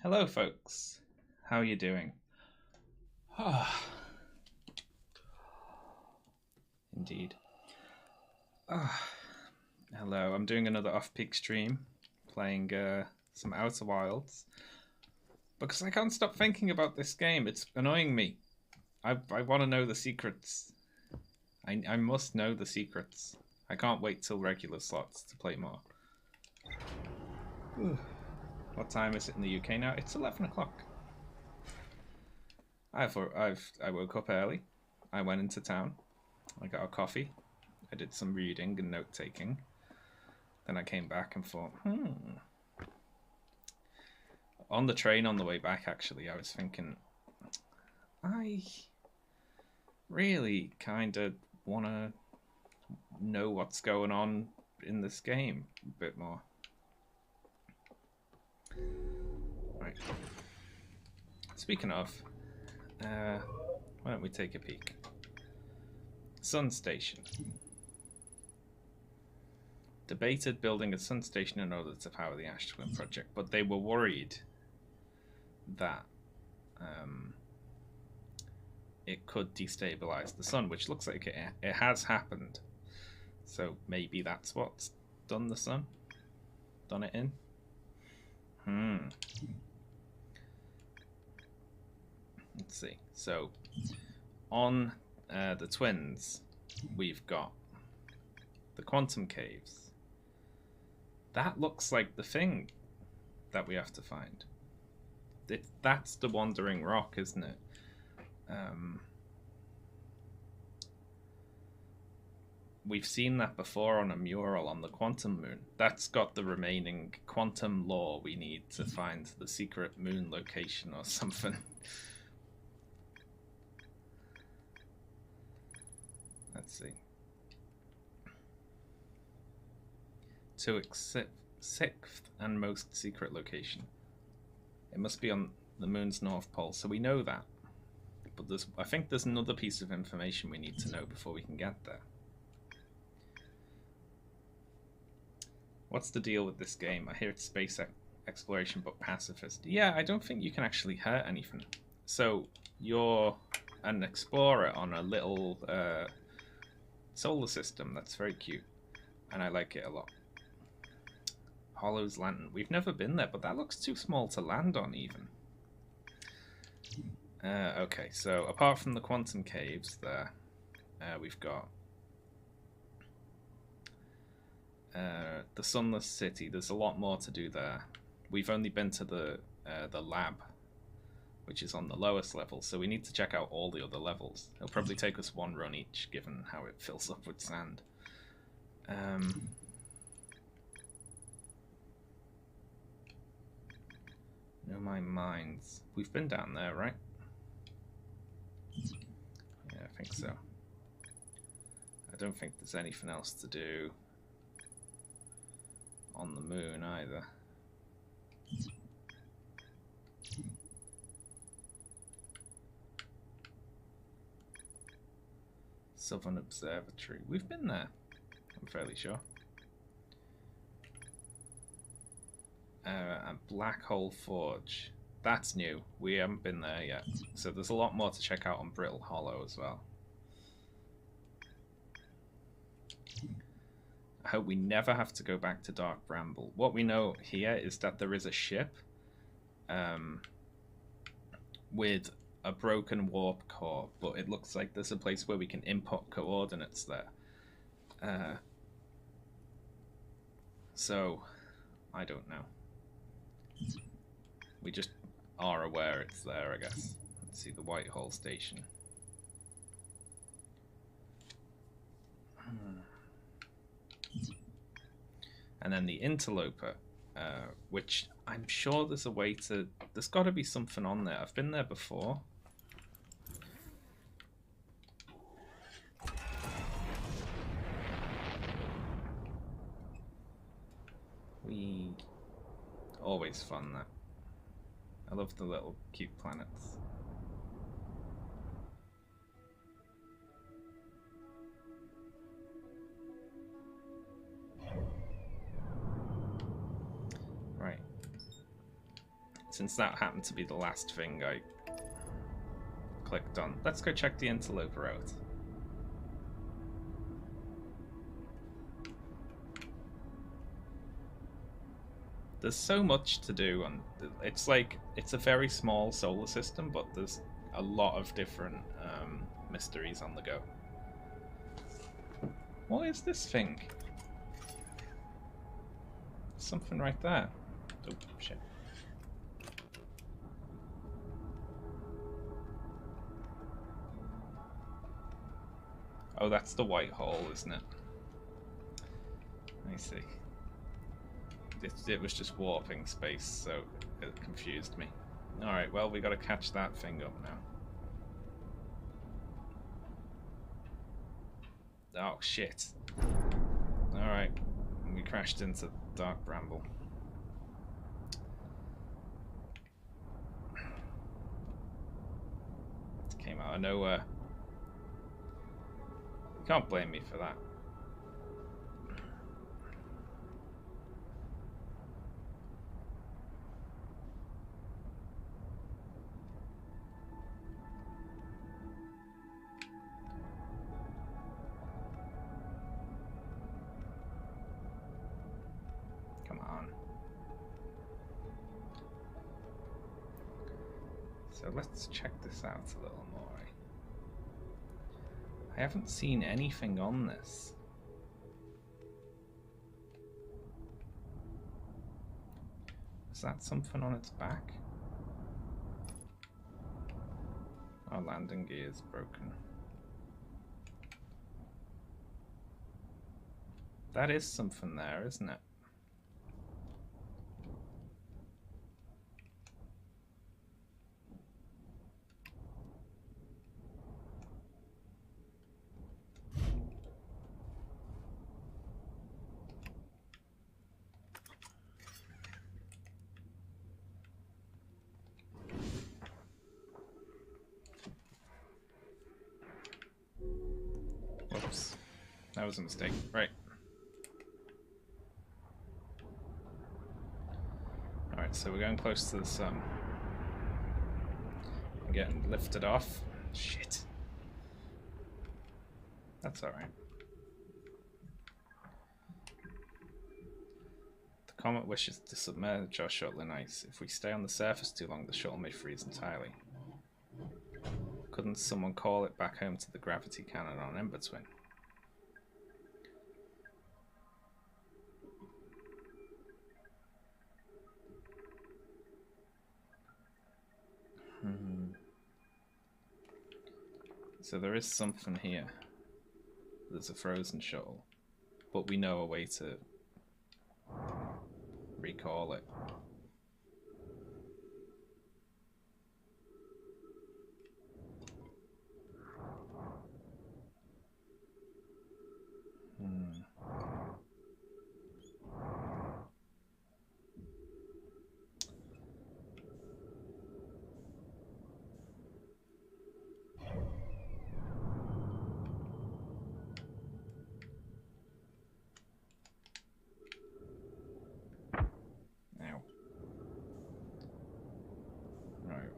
Hello, folks. How are you doing? Indeed. Hello, I'm doing another off-peak stream, playing some Outer Wilds, because I can't stop thinking about this game. It's annoying me. I want to know the secrets. I must know the secrets. I can't wait till regular slots to play more. What time is it in the UK now? It's 11 o'clock. I woke up early. I went into town. I got a coffee. I did some reading and note taking. Then I came back and thought, On the train on the way back, actually, I was thinking, I really kind of want to know what's going on in this game a bit more. Right. Speaking of, why don't we take a peek? Sun Station. Debated building a sun station in order to power the Ash Twin project, but they were worried that it could destabilize the sun, which looks like it has happened. So maybe that's what's done the sun? Done it in? Let's see. So on the twins, we've got the quantum caves. That looks like the thing that we have to find. That's the wandering rock, isn't it? We've seen that before on a mural on the quantum moon. That's got the remaining quantum lore we need to find the secret moon location or something. Let's see. To sixth and most secret location. It must be on the moon's north pole, so we know that. But I think there's another piece of information we need to know before we can get there. What's the deal with this game? I hear it's space exploration but pacifist. Yeah, I don't think you can actually hurt anything. So you're an explorer on a little solar system that's very cute, and I like it a lot. Hollow's Lantern. We've never been there, but that looks too small to land on even. Okay, so apart from the quantum caves there, we've got the Sunless City. There's a lot more to do there. We've only been to the lab, which is on the lowest level, so we need to check out all the other levels. It'll probably take us one run each, given how it fills up with sand. Know my minds. We've been down there, right? Yeah, I think so. I don't think there's anything else to do on the moon either. Southern Observatory. We've been there, I'm fairly sure. And Black Hole Forge. That's new. We haven't been there yet. So there's a lot more to check out on Brittle Hollow as well. I hope we never have to go back to Dark Bramble. What we know here is that there is a ship with a broken warp core, but it looks like there's a place where we can input coordinates there. So, I don't know. We just are aware it's there, I guess. Let's see the Whitehall Station. And then the Interloper, which I'm sure there's a way to... There's got to be something on there. I've been there before. Always fun, that. I love the little cute planets. Right. Since that happened to be the last thing I clicked on, let's go check the Interloper out. There's so much to do, and it's like, it's a very small solar system, but there's a lot of different mysteries on the go. What is this thing? Something right there. Oh, shit. Oh, that's the white hole, isn't it? I see. It was just warping space, so it confused me. Alright, well, we gotta catch that thing up now. Oh, shit. Alright, we crashed into Dark Bramble. It came out of nowhere. Can't blame me for that. So let's check this out a little more. I haven't seen anything on this. Is that something on its back? Our landing gear is broken. That is something there, isn't it? Whoops. That was a mistake. Right. Alright, so we're going close to the sun. I'm getting lifted off. Shit. That's alright. The comet wishes to submerge our shuttle in ice. If we stay on the surface too long, the shuttle may freeze entirely. Couldn't someone call it back home to the gravity cannon on Embertwin? So there is something here. There's a frozen shuttle, but we know a way to recall it.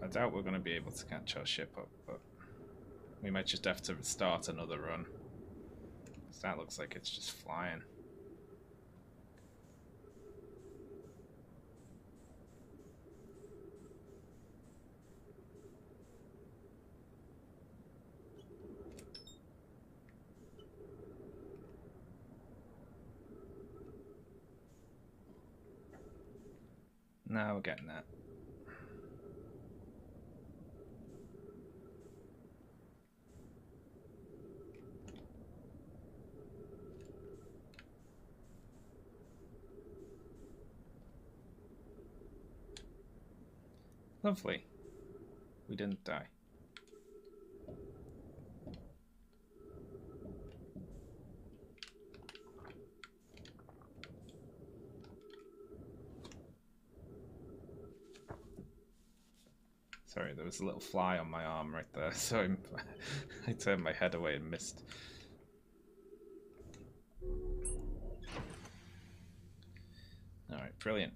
I doubt we're going to be able to catch our ship up, but we might just have to start another run. Because that looks like it's just flying. Now we're getting that. Lovely. We didn't die. Sorry, there was a little fly on my arm right there, so I turned my head away and missed. Alright, brilliant.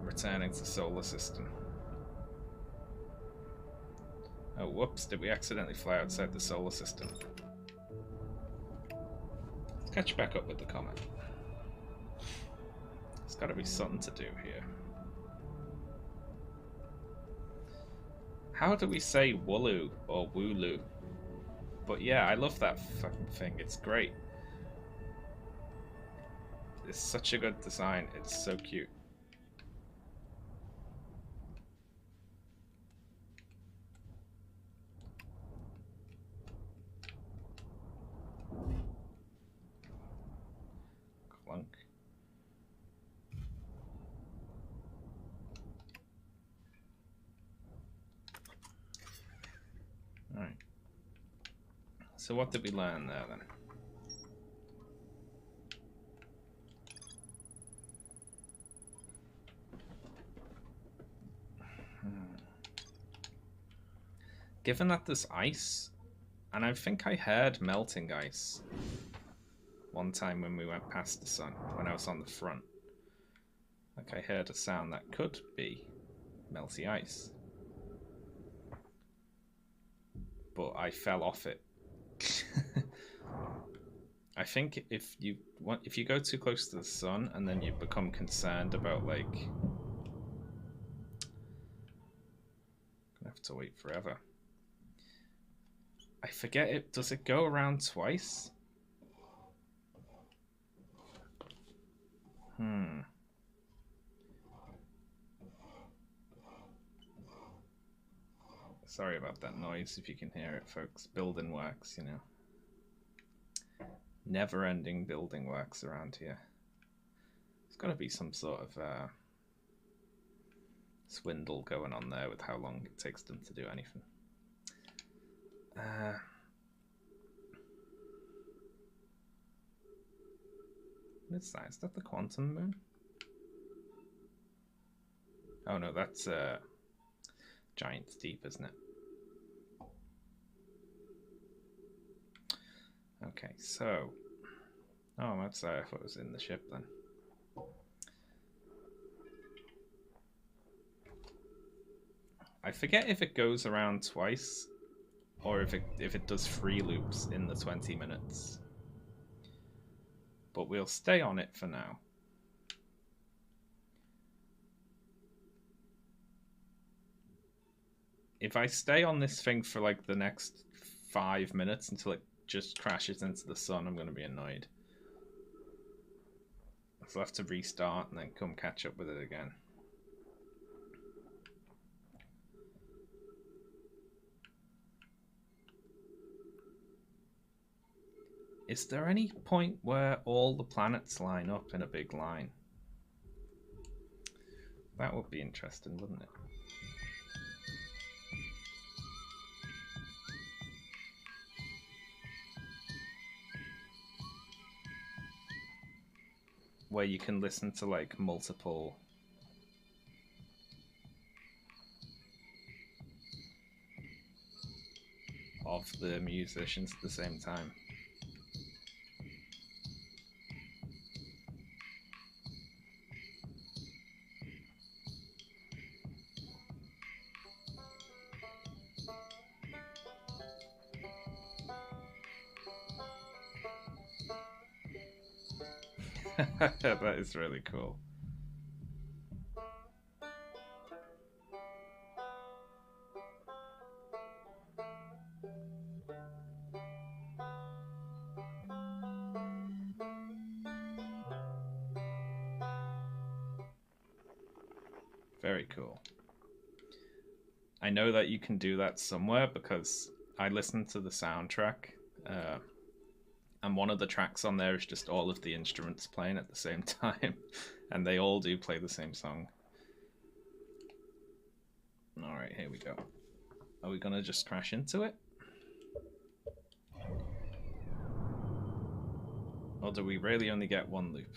Returning to the solar system. Oh, whoops, did we accidentally fly outside the solar system? Let's catch back up with the comet. There's gotta be something to do here. How do we say Wooloo or Wooloo? But yeah, I love that fucking thing, it's great. It's such a good design, it's so cute. Clunk. Alright. So what did we learn there then? Given that there's ice, and I think I heard melting ice one time when we went past the sun, when I was on the front. Like I heard a sound that could be melty ice. But I fell off it I think if you go too close to the sun and then you become concerned about like, gonna have to wait forever. I forget it. Does it go around twice? Sorry about that noise if you can hear it, folks. Building works, you know. Never-ending building works around here. There's got to be some sort of swindle going on there with how long it takes them to do anything. What is that? Is that the quantum moon? Oh no, that's Giant Steep, isn't it? Okay, so... Oh, that's I thought it was in the ship then. I forget if it goes around twice or if it does 3 loops in the 20 minutes. But we'll stay on it for now. If I stay on this thing for like the next 5 minutes until it just crashes into the sun, I'm going to be annoyed. So I'll have to restart and then come catch up with it again. Is there any point where all the planets line up in a big line? That would be interesting, wouldn't it? Where you can listen to like multiple of the musicians at the same time. That is really cool. Very cool. I know that you can do that somewhere because I listened to the soundtrack and one of the tracks on there is just all of the instruments playing at the same time and they all do play the same song. Alright, here we go. Are we gonna just crash into it? Or do we really only get one loop?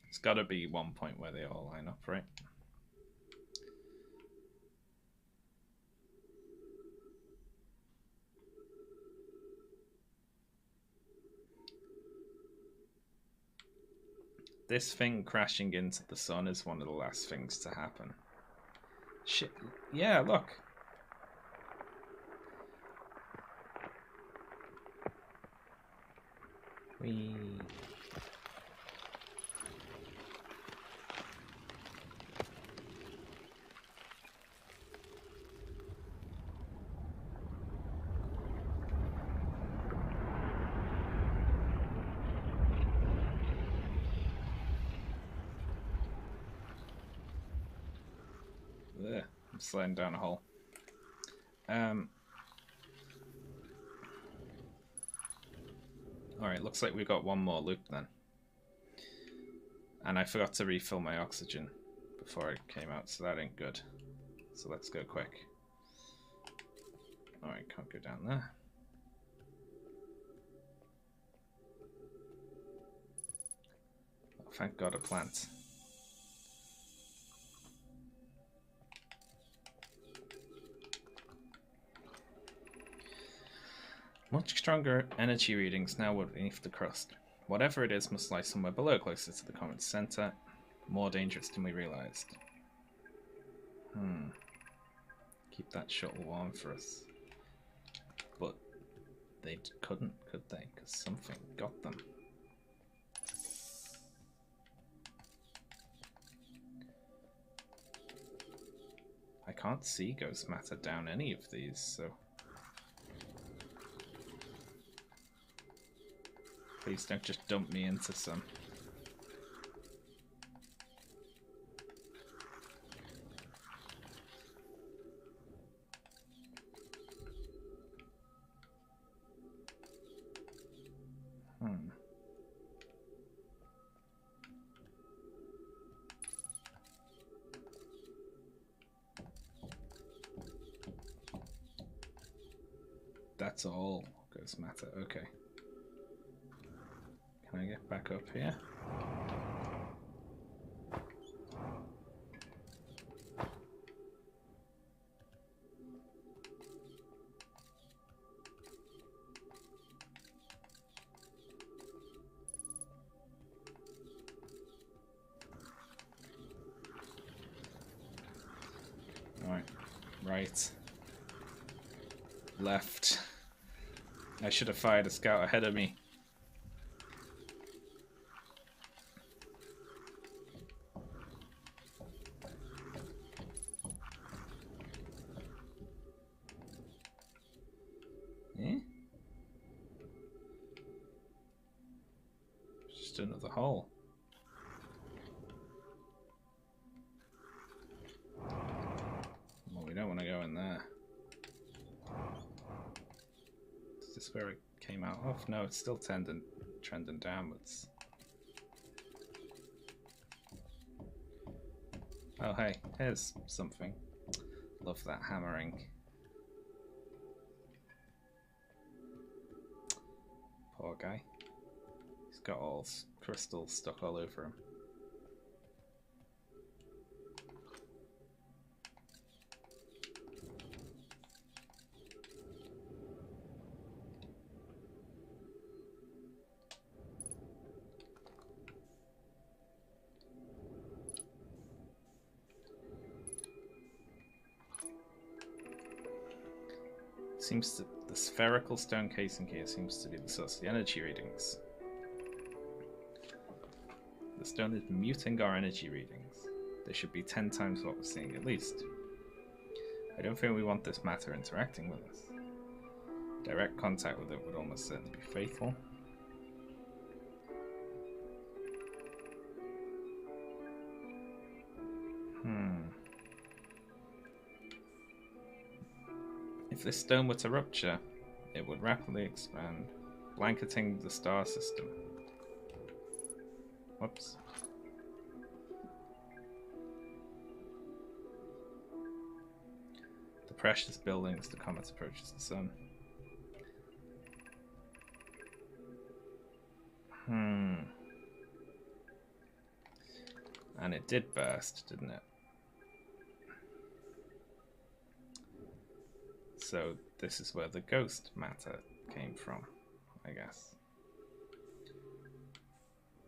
It's gotta be one point where they all line up, right? This thing crashing into the sun is one of the last things to happen. Shit. Yeah, look. Whee. Ugh, I'm sliding down a hole. Alright, looks like we got one more loop then. And I forgot to refill my oxygen before I came out, so that ain't good. So let's go quick. Alright, can't go down there. thank God, a plant. Much stronger energy readings now beneath the crust. Whatever it is must lie somewhere below, closer to the comet's center. More dangerous than we realized. Keep that shuttle warm for us. But they couldn't, could they? Because something got them. I can't see ghost matter down any of these, so... Please don't just dump me into some. That's all ghost matter, okay. Can I get back up here? Alright, right. Left. I should have fired a scout ahead of me. Eh? Just another hole. Well, we don't want to go in there. Is this where it came out of? No, it's still trending downwards. Oh hey, here's something. Love that hammering. Poor guy. He's got all crystals stuck all over him. Seems to the spherical stone casing here seems to be the source of the energy readings. The stone is muting our energy readings. They should be 10 times what we're seeing at least. I don't think we want this matter interacting with us. Direct contact with it would almost certainly be fatal. If this stone were to rupture, it would rapidly expand, blanketing the star system. Whoops. The pressure is building as the comet approaches the sun. And it did burst, didn't it? So this is where the ghost matter came from, I guess.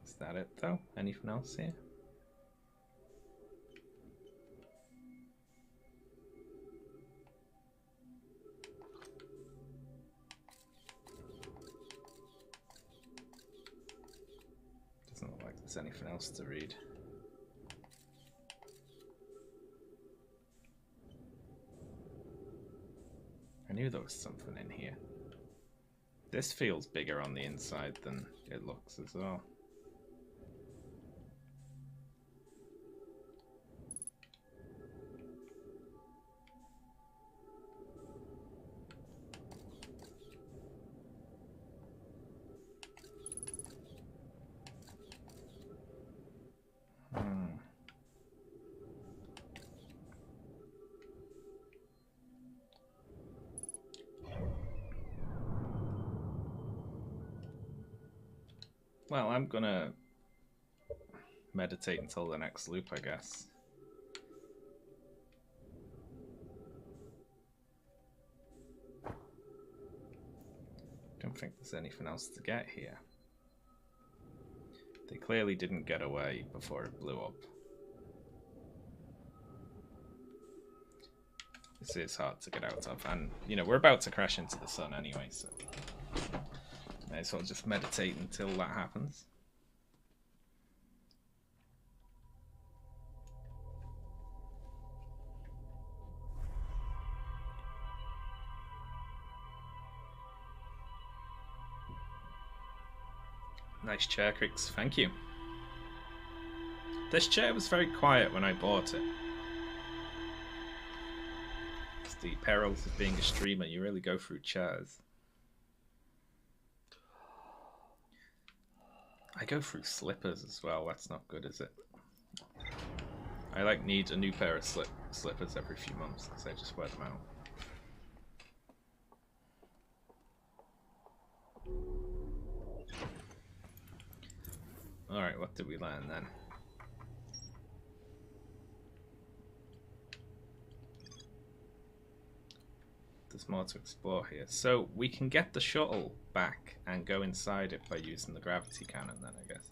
Is that it though? Anything else here? Doesn't look like there's anything else to read. I knew there was something in here. This feels bigger on the inside than it looks as well. Well, I'm gonna meditate until the next loop, I guess. Don't think there's anything else to get here. They clearly didn't get away before it blew up. This is hard to get out of, and you know, we're about to crash into the sun anyway, so may as well just meditate until that happens. Nice chair, Crix. Thank you. This chair was very quiet when I bought it. It's the perils of being a streamer. You really go through chairs. I go through slippers as well. That's not good, is it? I like need a new pair of slippers every few months because I just wear them out. Alright, what did we learn then? There's more to explore here. So we can get the shuttle back and go inside it by using the gravity cannon then, I guess.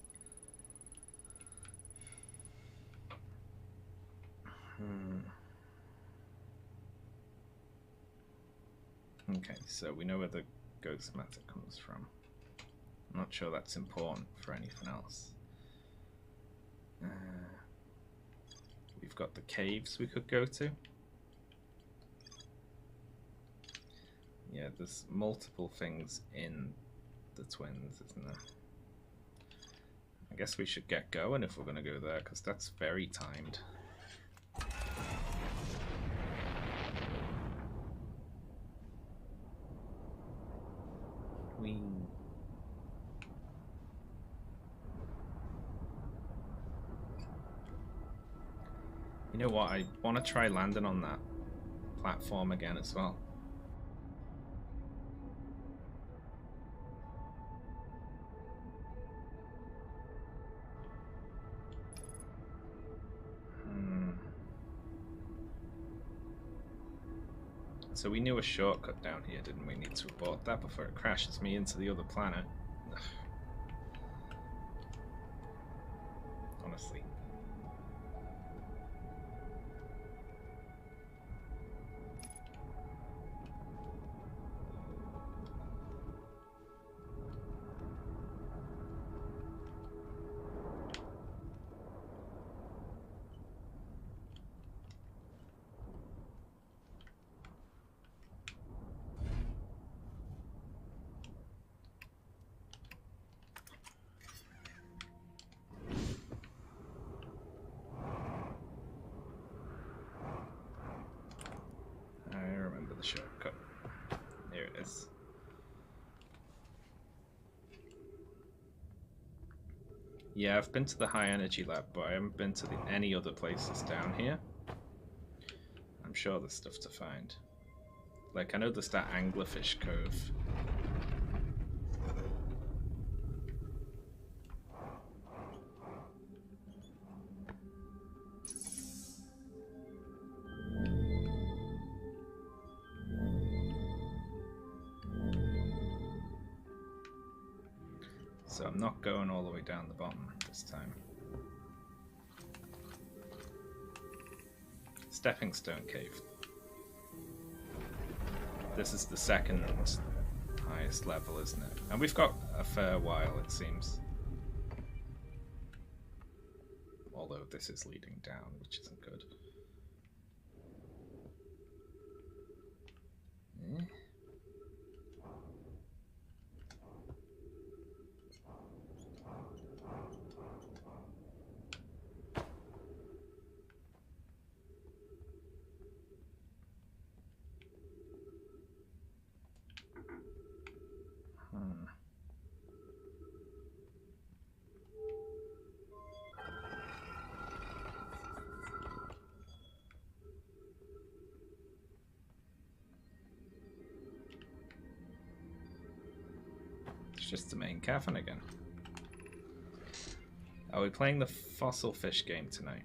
Okay, so we know where the ghost matter comes from. I'm not sure that's important for anything else. We've got the caves we could go to. Yeah, there's multiple things in the twins, isn't there? I guess we should get going if we're going to go there, because that's very timed. Whee. You know what? I want to try landing on that platform again as well. So we knew a shortcut down here, didn't we? Need to abort that before it crashes me into the other planet. Ugh. Honestly. Shortcut. Here it is. Yeah, I've been to the high energy lab, but I haven't been to any other places down here. I'm sure there's stuff to find. Like, I know there's that anglerfish cove. So I'm not going all the way down the bottom this time. Stepping stone cave. This is the second highest level, isn't it? And we've got a fair while, it seems. Although this is leading down, which isn't good. It's just the main cavern again. Are we playing the fossil fish game tonight?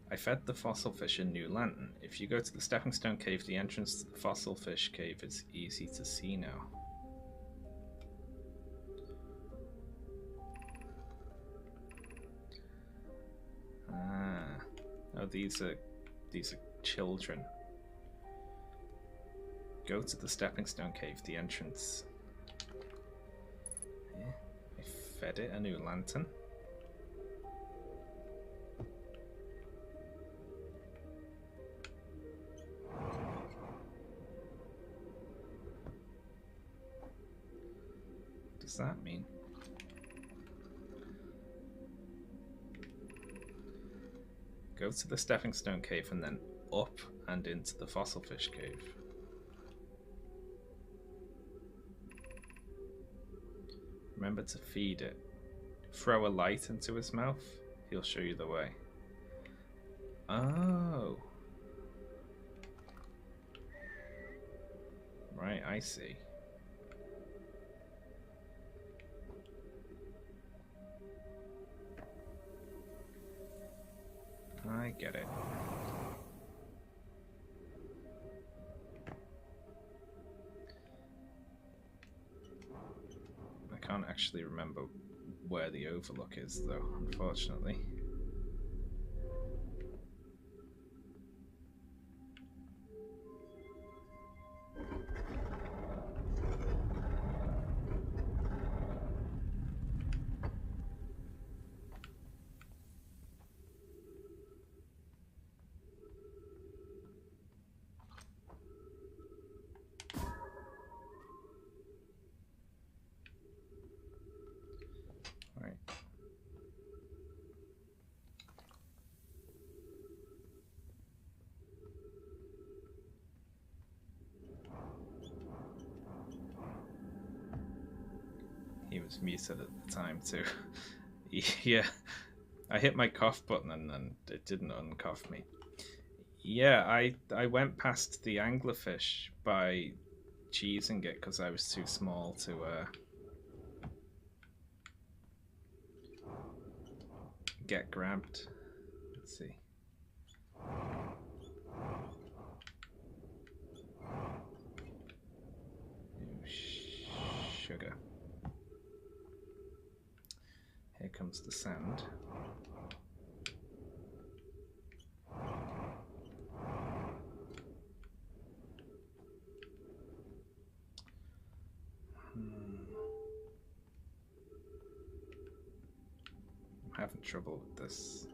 I fed the fossil fish a new lantern. If you go to the stepping stone cave, the entrance to the fossil fish cave is easy to see now. Ah. Oh, these are children. Go to the stepping stone cave, the entrance. Yeah. I fed it a new lantern. What does that mean? Go to the stepping stone cave and then up and into the fossil fish cave. Remember to feed it. Throw a light into his mouth. He'll show you the way. Oh. Right, I see. I get it. I can't actually remember where the overlook is, though, unfortunately. He was muted at the time too. Yeah, I hit my cough button and it didn't uncough me. Yeah, I went past the anglerfish by cheesing it because I was too small to get grabbed. Let's see. Sugar. Here comes the sand. I'm having trouble with this.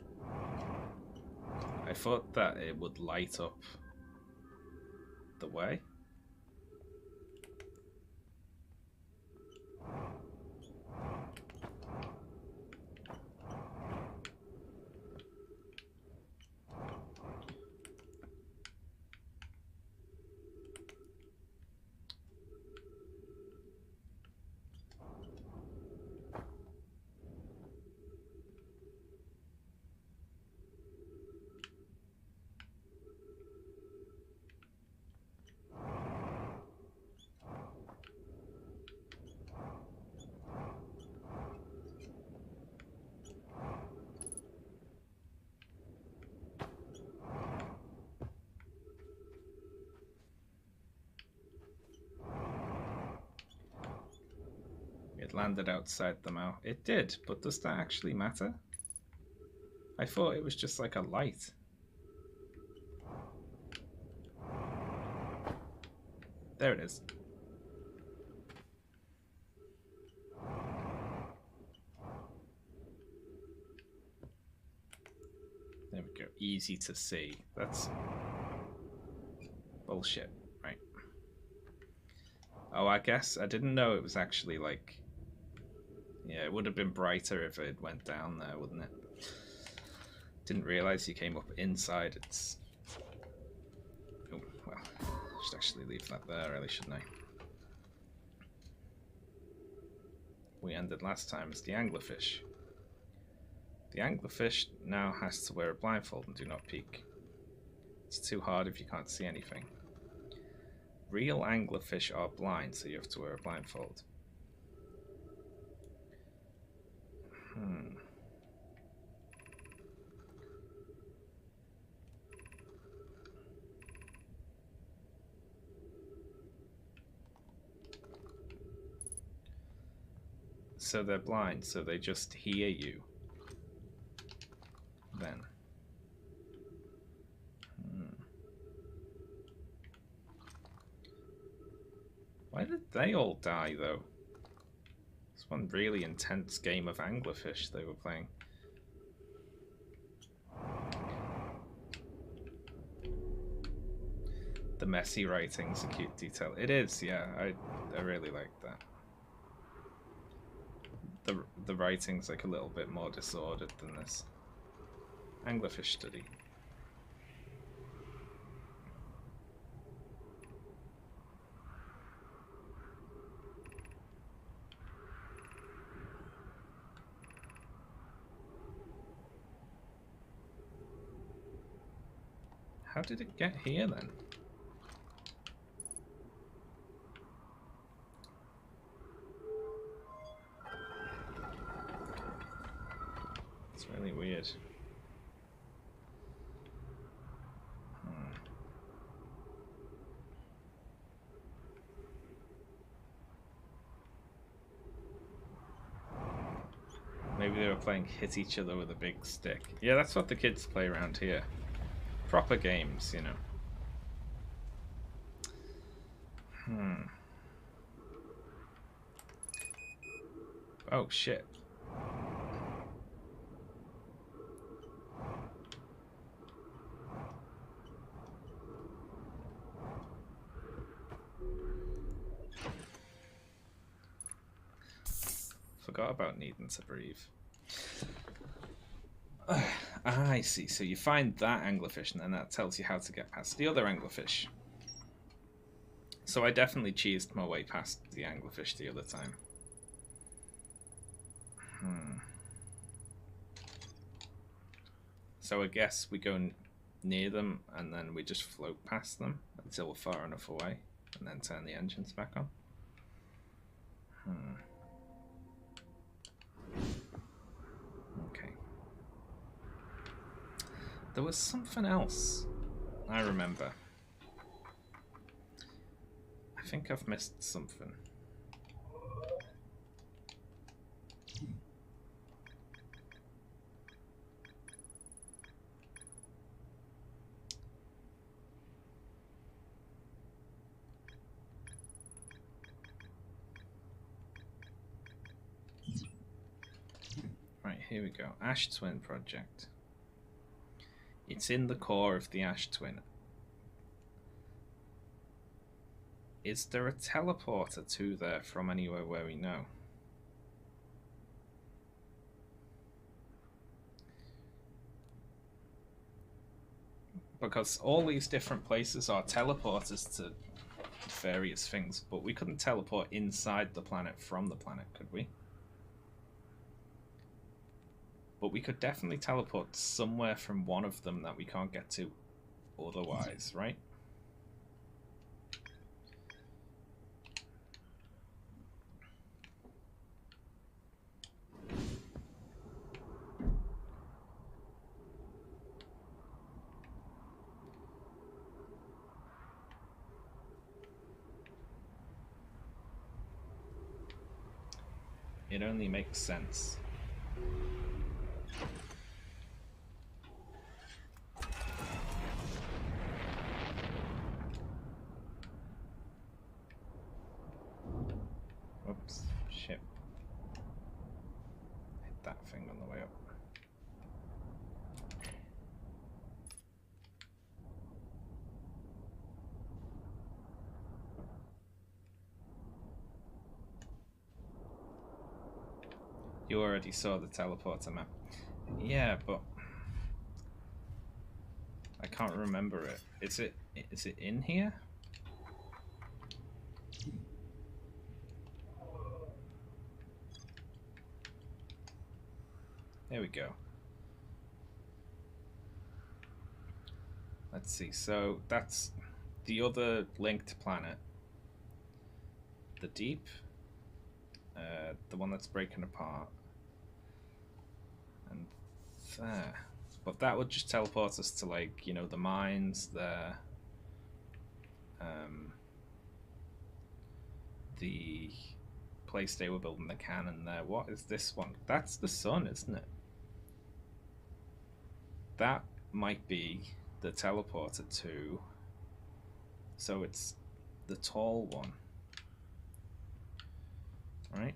I thought that it would light up the way. It landed outside the mouth. It did, but does that actually matter? I thought it was just like a light. There it is. There we go. Easy to see. That's bullshit, right? Oh, I guess I didn't know it was actually like... Yeah, it would have been brighter if it went down there, wouldn't it? Didn't realize you came up inside. It's... Oh, well, I should actually leave that there, really, shouldn't I? We ended last time as the anglerfish. The anglerfish now has to wear a blindfold and do not peek. It's too hard if you can't see anything. Real anglerfish are blind, so you have to wear a blindfold. Hmm. So they're blind, so they just hear you. Then. Why did they all die, though? It's one really intense game of anglerfish they were playing. The messy writing's a cute detail. It is, yeah. I really like that. The writing's like a little bit more disordered than this. Anglerfish study. How did it get here then? It's really weird. Maybe they were playing hit each other with a big stick. Yeah, that's what the kids play around here. Proper games, you know. Oh, shit. Forgot about needing to breathe. I see. So you find that anglerfish, and then that tells you how to get past the other anglerfish. So I definitely cheesed my way past the anglerfish the other time. So I guess we go near them, and then we just float past them until we're far enough away, and then turn the engines back on. Okay. There was something else I remember. I think I've missed something. Right, here we go. Ash Twin Project. It's in the core of the Ash Twin. Is there a teleporter to there from anywhere where we know? Because all these different places are teleporters to various things, but we couldn't teleport inside the planet from the planet, could we? But we could definitely teleport somewhere from one of them that we can't get to otherwise, right? It only makes sense. Whoops, shit. Hit that thing on the way up. You already saw the teleporter map. Yeah, but I can't remember it. Is it in here? There we go. Let's see. So that's the other linked planet. The deep. The one that's breaking apart. And there. But that would just teleport us to, like, you know, the mines there. The place they were building the cannon there. What is this one? That's the sun, isn't it? That might be the teleporter to. So it's the tall one. Right?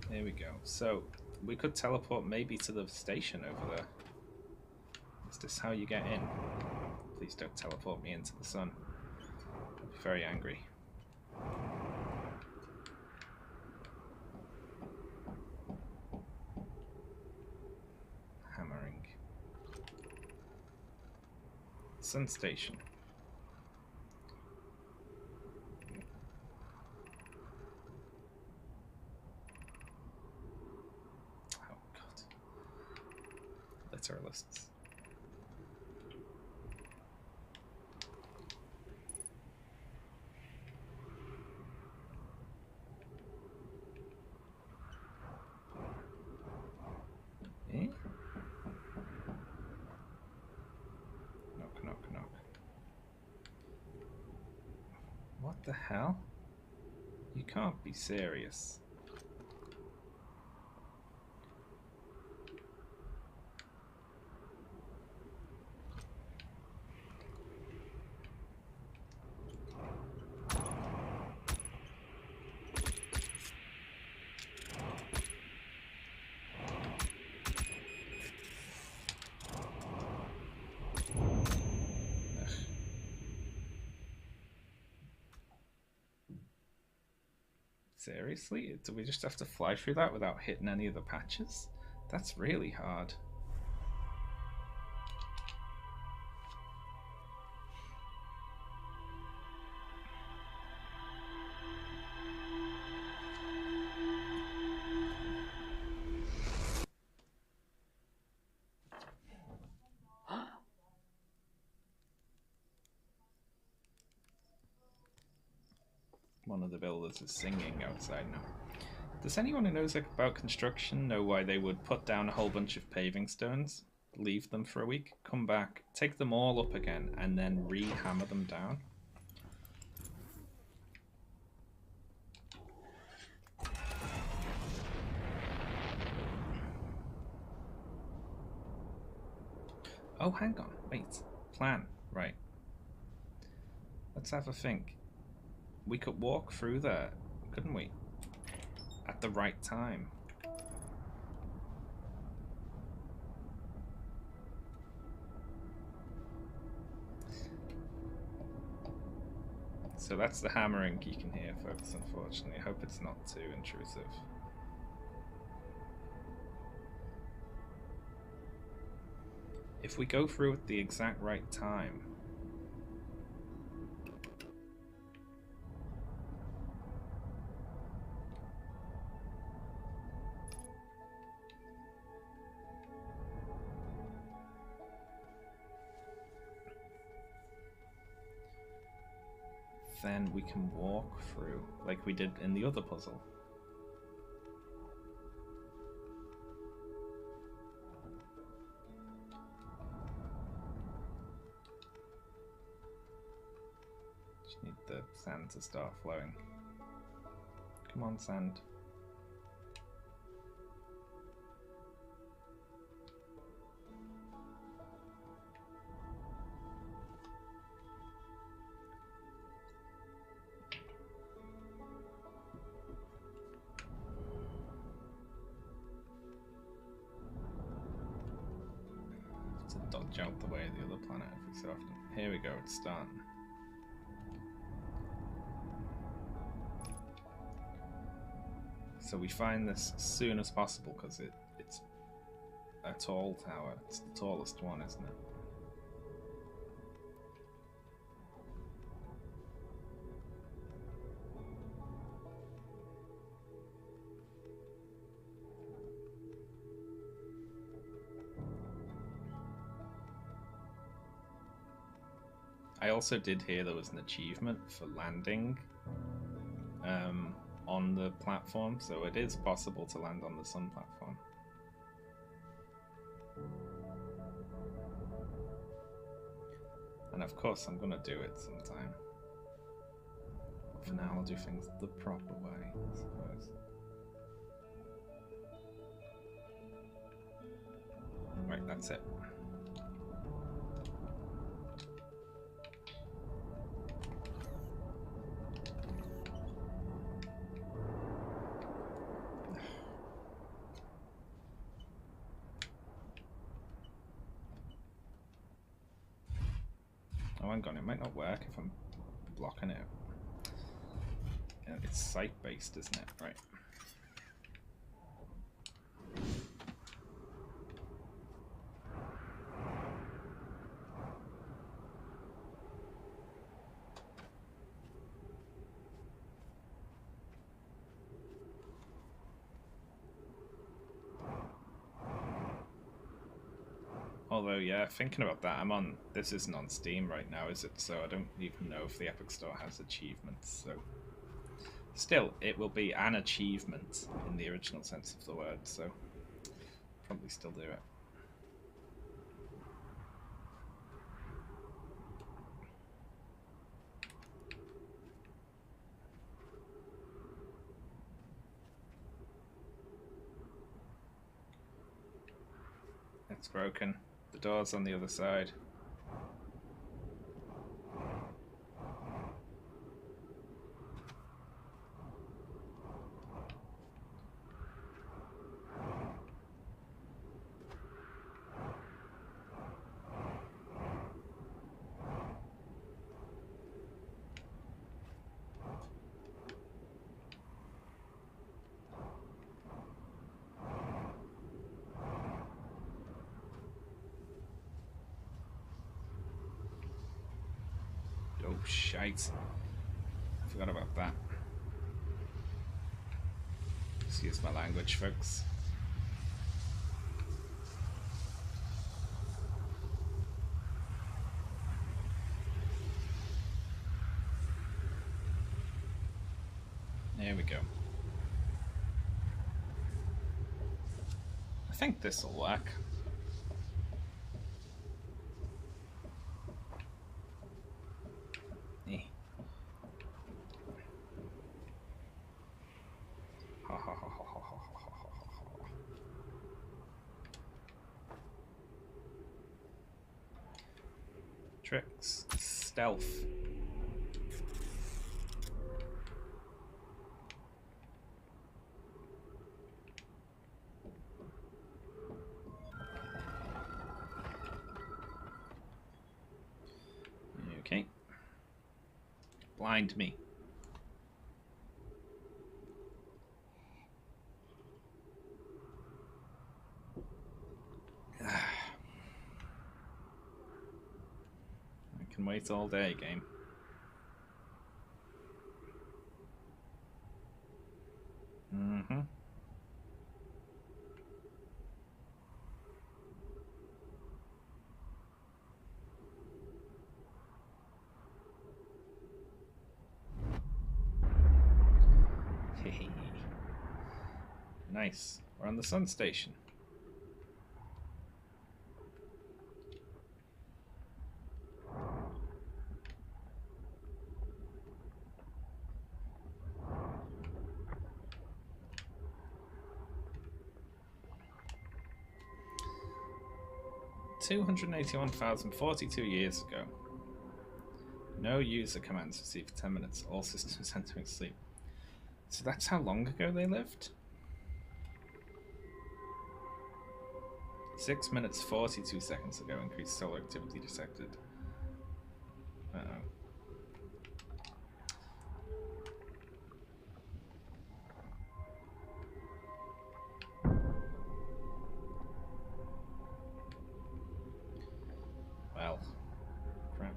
There we go. So we could teleport maybe to the station over there. Is this how you get in? Please don't teleport me into the sun. I'll be very angry. Hammering. Sun station. Oh god. Literalists. Eh? Knock, knock, knock. What the hell? You can't be serious. Seriously? Do we just have to fly through that without hitting any of the patches? That's really hard. One of the builders is singing outside now. Does anyone who knows about construction know why they would put down a whole bunch of paving stones, leave them for a week, come back, take them all up again, and then re-hammer them down? Oh, hang on. Wait. Plan. Right. Let's have a think. We could walk through there, couldn't we? At the right time. So that's the hammering you can hear, folks, unfortunately. I hope it's not too intrusive. If we go through at the exact right time... then we can walk through, like we did in the other puzzle. Just need the sand to start flowing. Come on, sand. To dodge out the way of the other planet every so often. Here we go, it's starting. So we find this as soon as possible because it's a tall tower. It's the tallest one, isn't it? I also did hear there was an achievement for landing on the platform, so it is possible to land on the sun platform. And of course I'm gonna do it sometime. But for now I'll do things the proper way, I suppose. Right, that's it. Oh, hang on, it might not work if I'm blocking it. Yeah, it's site-based, isn't it? Right. Although, yeah, thinking about that, this isn't on Steam right now, is it? So I don't even know if the Epic Store has achievements, so... Still, it will be an achievement in the original sense of the word, so... Probably still do it. It's broken. The door's on the other side. Oh, shite. I forgot about that. Excuse my language, folks. There we go. I think this will work. Tricks. Stealth. Okay. Blind me. I can wait all day, game. Mm-hmm. Nice. We're on the sun station. $281,042 years ago. No user commands received for 10 minutes. All systems entering sleep. So that's how long ago they lived? 6 minutes 42 seconds ago, increased solar activity detected. Uh-oh. Well, crap.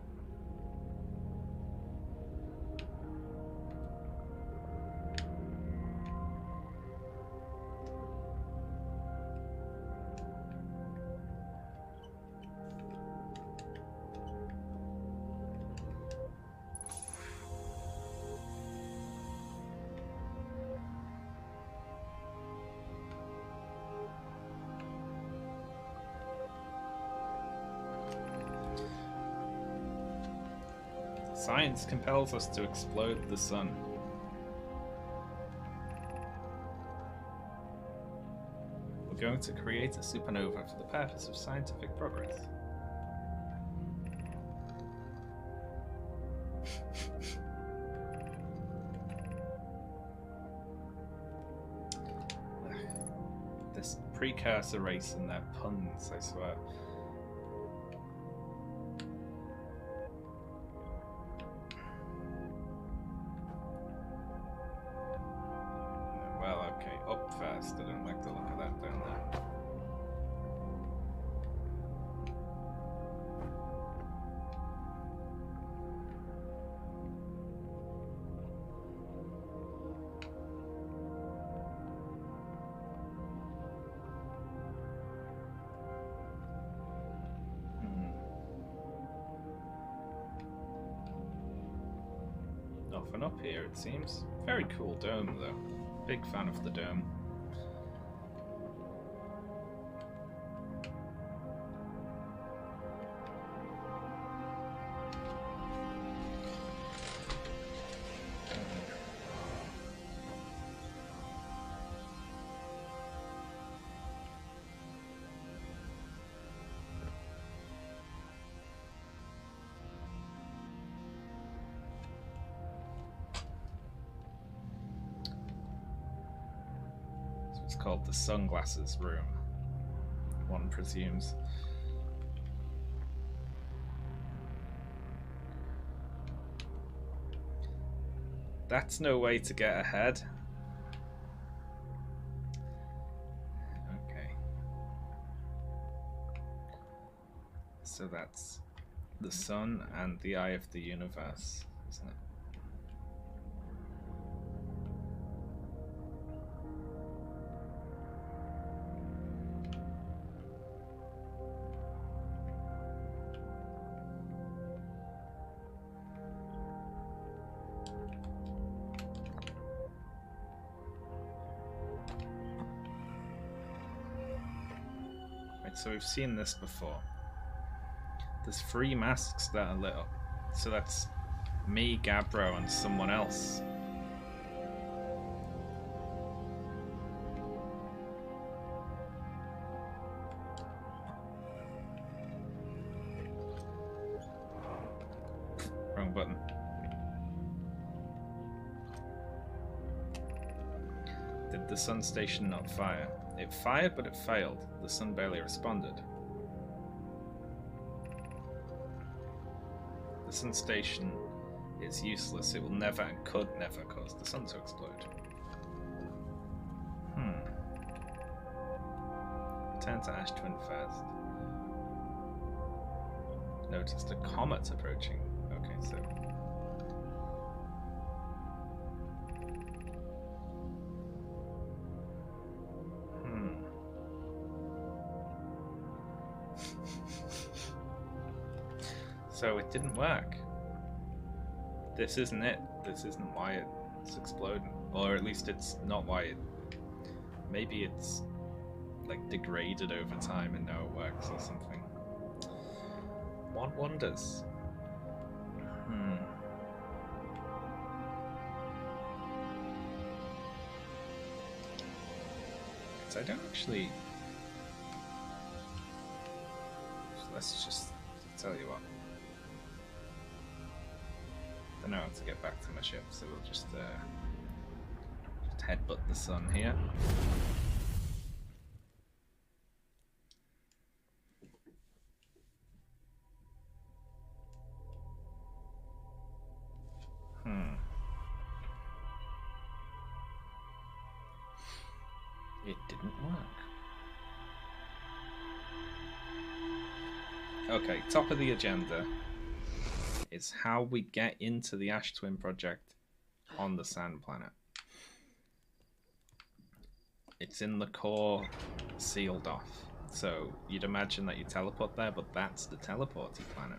Science compels us to explode the sun. We're going to create a supernova for the purpose of scientific progress. This precursor race and their puns, I swear. Well, okay, up first. I don't like the look of that down there. Off and up here, it seems. Very cool dome, though. Big fan of the dome. It's called the sunglasses room, one presumes. That's no way to get ahead. Okay. So that's the sun and the eye of the universe, isn't it? So we've seen this before. There's 3 masks that are lit up. So that's me, Gabbro, and someone else. Wrong button. Did the sun station not fire? It fired, but it failed. The sun barely responded. The sun station is useless. It will never and could never cause the sun to explode. Return to Ash Twin first. Noticed a comet approaching. Okay, so... So it didn't work. This isn't it. This isn't why it's exploding. Or at least it's not why it... Maybe it's like degraded over time and now it works or something. What wonders? So I don't actually... Let's just tell you what. I don't know how to get back to my ship, so we'll just headbutt the sun here. It didn't work. Okay, top of the agenda is how we get into the Ash Twin project on the Sand Planet. It's in the core, sealed off. So you'd imagine that you teleport there, but that's the teleporty planet.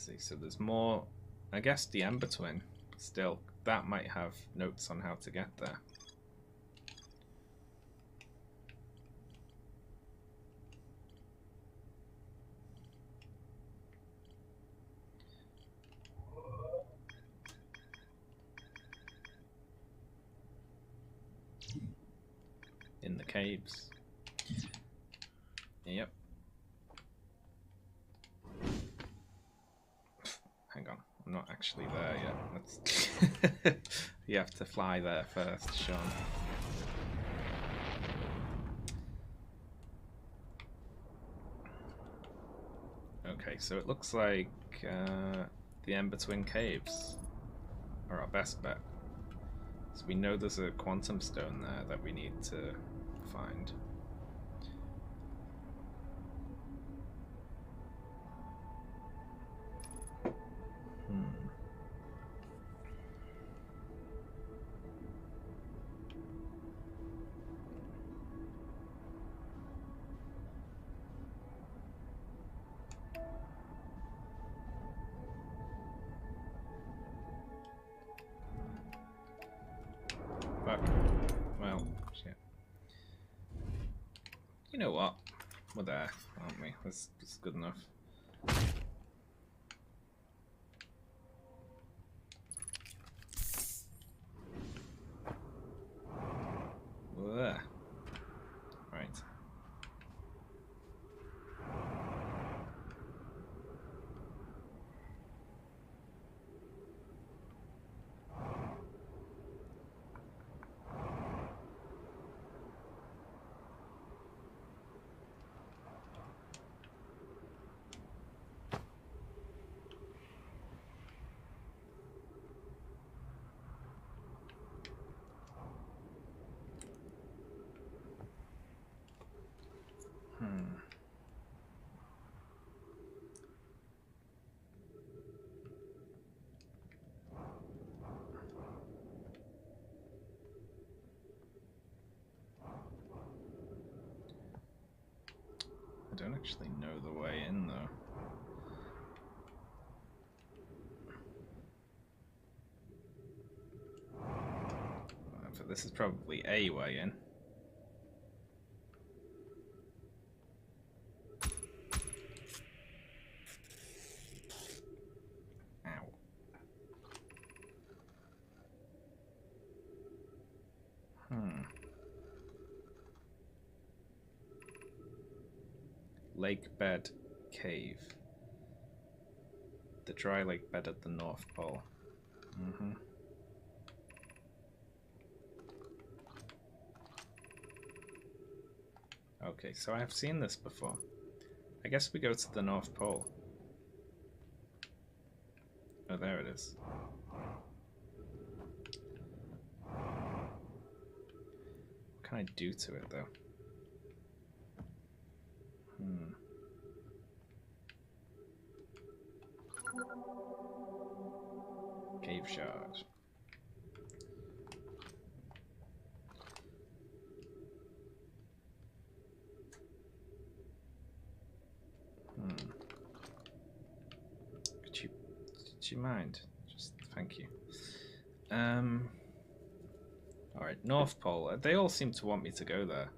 see, so there's more. I guess the Ember Twin still, that might have notes on how to get there. In the caves. Yep. Hang on, I'm not actually there yet. Let's you have to fly there first, Sean. Okay, so it looks like the Ember Twin Caves are our best bet. So we know there's a quantum stone there that we need to find. Fuck. Well, shit. You know what? We're there, aren't we? That's good enough. Ugh. Right. I don't actually know the way in, though. But this is probably a way in. Ow. Lake bed cave. The dry lake bed at the North Pole. Okay, so I've seen this before. I guess we go to the North Pole. Oh, there it is. What can I do to it, though? Cave shard. Could you mind? Just thank you. Alright, North Pole. They all seem to want me to go there.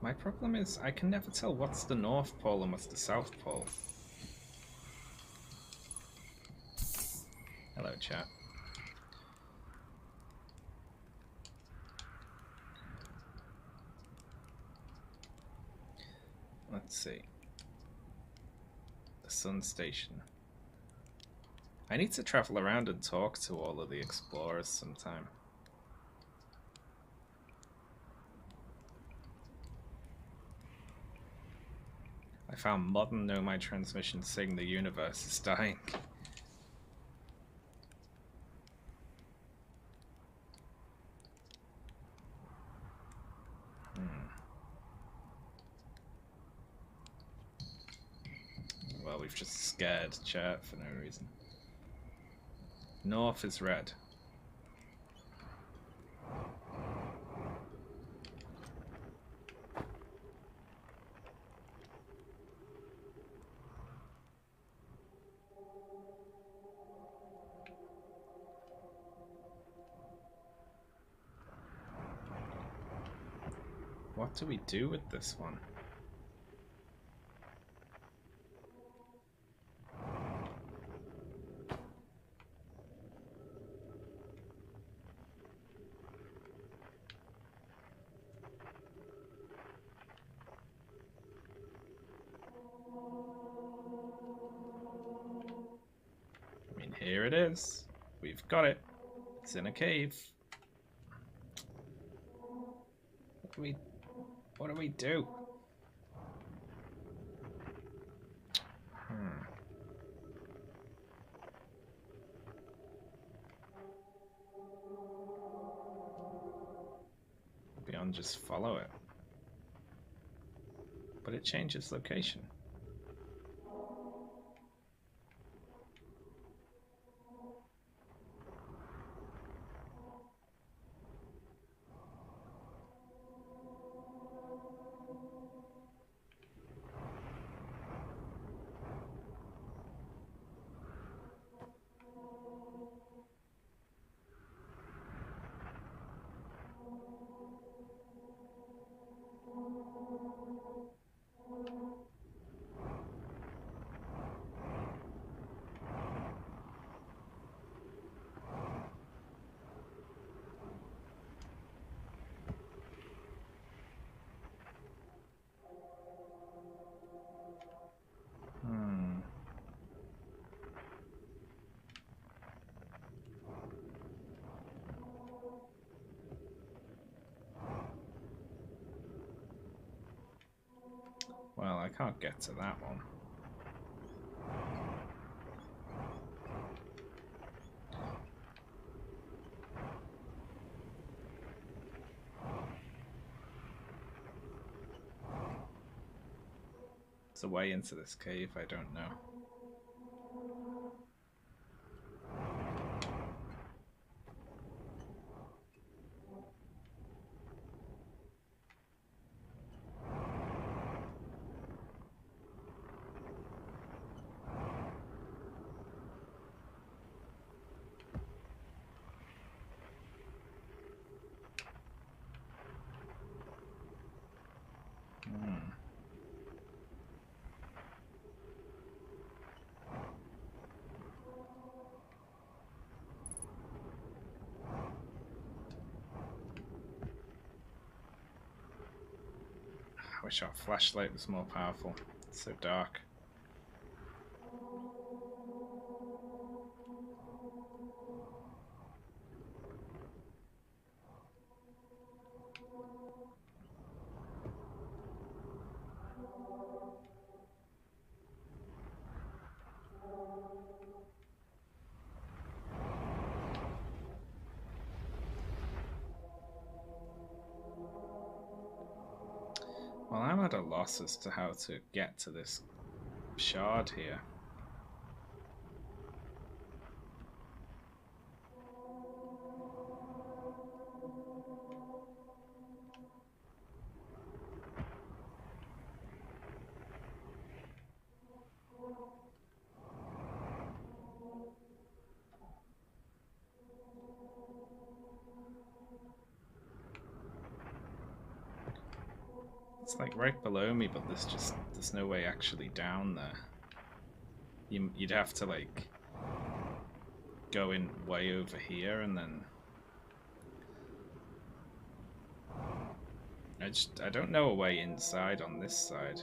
My problem is I can never tell what's the North Pole and what's the South Pole. Hello, chat. Let's see. The Sun Station. I need to travel around and talk to all of the explorers sometime. I found modern nomad transmission saying the universe is dying. we've just scared Chet for no reason. North is red. What do we do with this one? I mean, here it is. We've got it. It's in a cave. What do we do? Beyond just follow it. But it changes location. Well, I can't get to that one. There's a way into this cave, I don't know. I wish our flashlight was more powerful. It's so dark. Well, I'm at a loss as to how to get to this shard here. It's like right below me, but there's no way actually down there. You'd have to like go in way over here and then I don't know a way inside on this side.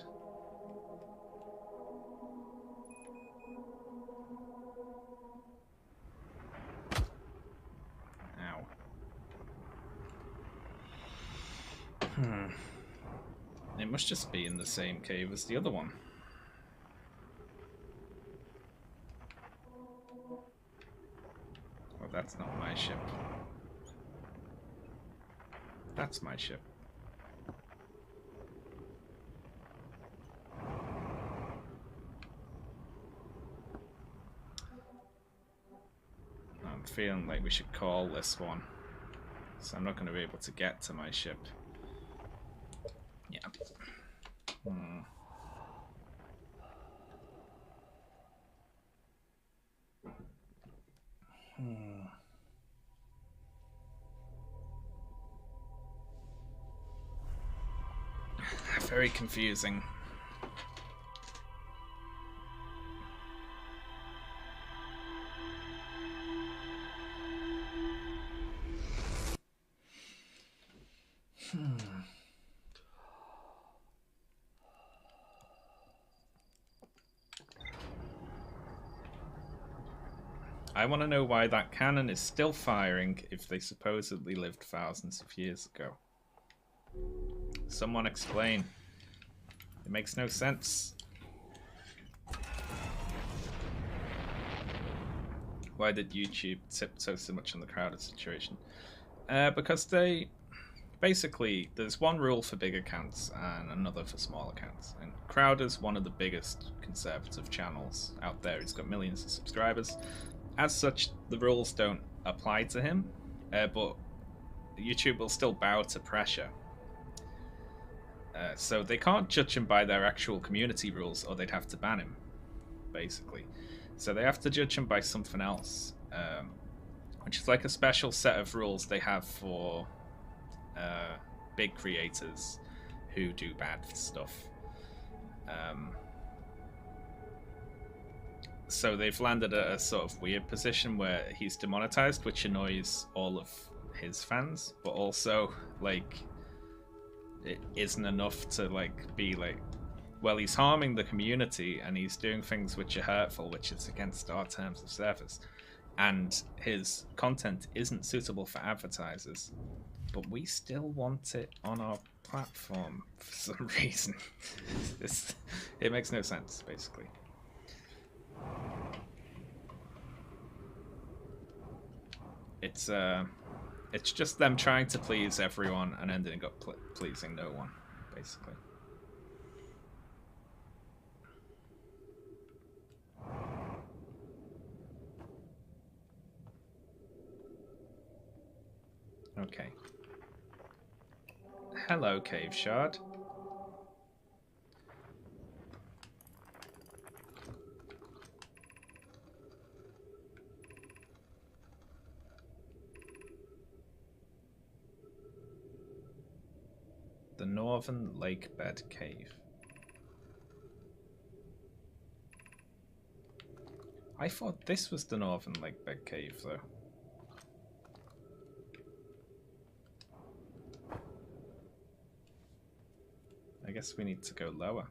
Ow. It must just be in the same cave as the other one. Oh, that's not my ship. That's my ship. gut feeling like we should call this one. So I'm not going to be able to get to my ship. Yeah. Very confusing. I want to know why that cannon is still firing if they supposedly lived thousands of years ago. Someone explain. It makes no sense. Why did YouTube tiptoe so much on the crowded situation? Because they... Basically, there's one rule for big accounts and another for small accounts. And Crowder's one of the biggest conservative channels out there. He's got millions of subscribers. As such, the rules don't apply to him, but YouTube will still bow to pressure. So they can't judge him by their actual community rules, or they'd have to ban him, basically. So they have to judge him by something else, which is like a special set of rules they have for big creators who do bad stuff. So they've landed at a sort of weird position where he's demonetized, which annoys all of his fans, but also, like, it isn't enough to, like, be like, well, he's harming the community and he's doing things which are hurtful, which is against our terms of service, and his content isn't suitable for advertisers, but we still want it on our platform for some reason. It makes no sense, basically. It's just them trying to please everyone and ending up pleasing no one, basically. Okay. Hello, Cave Shard. The Northern Lake Bed Cave. I thought this was the Northern Lake Bed Cave, though. I guess we need to go lower.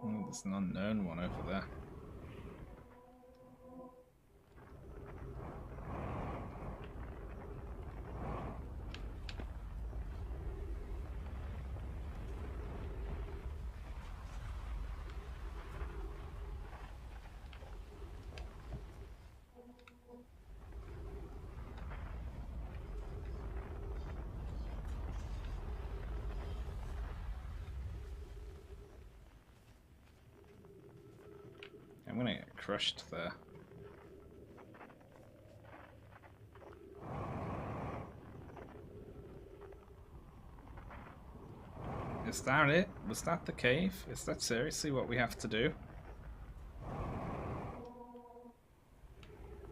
Oh, there's an unknown one over there. I'm gonna get crushed there. Is that it? Was that the cave? Is that seriously what we have to do?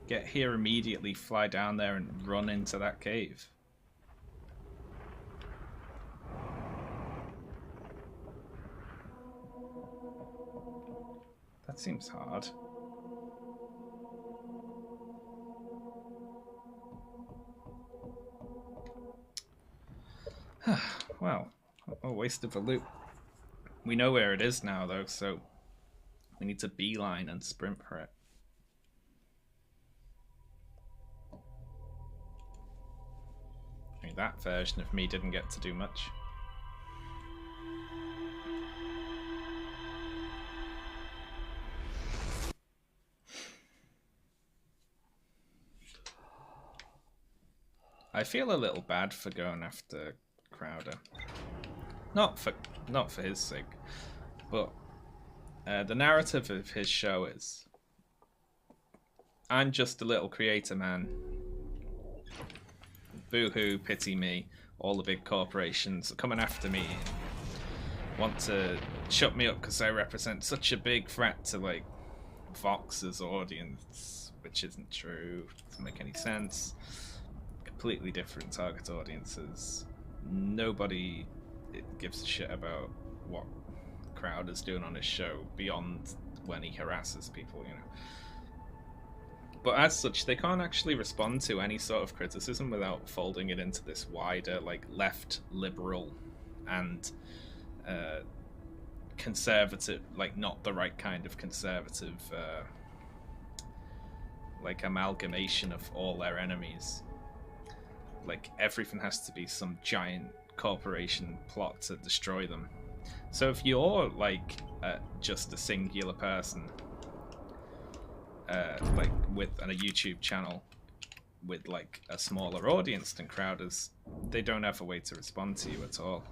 Get here immediately, fly down there and run into that cave? That seems hard. well, a waste of a loop. We know where it is now, though, so we need to beeline and sprint for it. I mean, that version of me didn't get to do much. I feel a little bad for going after Crowder. Not for his sake, but the narrative of his show is, I'm just a little creator man. Boo-hoo, pity me. All the big corporations are coming after me and want to shut me up because I represent such a big threat to, like, Fox's audience, which isn't true. Doesn't make any sense. Completely different target audiences. Nobody gives a shit about what Crowder's doing on his show beyond when he harasses people, you know. But as such, they can't actually respond to any sort of criticism without folding it into this wider, like, left, liberal, and conservative, like, not the right kind of conservative, like, amalgamation of all their enemies. Like, everything has to be some giant corporation plot to destroy them. So if you're, like, just a singular person, like, with a YouTube channel with, like, a smaller audience than Crowder's, they don't have a way to respond to you at all,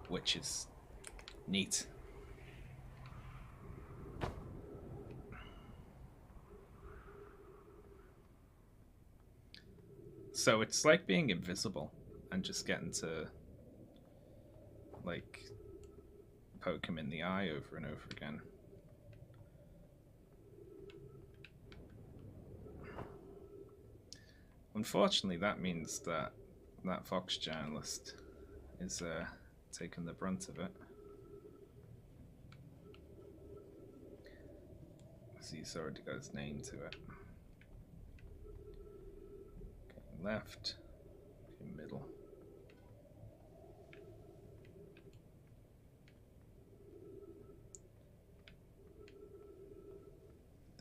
which is neat. So it's like being invisible and just getting to, like, poke him in the eye over and over again. Unfortunately, that means that that Fox journalist is taking the brunt of it. So he's already got his name to it. Okay, left, okay, middle.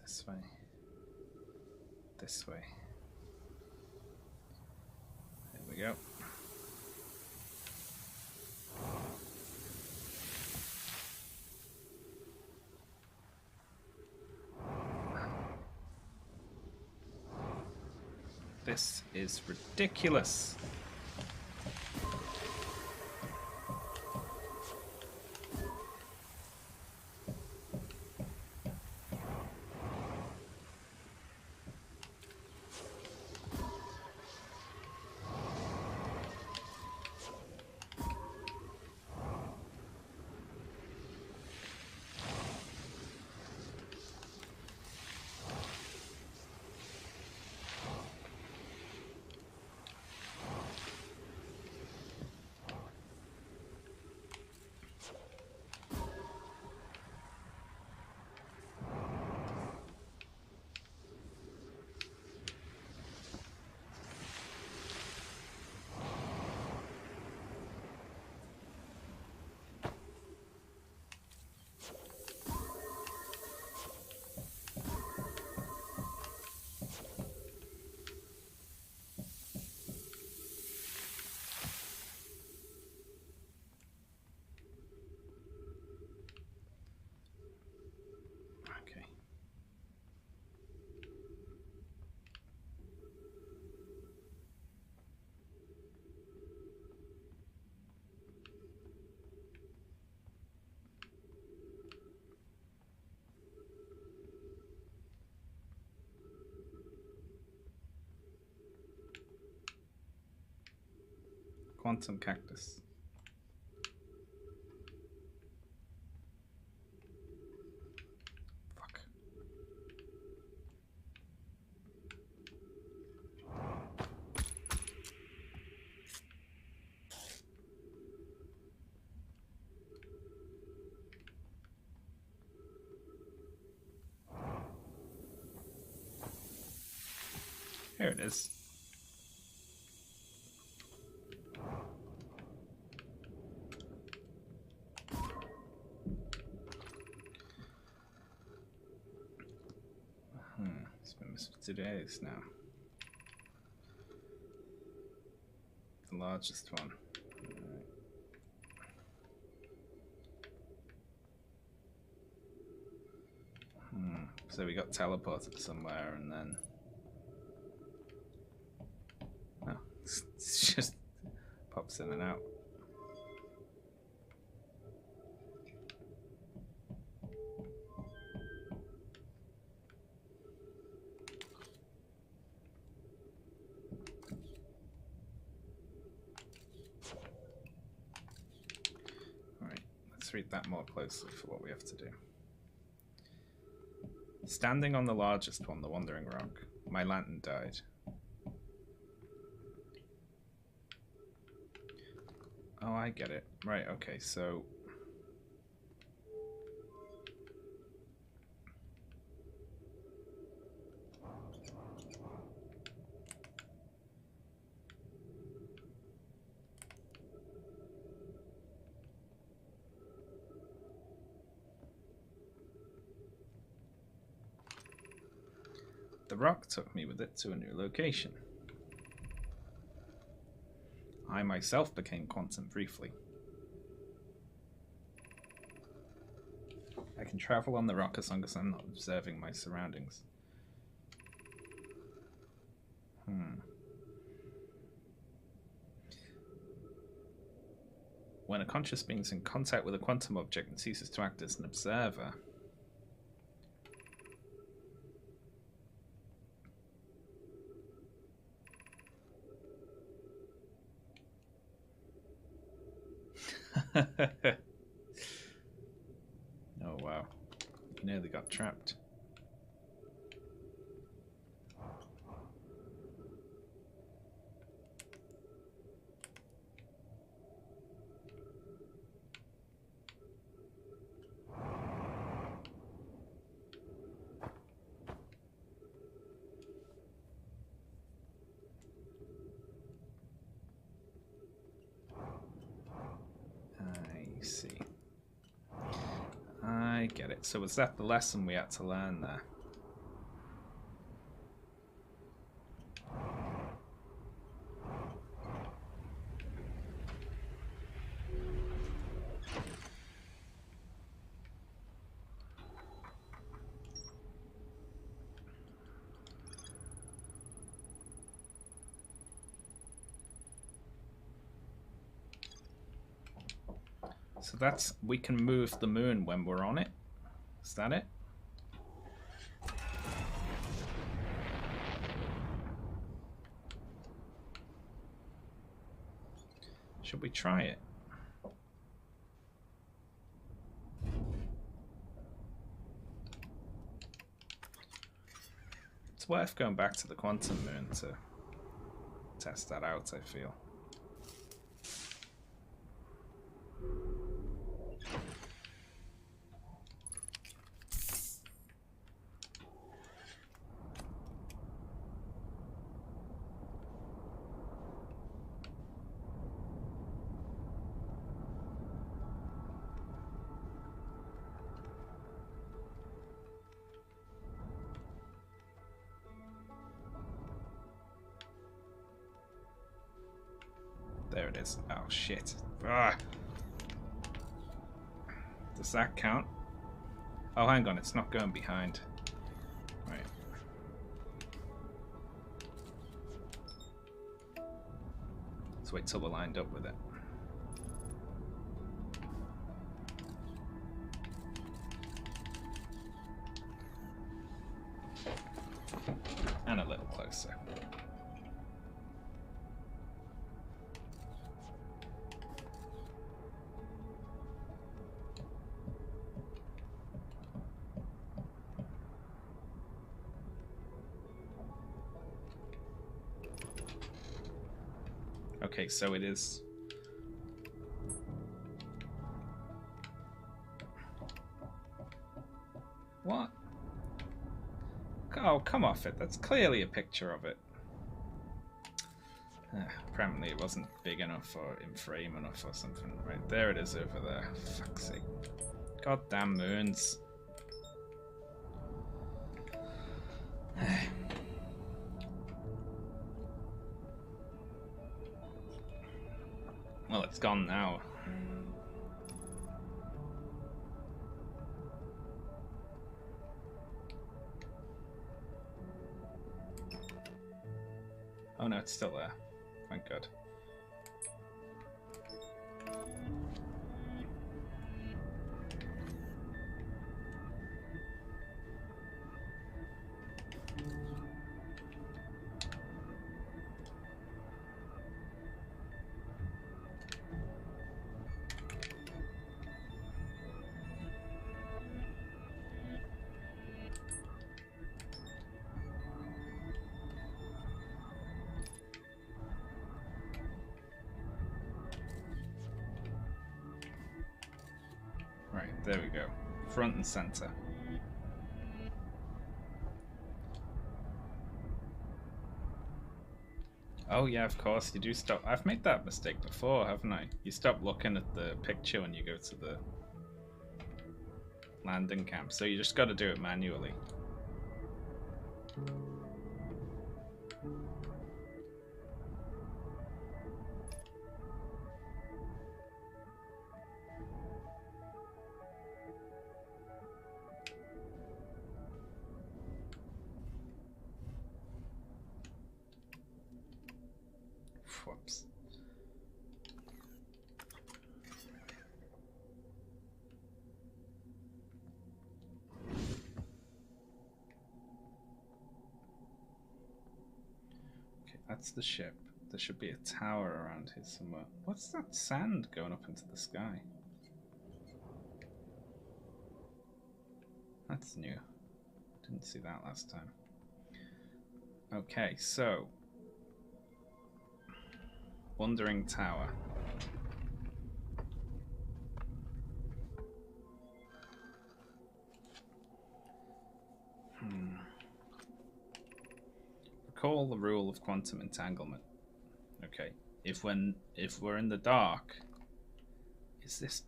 This way. This way. There we go. This is ridiculous. Okay. Quantum cactus. Fuck. Here it is. names for today's now. The largest one. So we got teleported somewhere and then... Oh, it's just pops in and out. Alright, let's read that more closely for what we have to do. Standing on the largest one, the Wandering Rock, my lantern died. Oh, I get it. Right, okay, so... The rock took me with it to a new location. I myself became quantum briefly. I can travel on the rock as long as I'm not observing my surroundings. When a conscious being is in contact with a quantum object and ceases to act as an observer... Oh wow, you nearly got trapped. I see. I get it. So was that the lesson we had to learn there? So that's, we can move the moon when we're on it? Is that it? Should we try it? It's worth going back to the quantum moon to test that out, I feel. There it is. Oh, shit. Ah. Does that count? Oh, hang on. It's not going behind. Right. Let's wait till we're lined up with it. And a little closer. Okay, so it is. What? Oh, come off it. That's clearly a picture of it. Apparently it wasn't big enough or in frame enough or something. Right, there it is over there. Fuck's sake. Goddamn moons. Well, it's gone now. Oh no, it's still there. Thank God. Right, there we go. Front and center. Oh yeah, of course, you do stop. I've made that mistake before, haven't I? You stop looking at the picture when you go to the landing camp, so you just got to do it manually. Whoops. Okay, that's the ship. There should be a tower around here somewhere. What's that sand going up into the sky? That's new. Didn't see that last time. Okay, so Wandering Tower. Recall the rule of quantum entanglement. Okay, if we're in the dark, is this?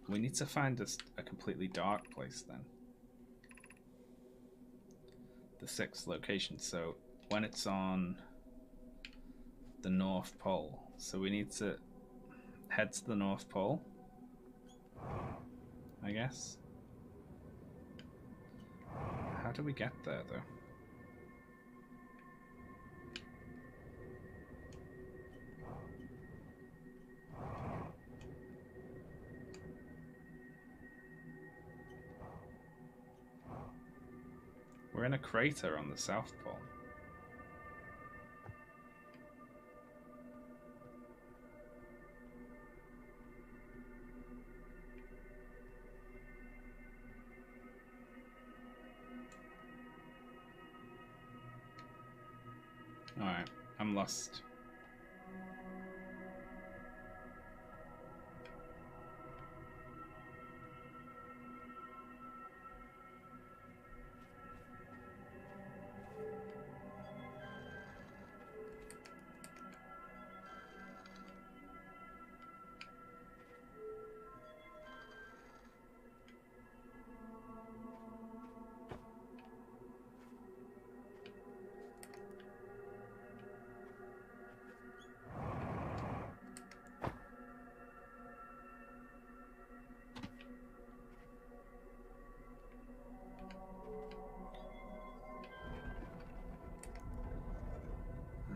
We need to find a completely dark place then. The sixth location. So when it's on the North Pole, so we need to head to the North Pole, I guess. How do we get there though? We're in a crater on the South Pole. Alright, I'm lost.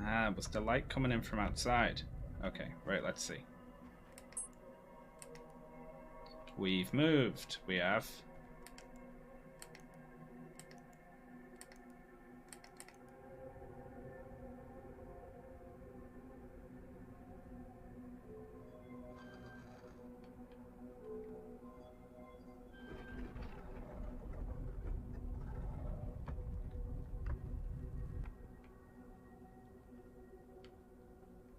Ah, was the light coming in from outside? Okay, right, let's see. We've moved. We have.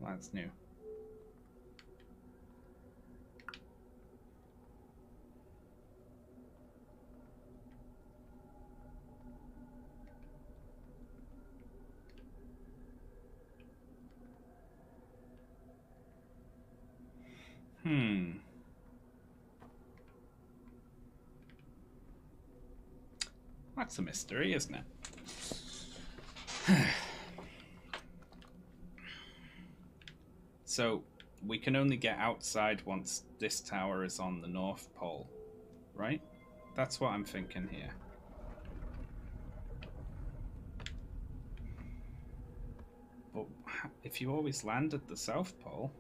That's new. That's a mystery, isn't it? So we can only get outside once this tower is on the North Pole, right? That's what I'm thinking here. But if you always land at the South Pole...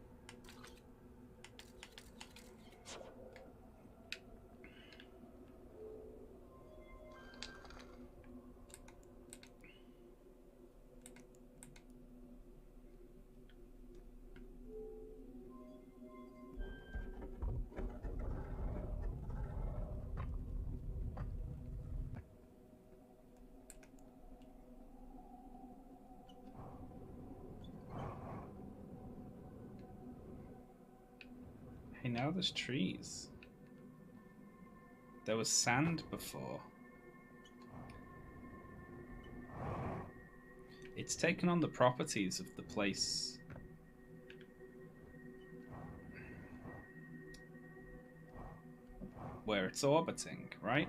Hey, now there's trees. There was sand before. It's taken on the properties of the place. Where it's orbiting, right?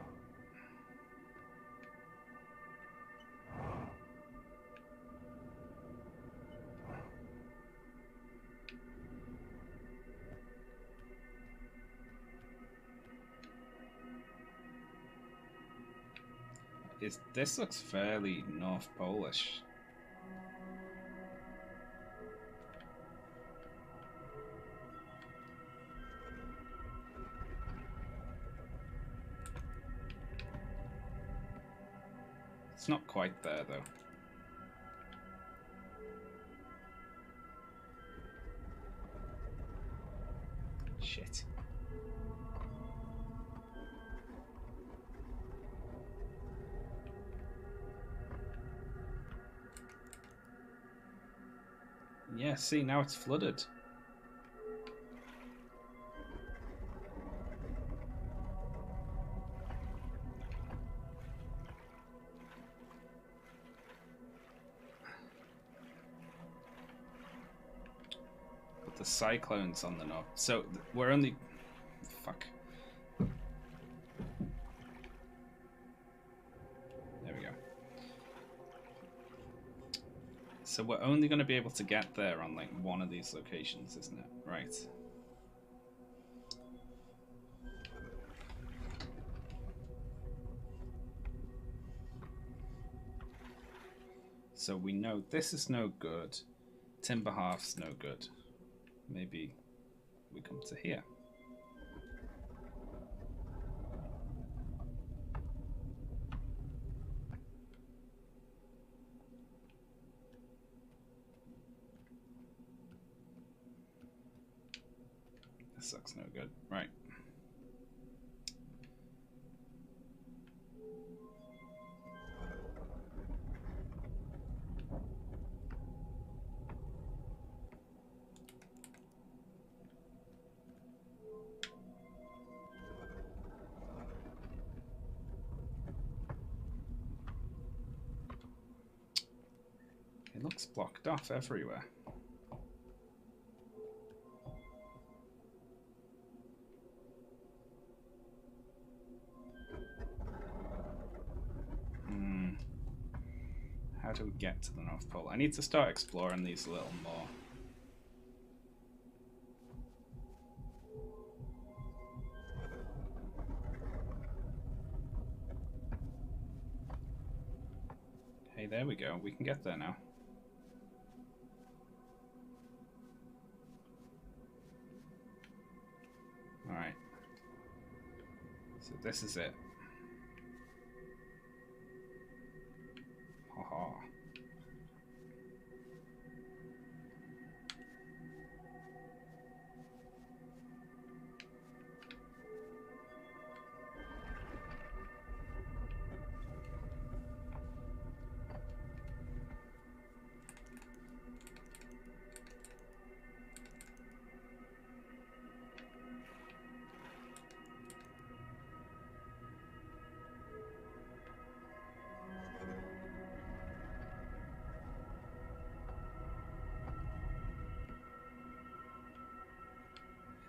This looks fairly North Polish. It's not quite there though. Shit. Yeah, see, now it's flooded. But the cyclone's on the north. So we're only... Fuck. There we go. So we're only going to be able to get there on like one of these locations, isn't it? Right. So we know this is no good. Timber Half's no good. Maybe we come to here. This looks no good. Right. It looks blocked off everywhere. How do we get to the North Pole? I need to start exploring these a little more. Hey, there we go. We can get there now. Alright. So this is it. Haha.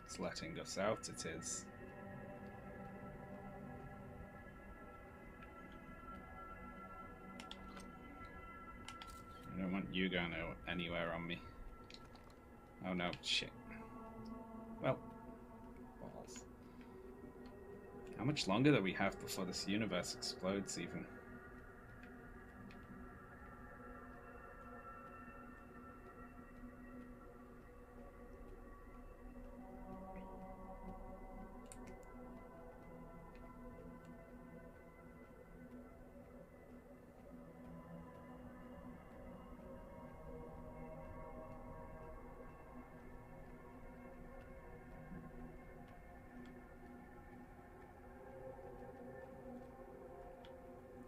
It's letting us out, it is. I don't want you going anywhere on me. Oh no, shit. Well, balls. How much longer do we have before this universe explodes even?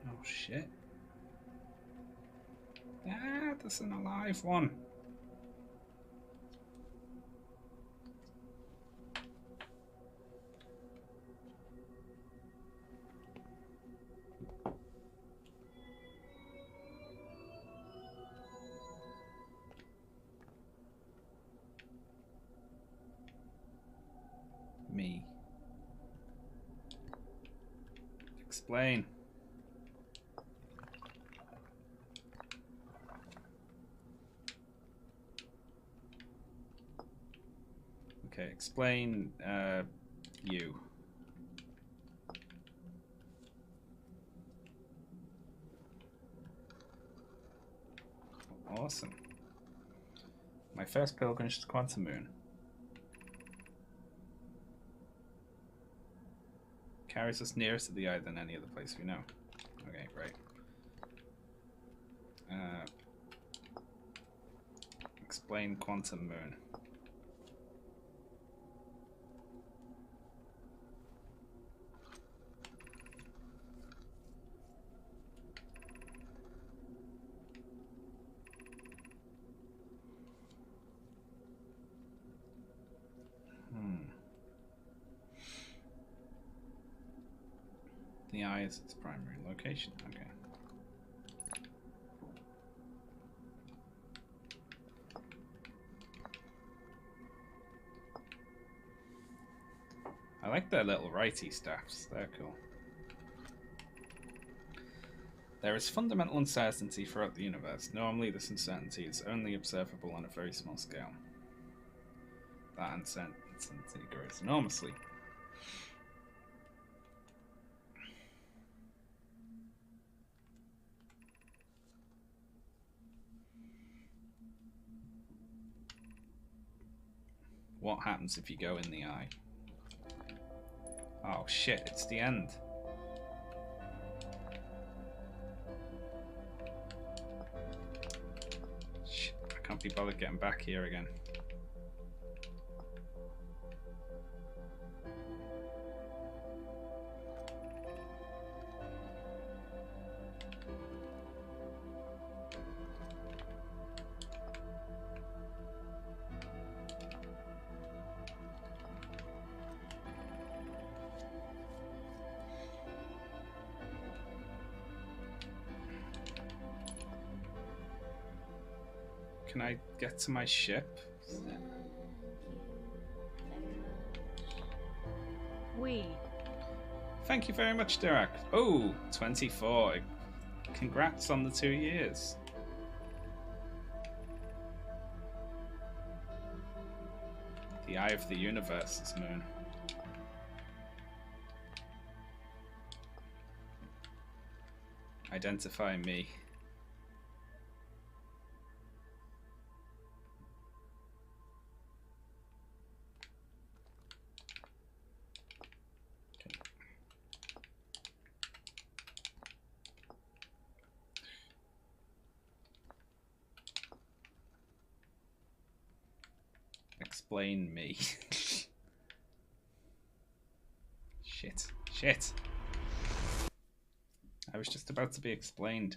Oh shit. Ah, there's an alive one. Me. Explain. Okay, explain you. Awesome. My first pilgrimage to Quantum Moon. Carries us nearer to the eye than any other place we know. Okay, right. Explain Quantum Moon. The eye is its primary location. Okay. I like their little righty staffs. They're cool. There is fundamental uncertainty throughout the universe. Normally, this uncertainty is only observable on a very small scale. That uncertainty grows enormously. What happens if you go in the eye? Oh shit, it's the end. Shit, I can't be bothered getting back here again. Can I get to my ship? Thank you very much, Dirac. Oh, 24. Congrats on the 2 years. The eye of the universe is Moon. Identify me. Explain me. Shit. I was just about to be explained.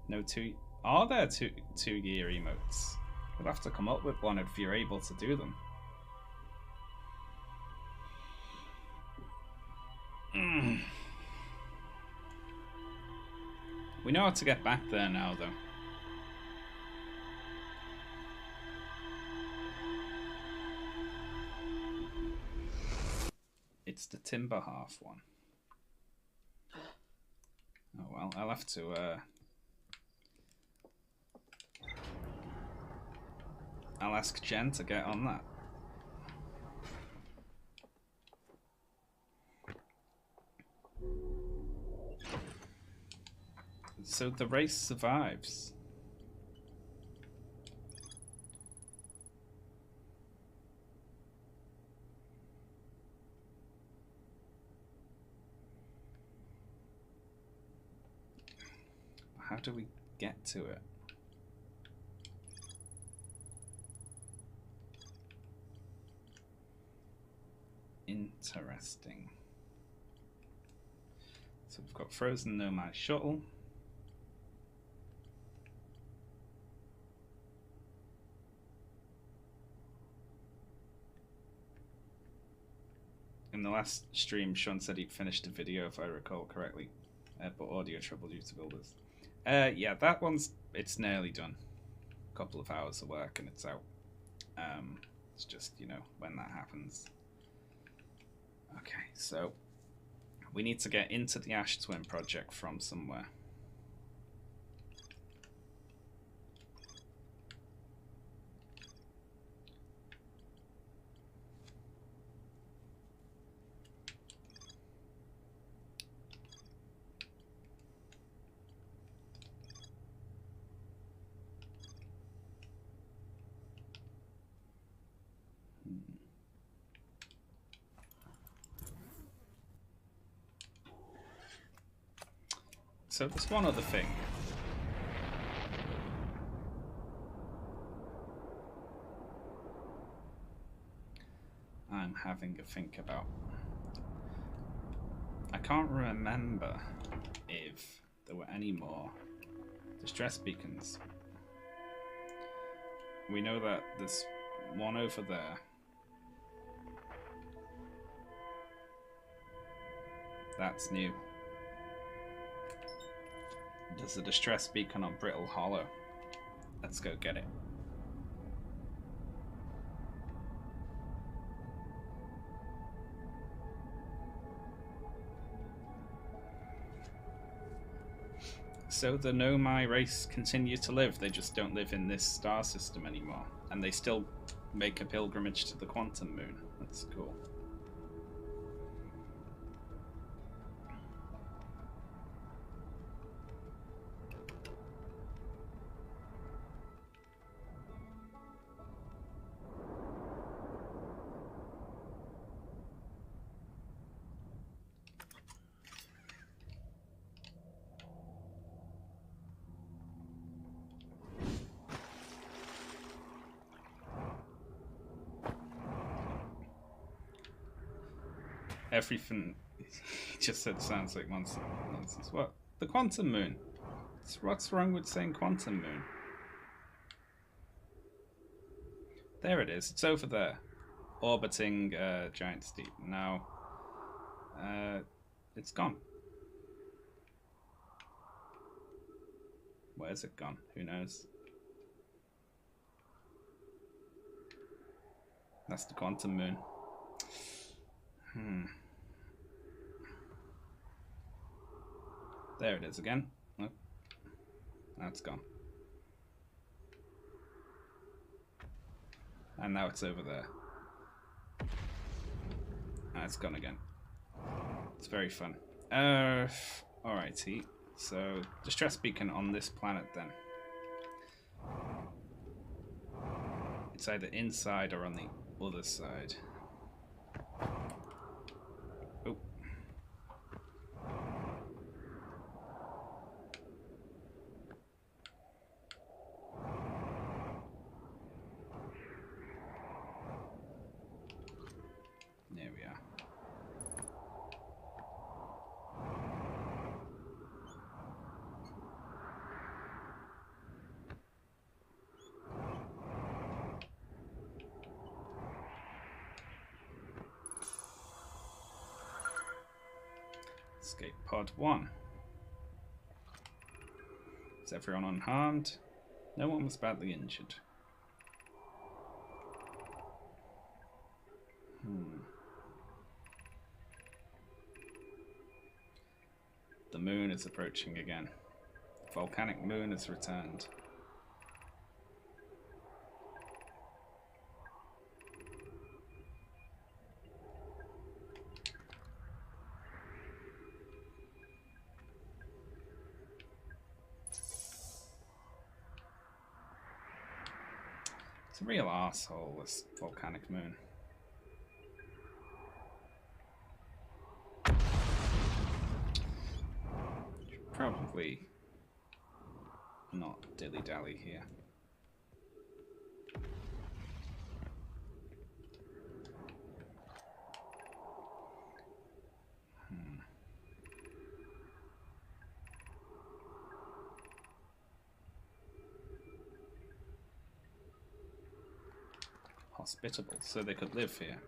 No two. Are there two-year emotes? We'll have to come up with one if you're able to do them. We know how to get back there now, though. It's the timber half one. Oh well, I'll have to I'll ask Jen to get on that. So the race survives. How do we get to it? Interesting. So we've got frozen nomad shuttle. In the last stream, Sean said he'd finished a video, if I recall correctly, but audio trouble due to builders. Yeah, that one's, it's nearly done. A couple of hours of work and it's out. It's just, you know, when that happens. Okay, so we need to get into the Ash Twin project from somewhere. So there's one other thing. I'm having a think about. I can't remember if there were any more distress beacons. We know that there's one over there. That's new. There's a distress beacon on Brittle Hollow. Let's go get it. So the Nomai race continue to live, they just don't live in this star system anymore. And they still make a pilgrimage to the Quantum Moon. That's cool. Everything he just said sounds like nonsense. What? The Quantum Moon? What's wrong with saying Quantum Moon? There it is. It's over there. Orbiting Giant Steep. Now, it's gone. Where's it gone? Who knows? That's the Quantum Moon. There it is again. Oh, now it's gone. And now it's over there. And it's gone again. It's very fun. Alrighty. So, distress beacon on this planet then. It's either inside or on the other side. Oh. There we are. Escape pod 1. Is everyone unharmed? No one was badly injured. The moon is approaching again. The volcanic moon has returned. It's a real arsehole, this volcanic moon. Should probably not dilly-dally here. Hospitable, so they could live here.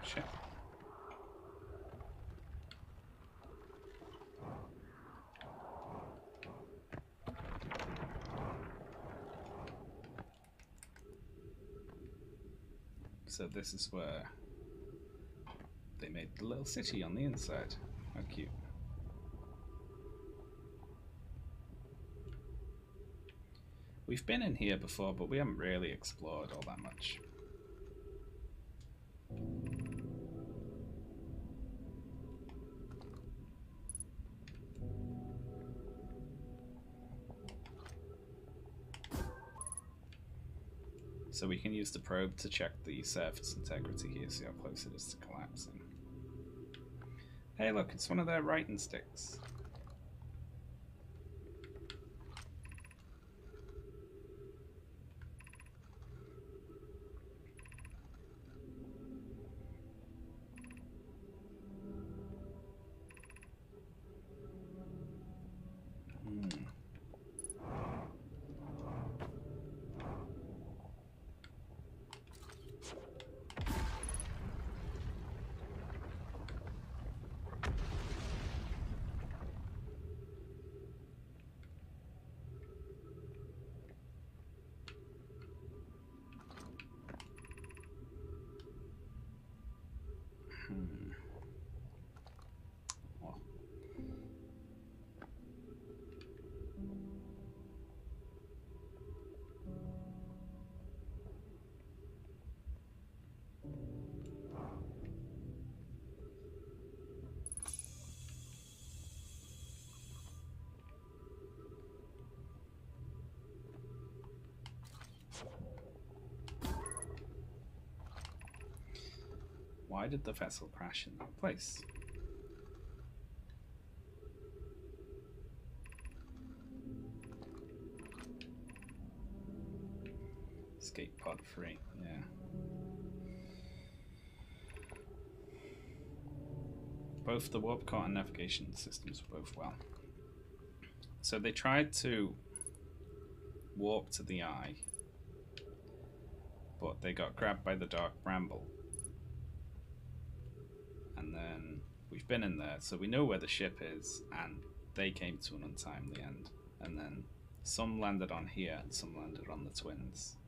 Shit. So this is where they made the little city on the inside. How cute. We've been in here before, but we haven't really explored all that much. So we can use the probe to check the surface integrity here, see how close it is to collapsing. Hey look, it's one of their writing sticks. Oh. Why did the vessel crash in that place? Escape pod free, yeah. Both the warp core and navigation systems were both well. So they tried to warp to the eye, but they got grabbed by the dark bramble. And then we've been in there, so we know where the ship is, and they came to an untimely end. And then some landed on here, and some landed on the twins.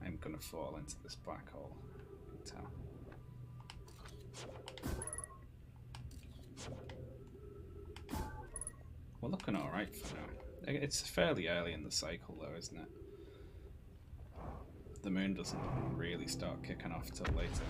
I'm gonna fall into this black hole, you can tell. We're looking alright for now. It's fairly early in the cycle though, isn't it? The moon doesn't really start kicking off till later.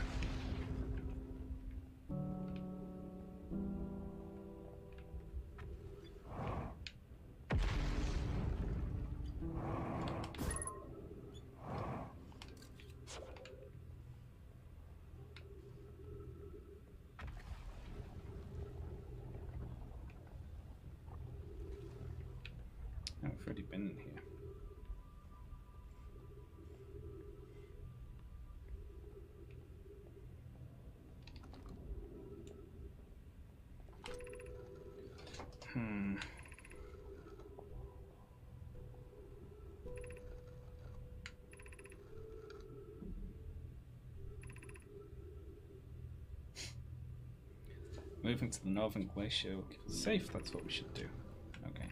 Oh, I've already been in here. Moving to the northern glacier will keep us safe, that's what we should do. Okay.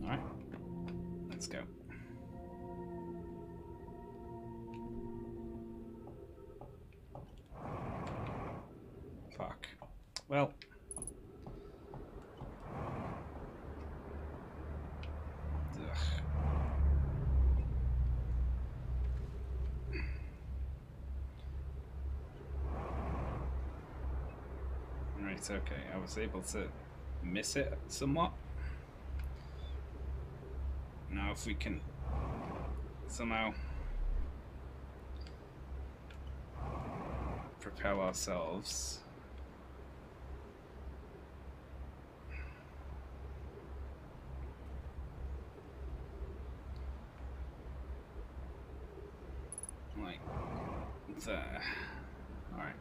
Alright, let's go. Fuck. Well. Ugh. Right, okay, I was able to miss it somewhat. Now if we can somehow propel ourselves like there. Alright.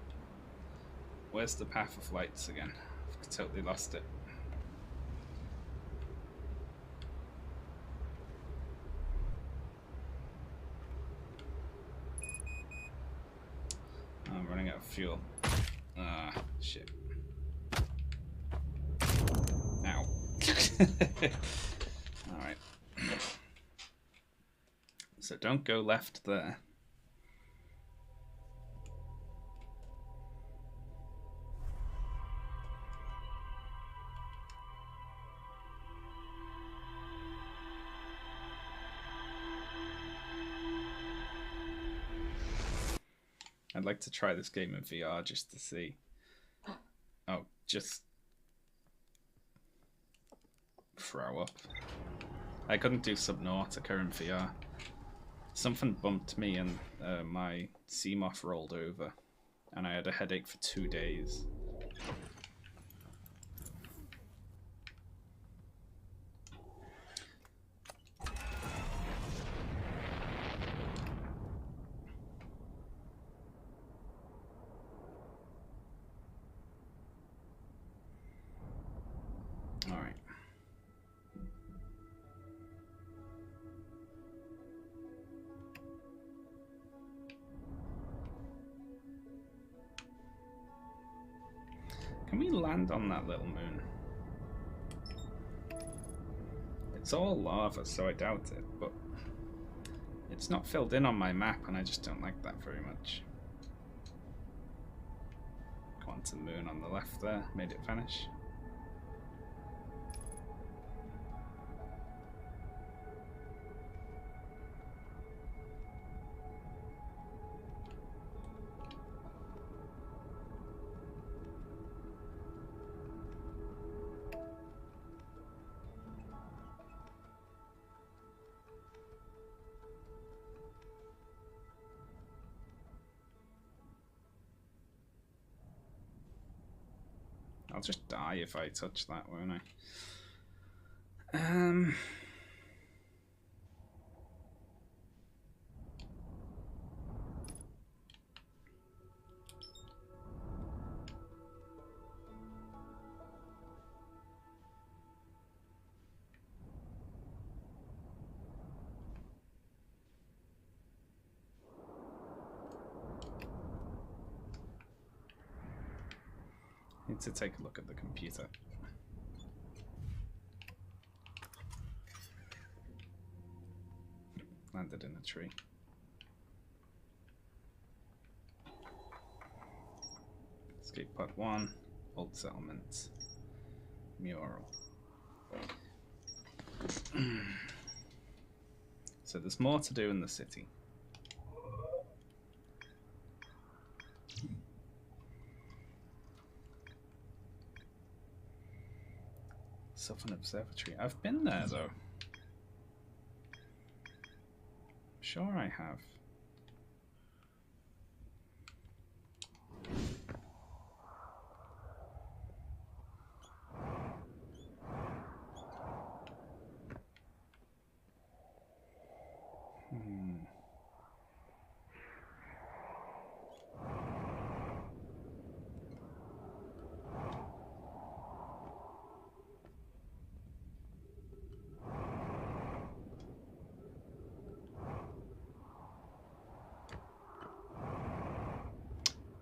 Where's the path of lights again? I've totally lost it. I'm running out of fuel. Ah, shit. Ow. Alright. So don't go left there. I'd like to try this game in VR just to see. Oh, just throw up. I couldn't do Subnautica in VR. Something bumped me and my CMOF rolled over, and I had a headache for 2 days. Alright. Can we land on that little moon? It's all lava, so I doubt it, but it's not filled in on my map, and I just don't like that very much. Quantum moon on the left there, made it vanish. I'll just die if I touch that, won't I? Need to take a look at the computer. Landed in a tree. Escape part 1, old settlement, mural. So there's more to do in the city. Southern Observatory. I've been there though. Sure I have.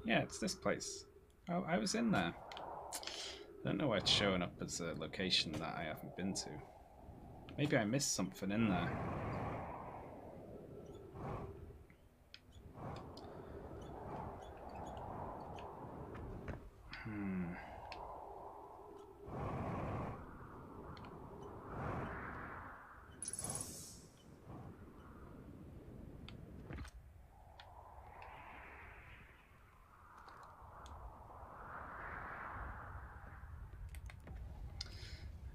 Yeah, it's this place. Oh, I was in there. I don't know why it's showing up as a location that I haven't been to. Maybe I missed something in there.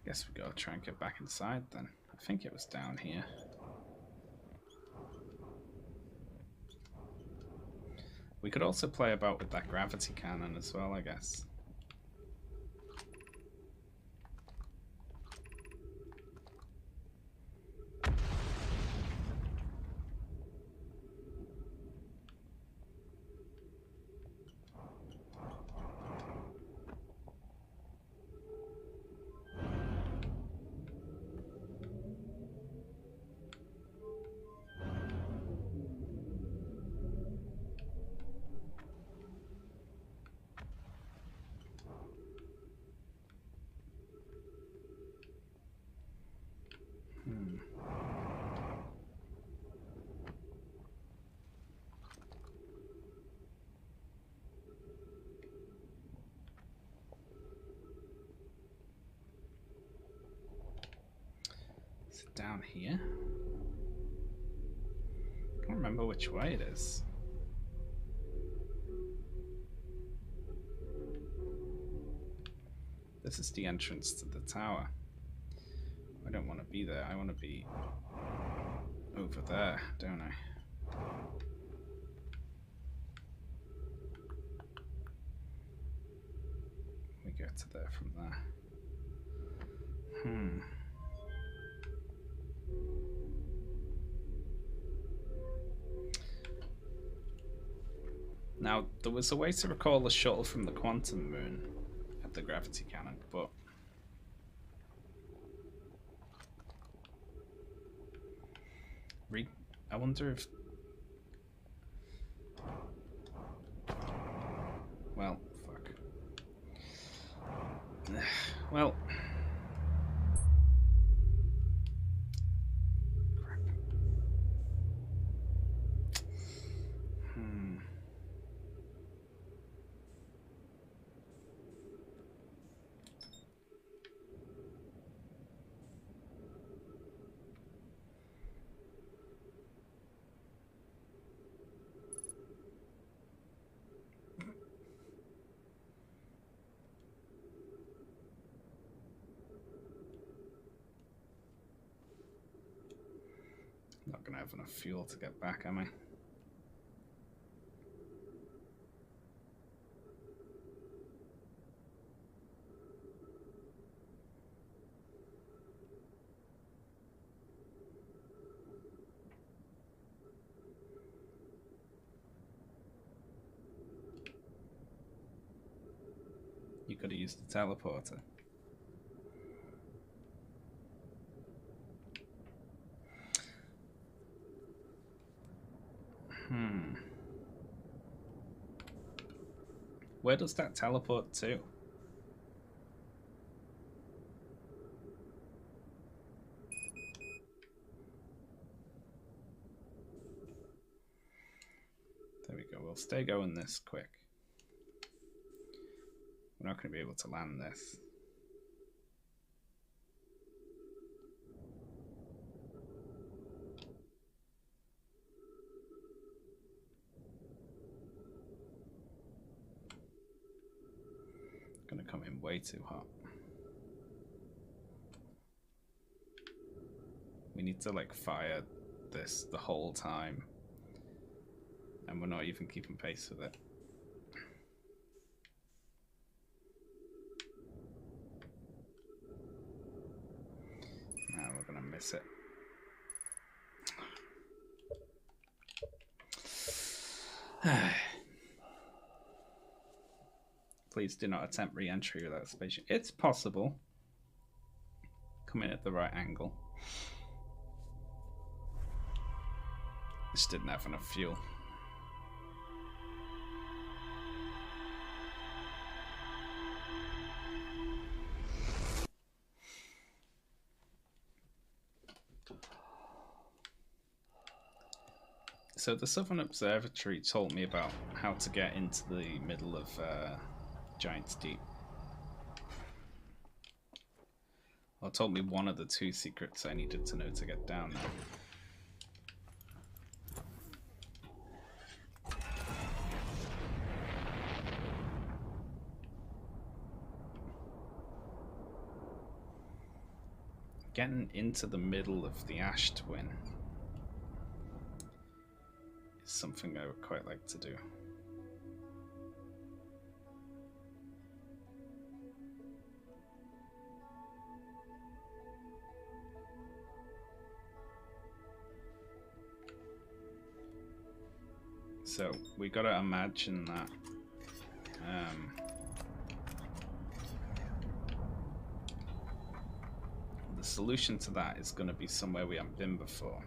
Guess we gotta try and get back inside then. I think it was down here. We could also play about with that gravity cannon as well, I guess. Is it down here? I can't remember which way it is. This is the entrance to the tower. I don't want to be there. I want to be over there, don't I? We go to there from there. Now, there was a way to recall the shuttle from the quantum moon at the gravity cannon, but I wonder if... Well, fuck. Well... Crap. Not gonna have enough fuel to get back, am I? You could have used the teleporter. Where does that teleport to? There we go. We'll stay going this quick. We're not going to be able to land this. Going to come in way too hot. We need to like fire this the whole time, and we're not even keeping pace with it. Now we're going to miss it. Please do not attempt re-entry without spaceship. It's possible. Come in at the right angle. Just didn't have enough fuel. So the Southern Observatory told me about how to get into the middle of Giant's Deep. Or told me one of the 2 secrets I needed to know to get down there. Getting into the middle of the Ash Twin is something I would quite like to do. So we gotta imagine that the solution to that is going to be somewhere we haven't been before.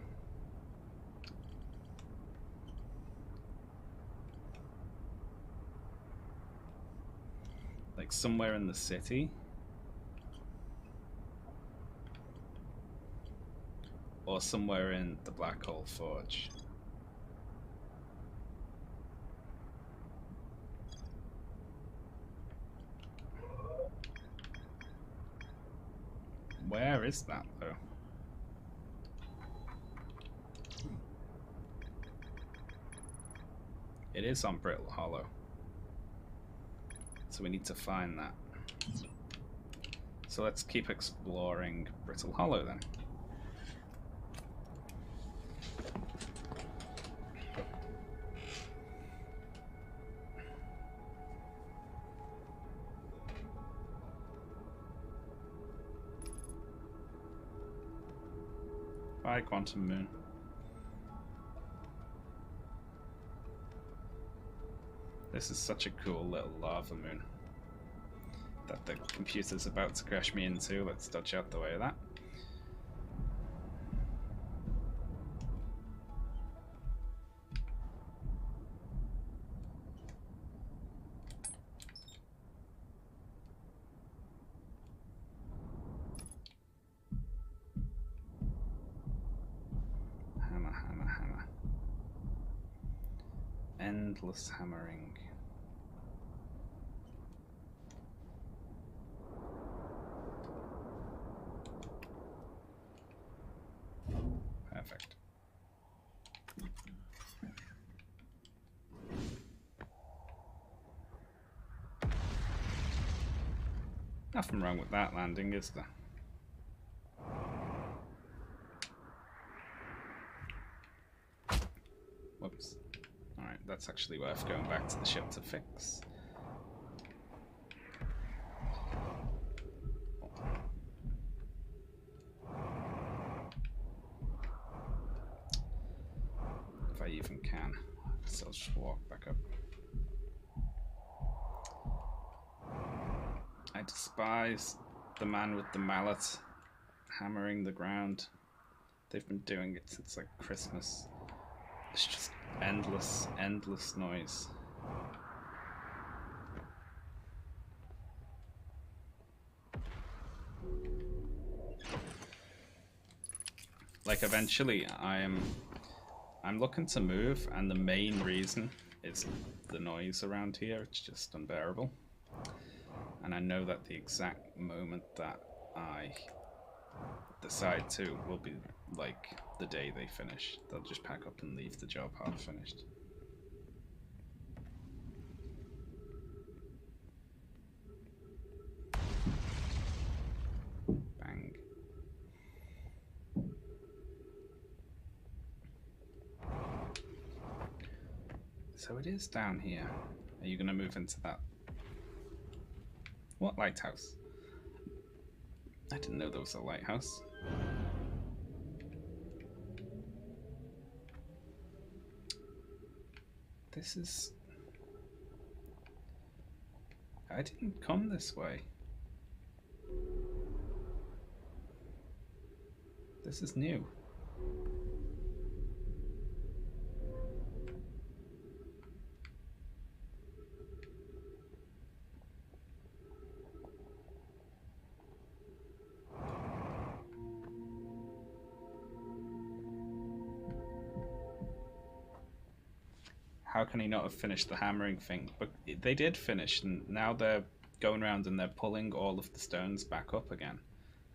Like somewhere in the city. Or somewhere in the Black Hole Forge. Where is that, though? It is on Brittle Hollow. So we need to find that. So let's keep exploring Brittle Hollow then. Bye, Quantum Moon. This is such a cool little lava moon that the computer's about to crash me into. Let's dodge out the way of that. Hammer, hammer, hammer. Endless hammering. Perfect. Nothing wrong with that landing, is there? Whoops. Alright, that's actually worth going back to the ship to fix. If I even can. So I'll just walk back up. I despise the man with the mallet hammering the ground. They've been doing it since like Christmas. It's just endless, endless noise. Like eventually I'm looking to move, and the main reason is the noise around here. It's just unbearable. And I know that the exact moment that I decide to will be like the day they finish. They'll just pack up and leave the job half finished. Bang. So it is down here. Are you going to move into that? What lighthouse? I didn't know there was a lighthouse. This is... I didn't come this way. This is new. how can he not have finished the hammering thing? But they did finish, and now they're going around and they're pulling all of the stones back up again,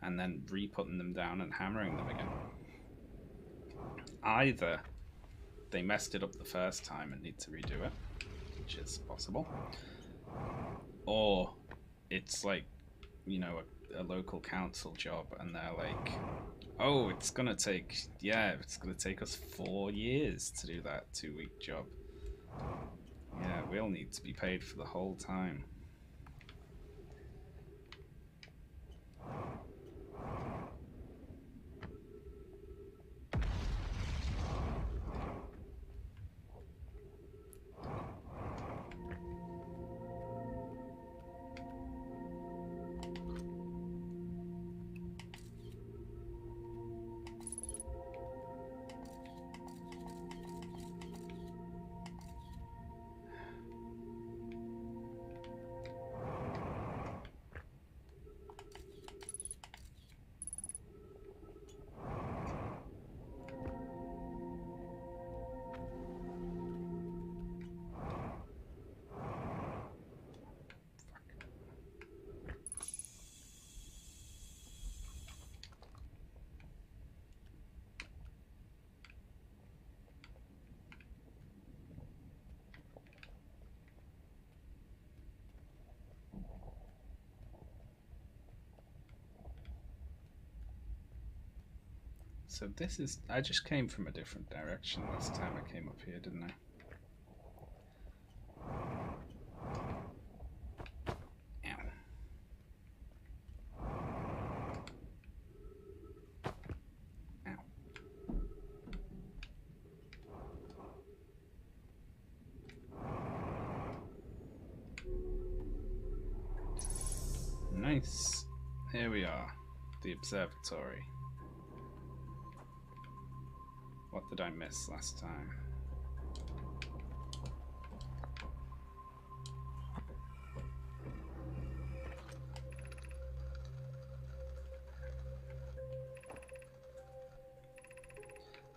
and then re-putting them down and hammering them again. Either they messed it up the first time and need to redo it, which is possible, or it's like, you know, a local council job, and they're like, oh, it's gonna take us 4 years to do that 2-week job. Yeah, we'll need to be paid for the whole time. So this is... I just came from a different direction last time I came up here, didn't I? Ow. Ow. Nice. Here we are. The observatory. What did I miss last time?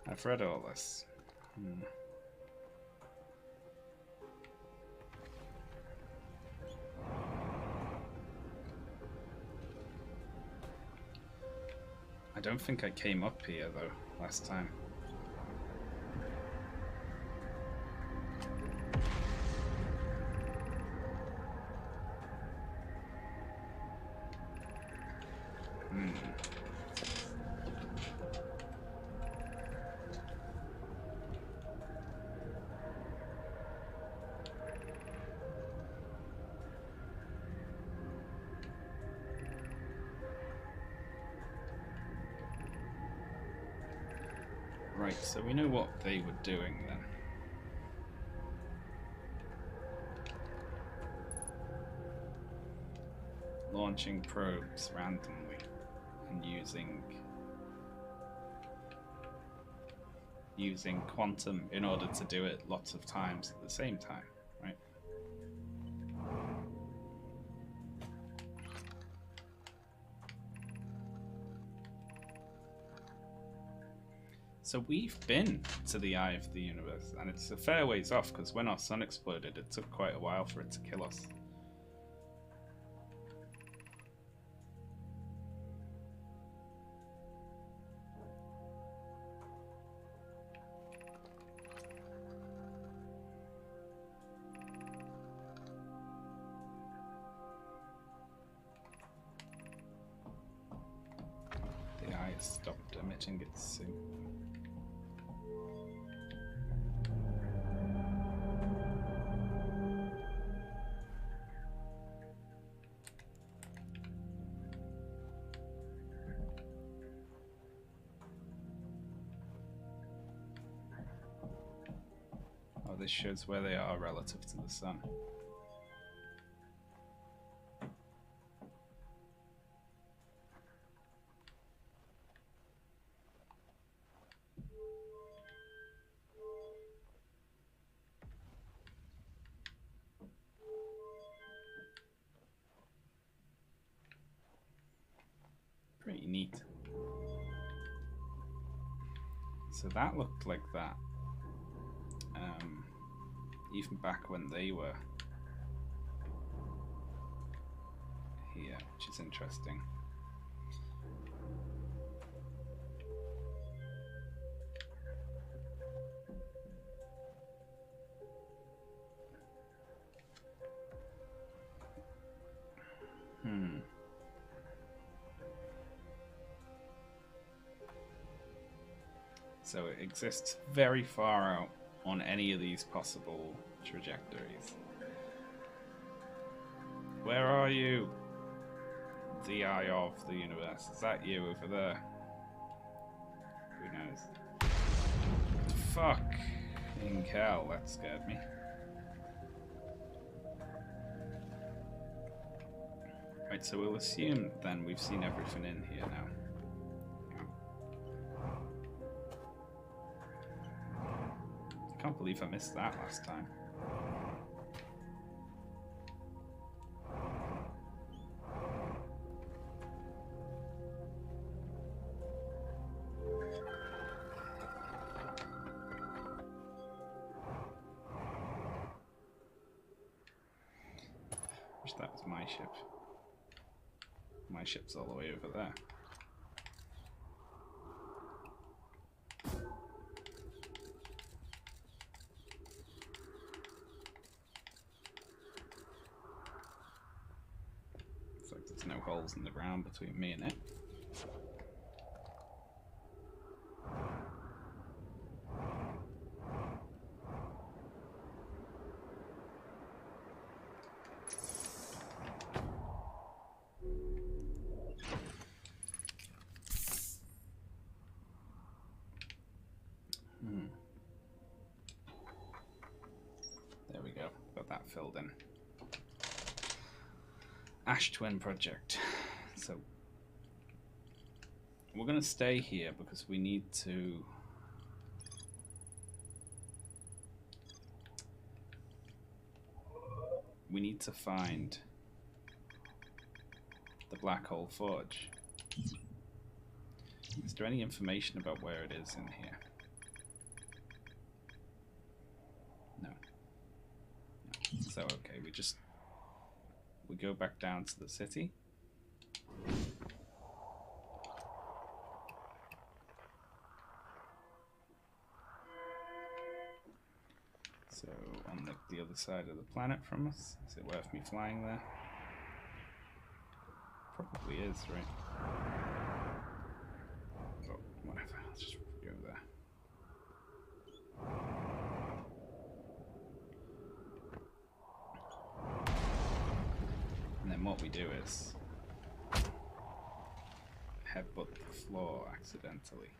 I've read all this. I don't think I came up here though last time. Right, so we know what they were doing then. Launching probes randomly and using quantum in order to do it lots of times at the same time, right? So we've been to the eye of the universe, and it's a fair ways off, because when our sun exploded, it took quite a while for it to kill us. The eye stopped emitting its signal. This shows where they are relative to the sun. Pretty neat. So that looked like that. even back when they were here, which is interesting. So it exists very far out on any of these possible trajectories. Where are you? The eye of the universe. Is that you over there? Who knows? Fucking hell, that scared me. Right, so we'll assume then we've seen everything in here now. I can't believe I missed that last time. Wish that was my ship. My ship's all the way over there. Looks like there's no holes in the ground between me and it. There we go, got that filled in. Ash Twin Project. So we're going to stay here because we need to find the Black Hole Forge. Is there any information about where it is in here? No. So okay, we go back down to the city. So on the other side of the planet from us. Is it worth me flying there? Probably is, right? Oh, whatever, let's just go there. And then what we do is headbutt the floor accidentally.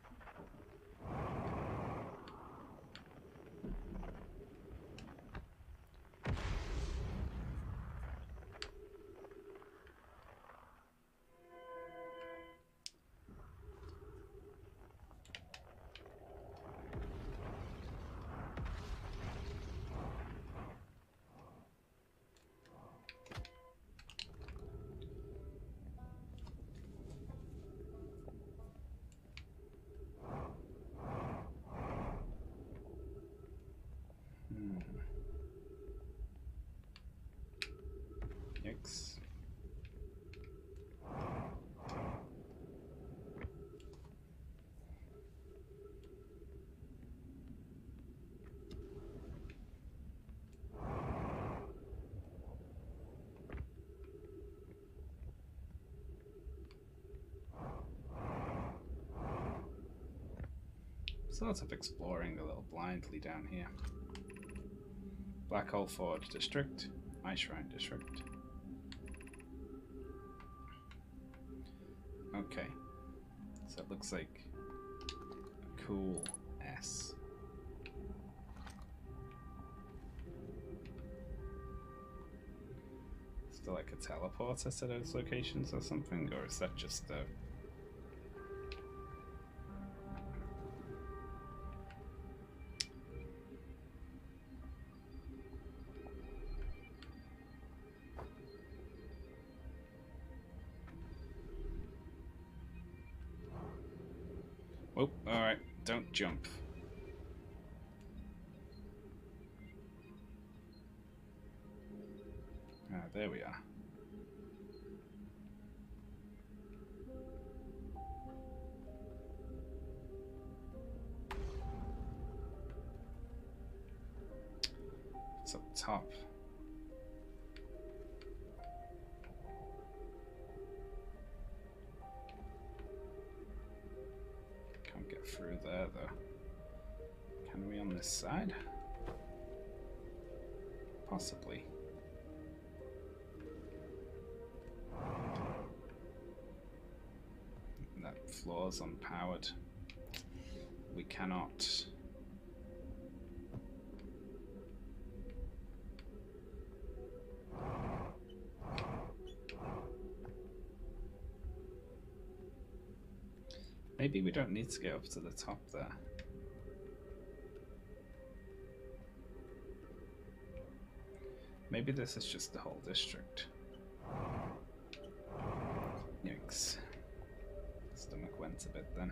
Yikes. Sort of exploring a little blindly down here. Black Hole Forge District, Ice Shrine District. Okay, so it looks like a cool S. Is there like a teleporter to those locations or something, or is that just a... Oh, alright, don't jump. There we are. It's up top. Can't get through there though. Can we on this side? Possibly. That floor's unpowered. We cannot. Maybe we don't need to get up to the top there. Maybe this is just the whole district. Yikes. Stomach went a bit then.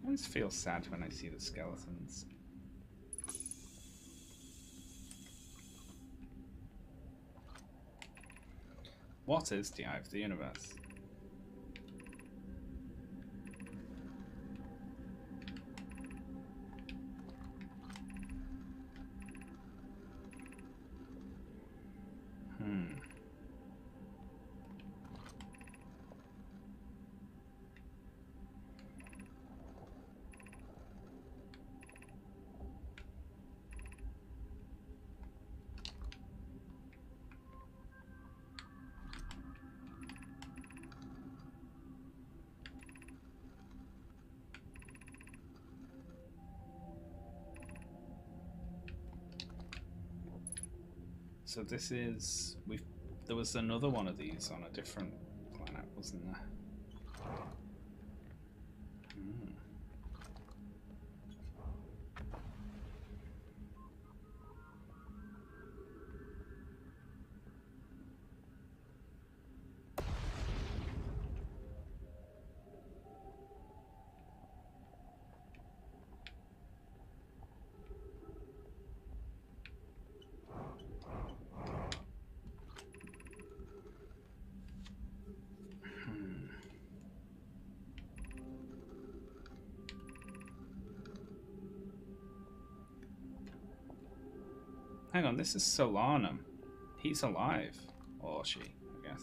I always feel sad when I see the skeletons. What is the Eye of the Universe? So this is there was another one of these on a different planet, wasn't there? Hang on, this is Solanum. He's alive. Or she, I guess.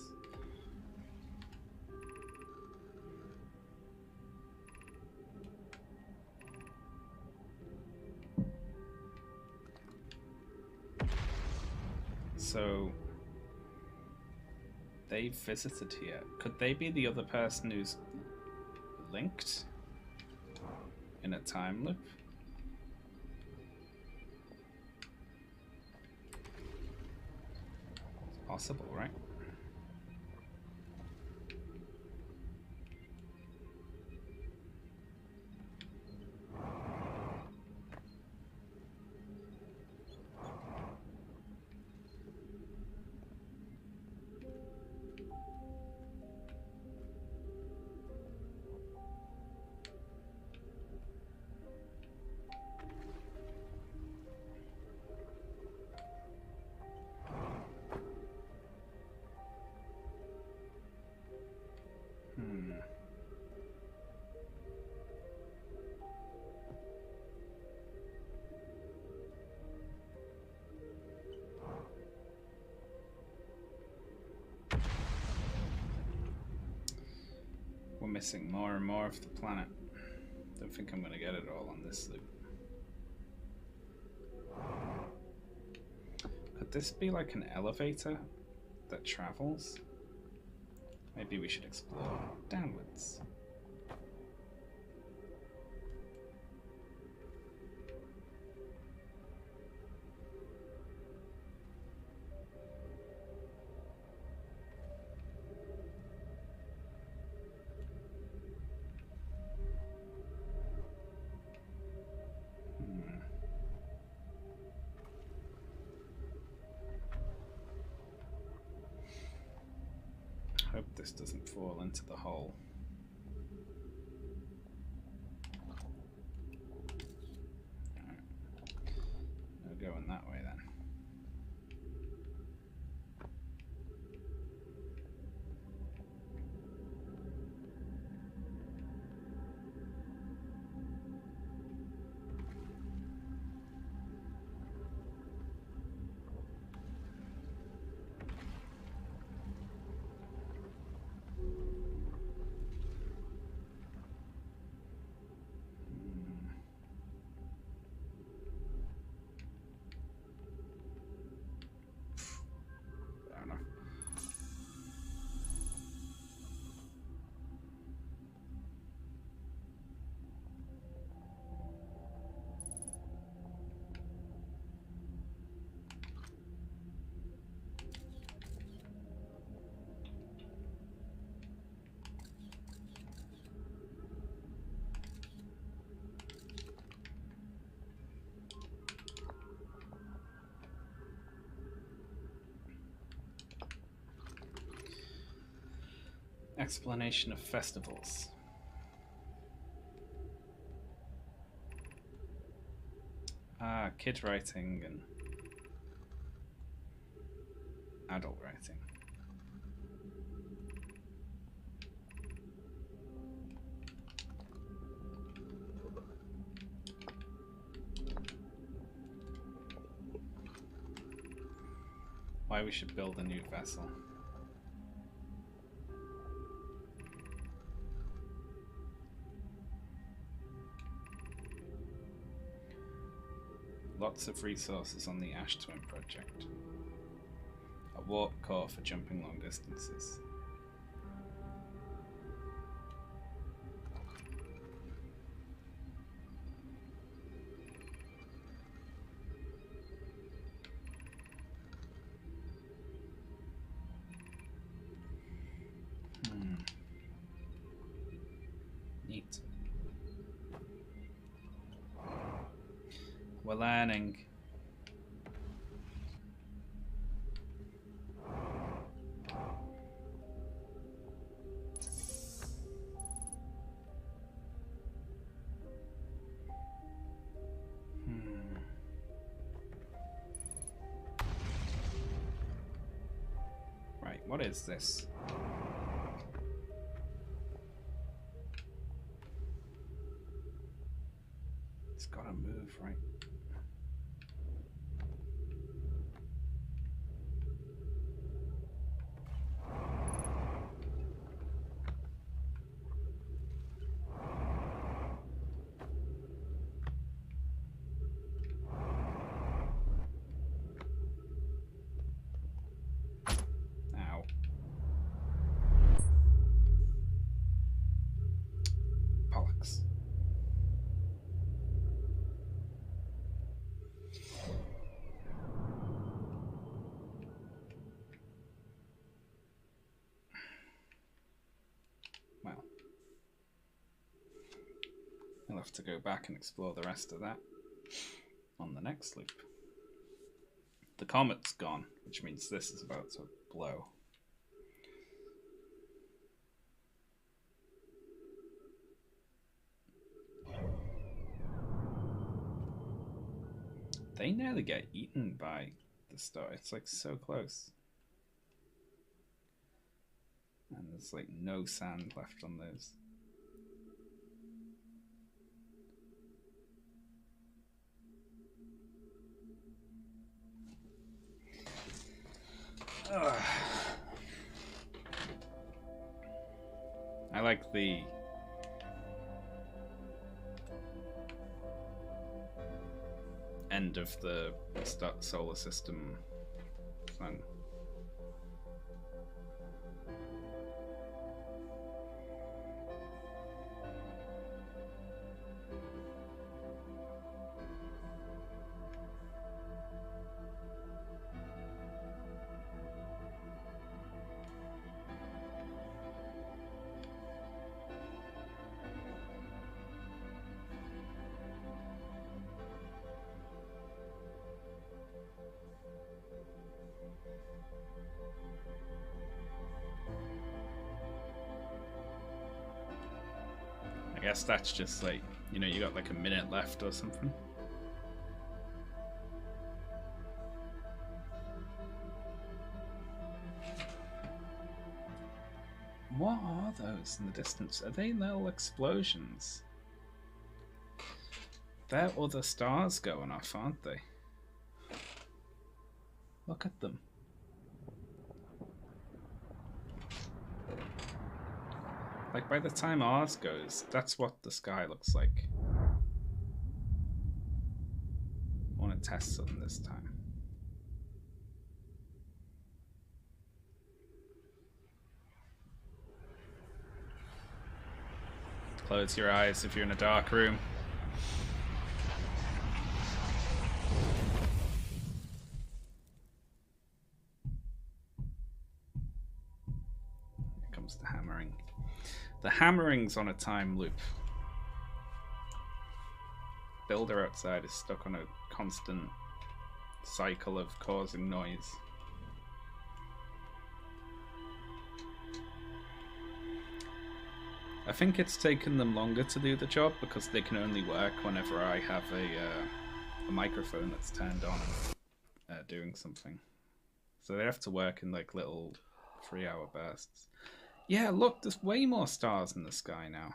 So they visited here. Could they be the other person who's linked in a time loop? Possible, right? We're missing more and more of the planet. Don't think I'm going to get it all on this loop. Could this be like an elevator that travels? Maybe we should explore downwards. hope this doesn't fall into the hole. Alright. No going that way then. Fair enough. Explanation of festivals. Ah, kid writing and adult writing. Why we should build a new vessel. Lots of resources on the Ash Twin project. A warp core for jumping long distances. Neat. We're learning. Right, what is this? It's gotta move, right? Ow. Bollocks. Well, I'll have to go back and explore the rest of that on the next loop. The comet's gone, which means this is about to blow. They nearly get eaten by the star. It's like so close. And there's like no sand left on those. Ugh. I like the end of the solar system thing. I guess that's just like, you know, you got like a minute left or something. What are those in the distance? Are they little explosions? They're other stars going off, aren't they? Look at them. Like, by the time ours goes, that's what the sky looks like. I want to test something this time. Close your eyes if you're in a dark room. Here comes the hammering. The hammering's on a time loop. Builder outside is stuck on a constant cycle of causing noise. I think it's taken them longer to do the job because they can only work whenever I have a microphone that's turned on doing something. So they have to work in like little 3-hour bursts. Yeah, look, there's way more stars in the sky now.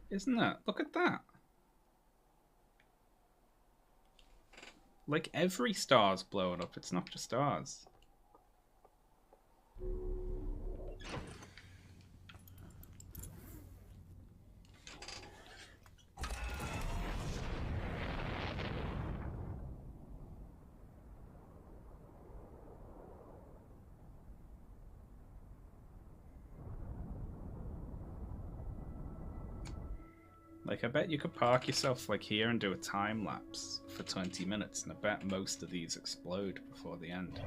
Isn't that? Look at that. Like, every star's blowing up. It's not just ours. Like, I bet you could park yourself like here and do a time lapse for 20 minutes, and I bet most of these explode before the end.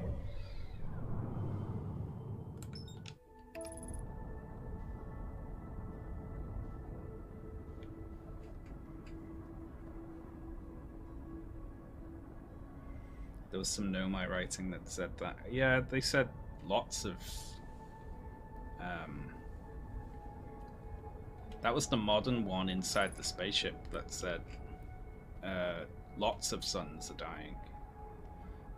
There was some Nomai writing that said that. Yeah, they said lots of... that was the modern one inside the spaceship that said lots of suns are dying.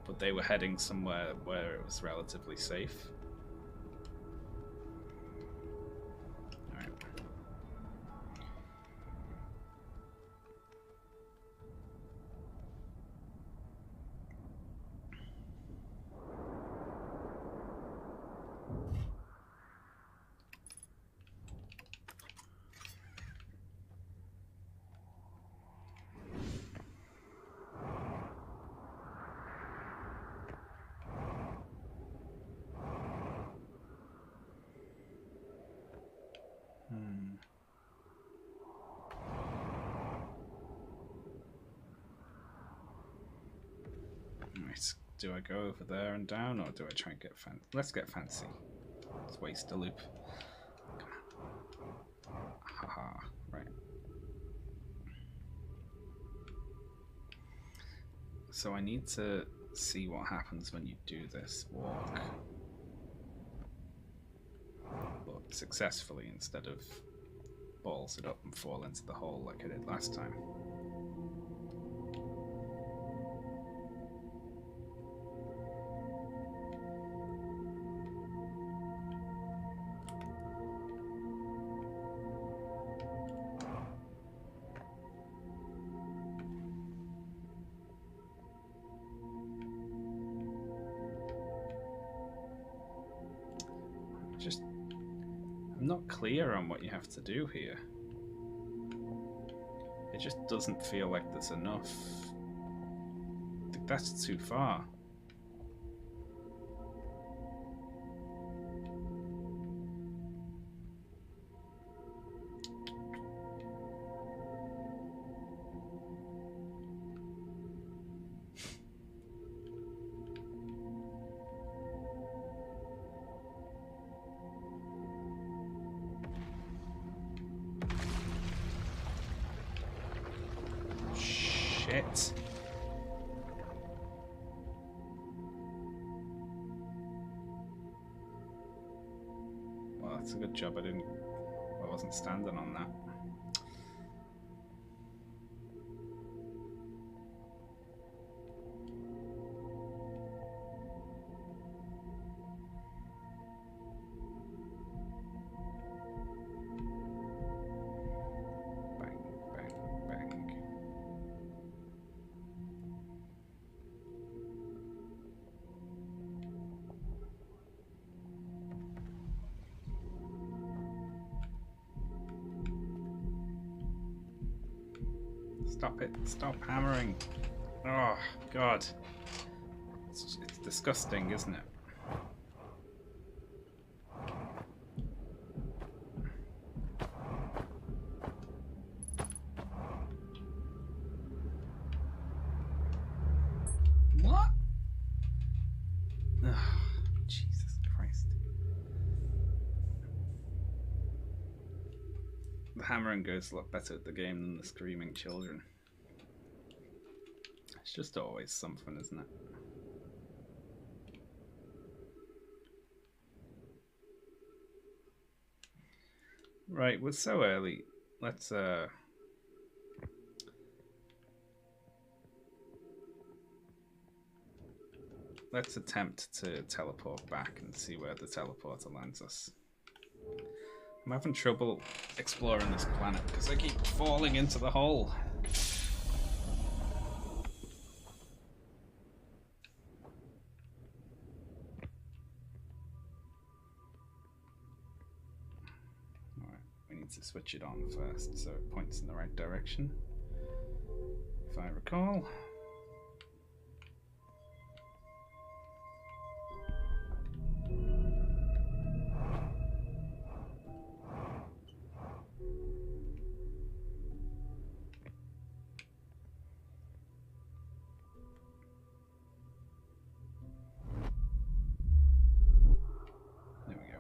But they were heading somewhere where it was relatively safe. Alright. Do I go over there and down, or do I try and get fancy? Let's get fancy. Let's waste a loop. Come on. Haha, right. So I need to see what happens when you do this walk. But successfully, instead of balls it up and fall into the hole like I did last time. I'm not clear on what you have to do here. It just doesn't feel like there's enough. I think that's too far. Oh, that's a good job I wasn't standing on that. Bang, bang, bang. Stop it. Stop hammering. Oh, God. It's disgusting, isn't it? What? Oh, Jesus Christ. The hammering goes a lot better at the game than the screaming children. It's just always something, isn't it? Right, we're so early. Let's attempt to teleport back and see where the teleporter lands us. I'm having trouble exploring this planet because I keep falling into the hole. Alright, we need to switch it on first so it points in the right direction, if I recall. There we go.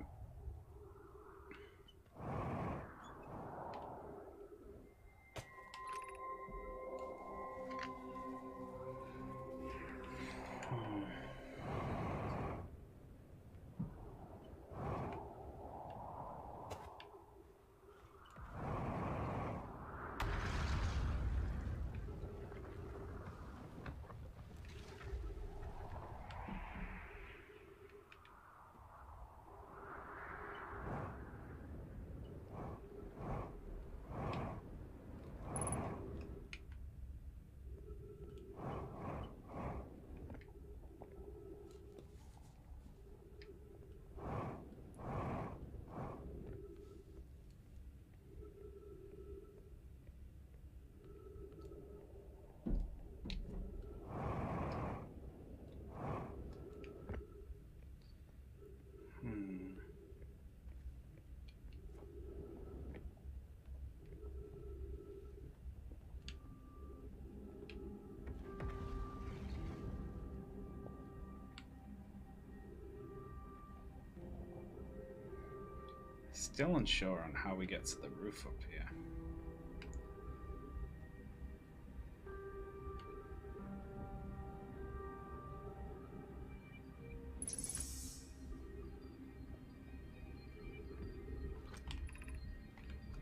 Still unsure on how we get to the roof up here.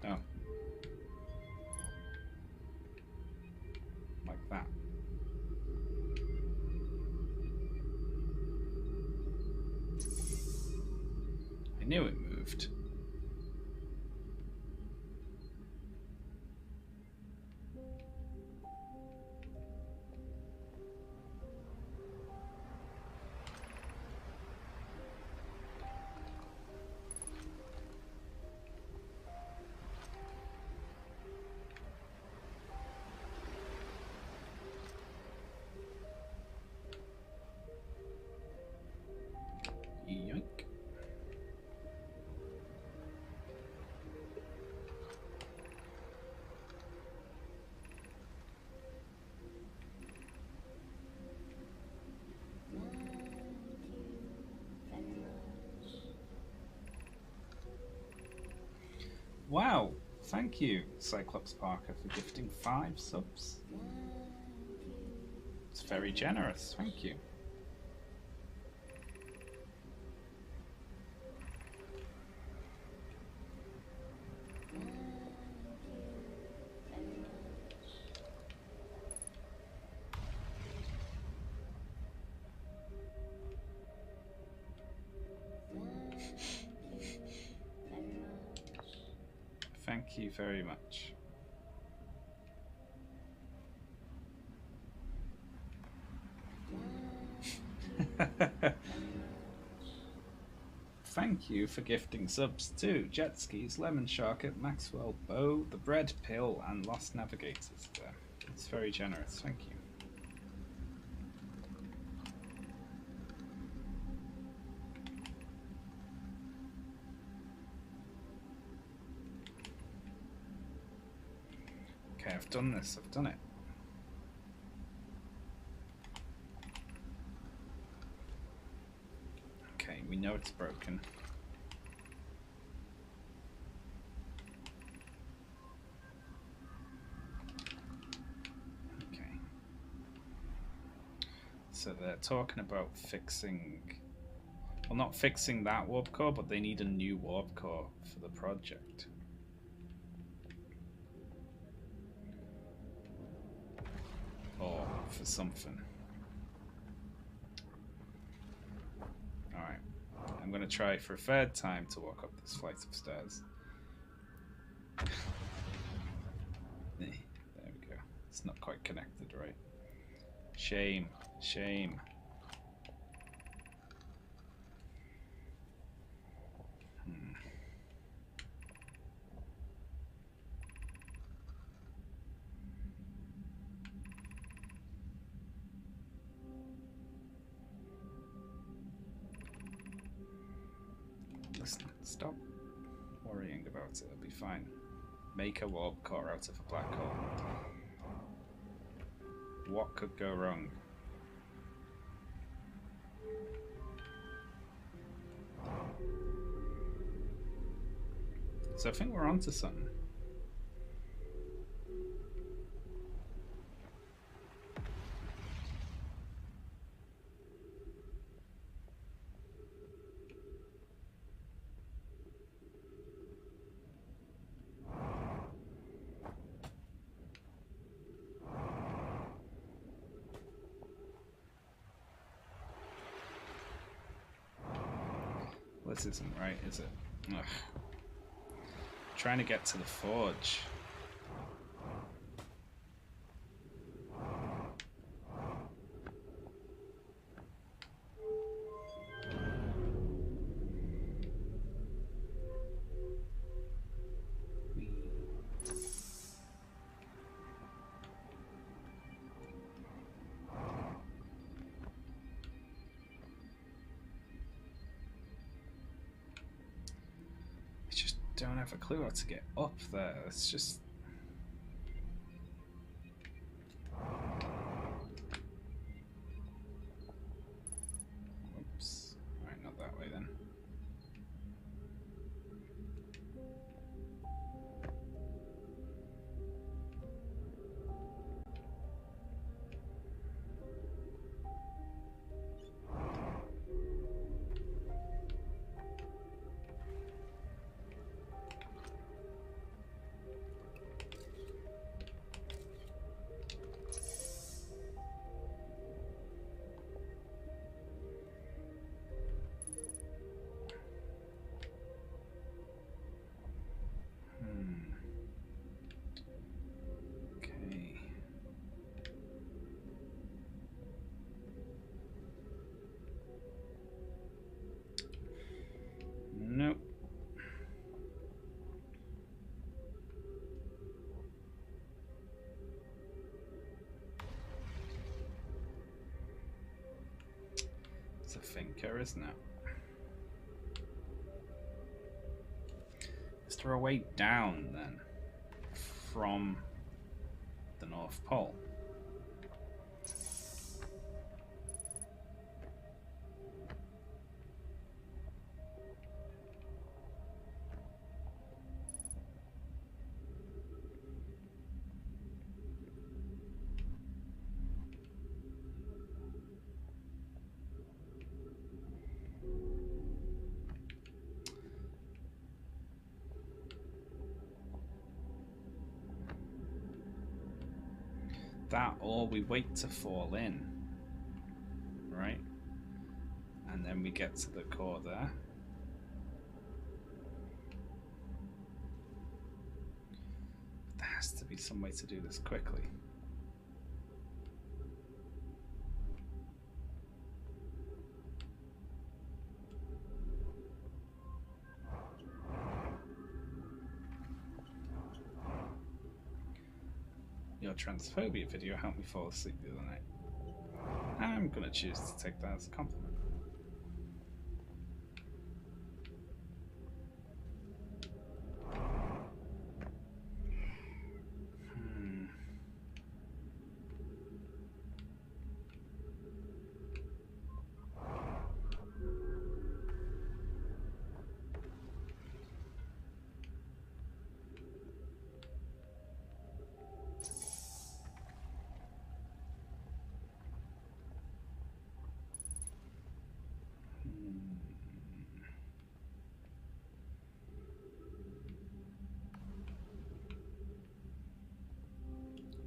Oh. Like that. I knew it moved. Yoink. Wow, thank you, Cyclops Parker, for gifting 5 subs. It's very generous, thank you. Thank you very much. Thank you for gifting subs to Jet Skis, Lemon Sharket, Maxwell, Bo, The Bread Pill, and Lost Navigators there. It's very generous, thank you. Okay, I've done this, I've done it. Okay, we know it's broken. Okay. So they're talking about fixing... Well, not fixing that warp core, but they need a new warp core for the project. Or for something. Alright. I'm going to try for a third time to walk up this flight of stairs. There we go. It's not quite connected, right? Shame. Shame. Listen, stop worrying about it. It'll be fine. Make a warp core out of a black hole. What could go wrong? So I think we're onto something. This isn't right, is it? Ugh. Trying to get to the forge. Don't have a clue how to get up there. It's just... Oops. Alright, not that way then. Nope. It's a thinker, isn't it? Is there a way down then from the North Pole? That, or we wait to fall in, right? And then we get to the core there. has to be some way to do this quickly. Your transphobia video helped me fall asleep the other night. I'm gonna choose to take that as a compliment.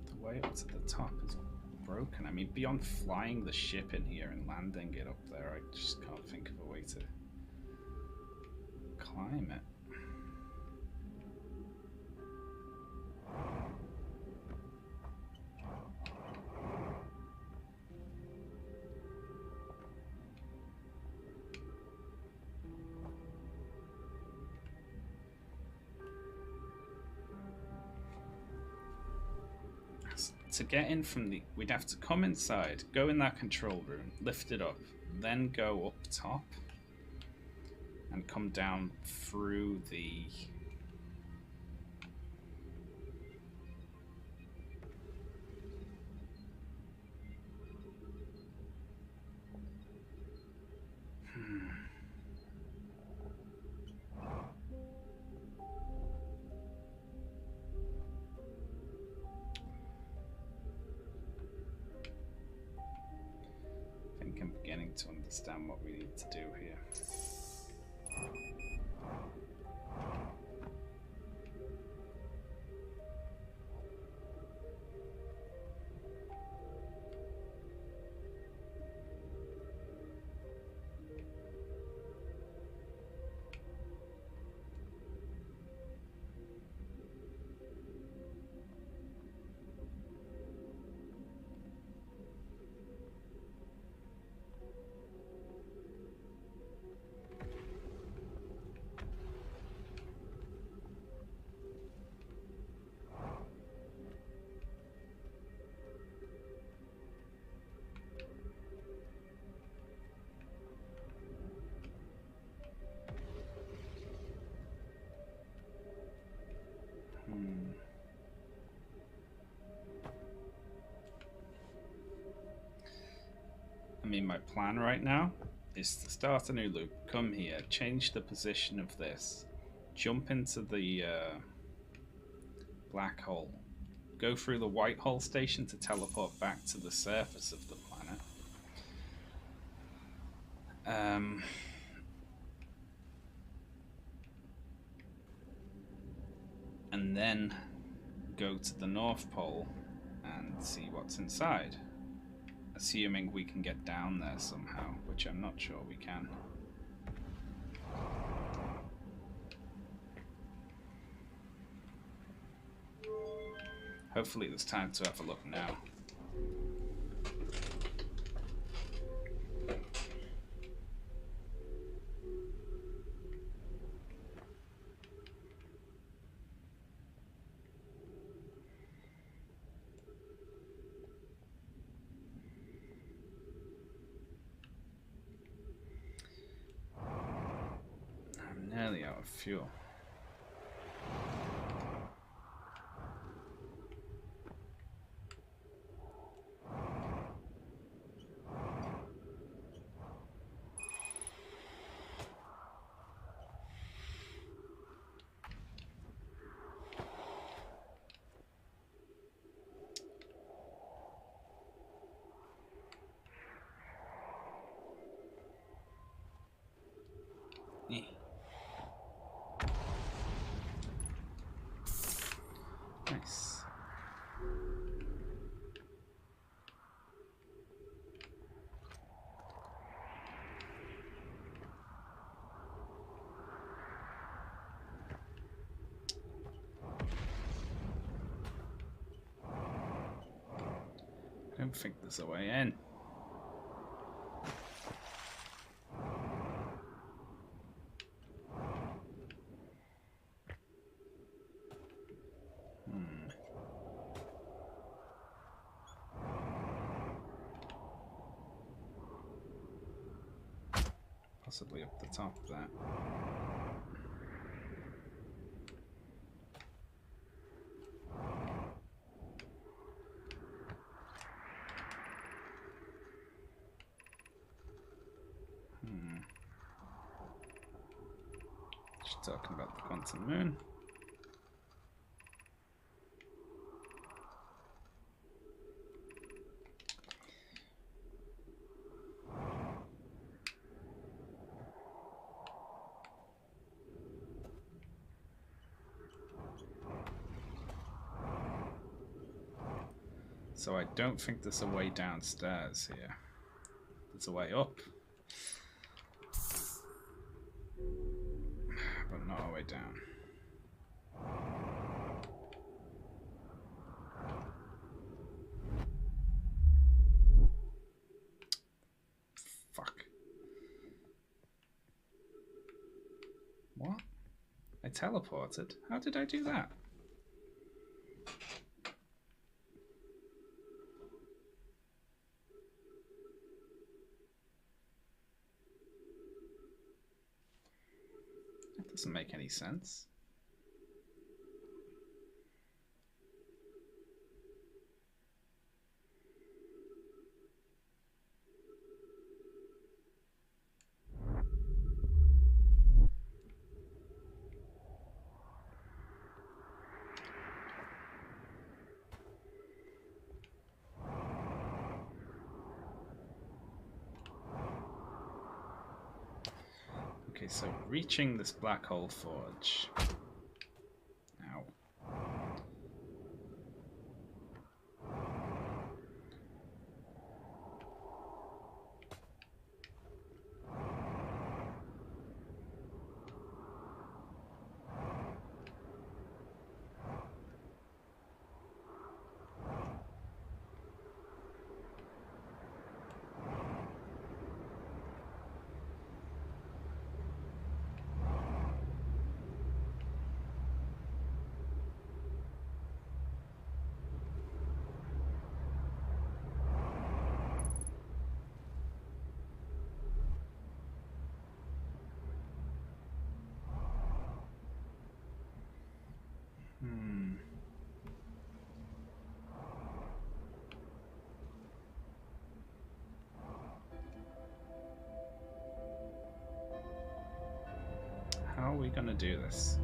The way up to the top is broken. I mean, beyond flying the ship in here and landing it up there, I just can't think of a way to climb it. To get in from the... We'd have to come inside, go in that control room, lift it up, then go up top and come down through the... I think I'm beginning to understand what we need to do here. I mean, my plan right now is to start a new loop, come here, change the position of this, jump into the black hole, go through the white hole station to teleport back to the surface of the planet. And then go to the North Pole and see what's inside. Assuming we can get down there somehow, which I'm not sure we can. Hopefully there's time to have a look now. I'm nearly out of fuel. don't think there's a way in. Possibly up the top of that. Just talking about the quantum moon. So I don't think there's a way downstairs here. There's a way up. But not a way down. Fuck. What? I teleported? How did I do that? That doesn't make any sense. Okay, so reaching this black hole forge. Ow. How are we going to do this?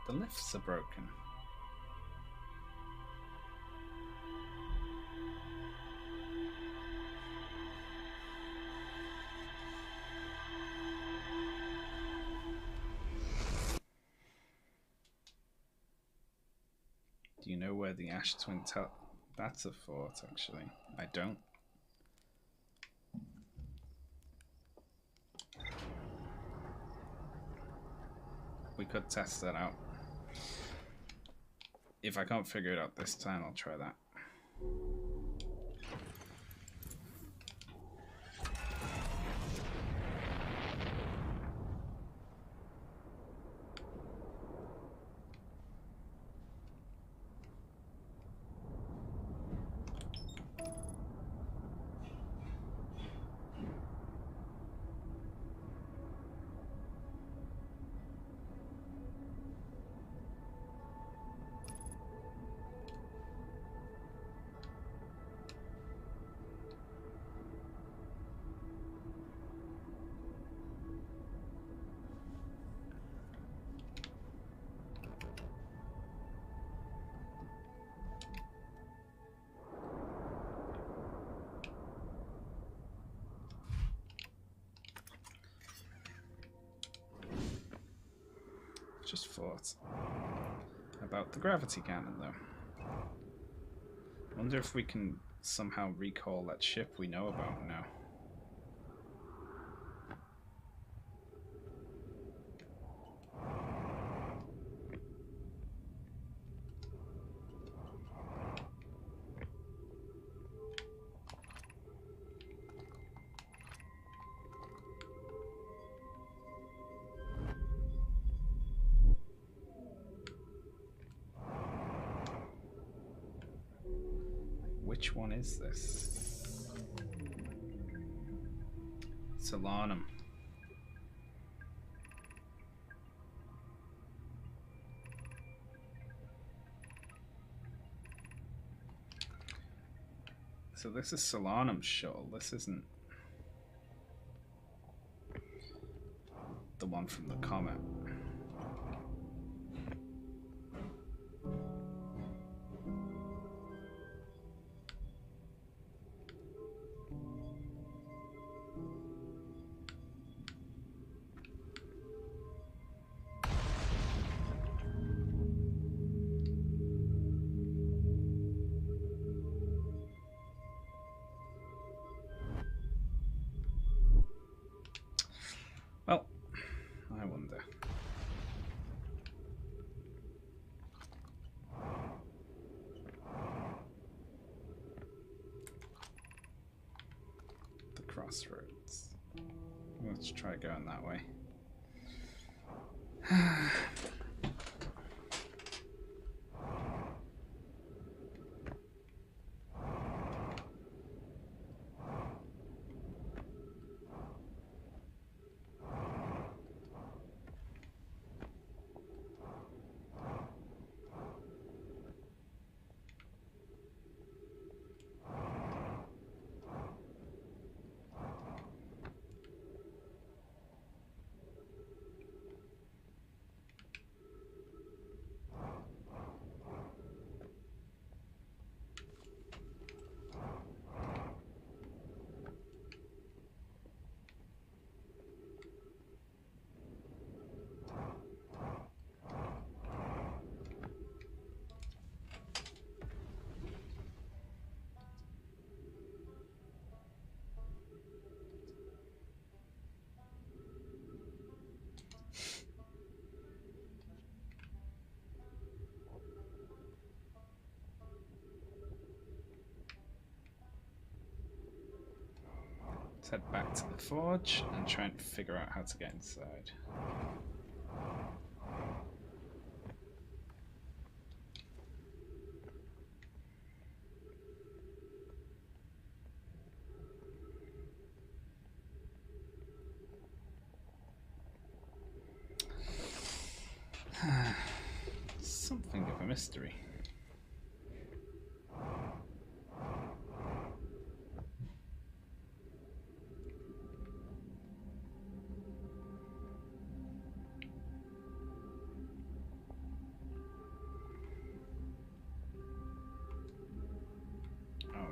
The lifts are broken. Do you know where the Ash Twin That's a fort, actually. I don't. We could test that out. If I can't figure it out this time, I'll try that. just thought about the gravity cannon, though. I wonder if we can somehow recall that ship we know about now. Which one is this? Solanum. So this is Solanum's shuttle. This isn't the one from the comet. Well, I wonder. The crossroads. Let's try going that way. Let's head back to the forge and try and figure out how to get inside. Something of a mystery.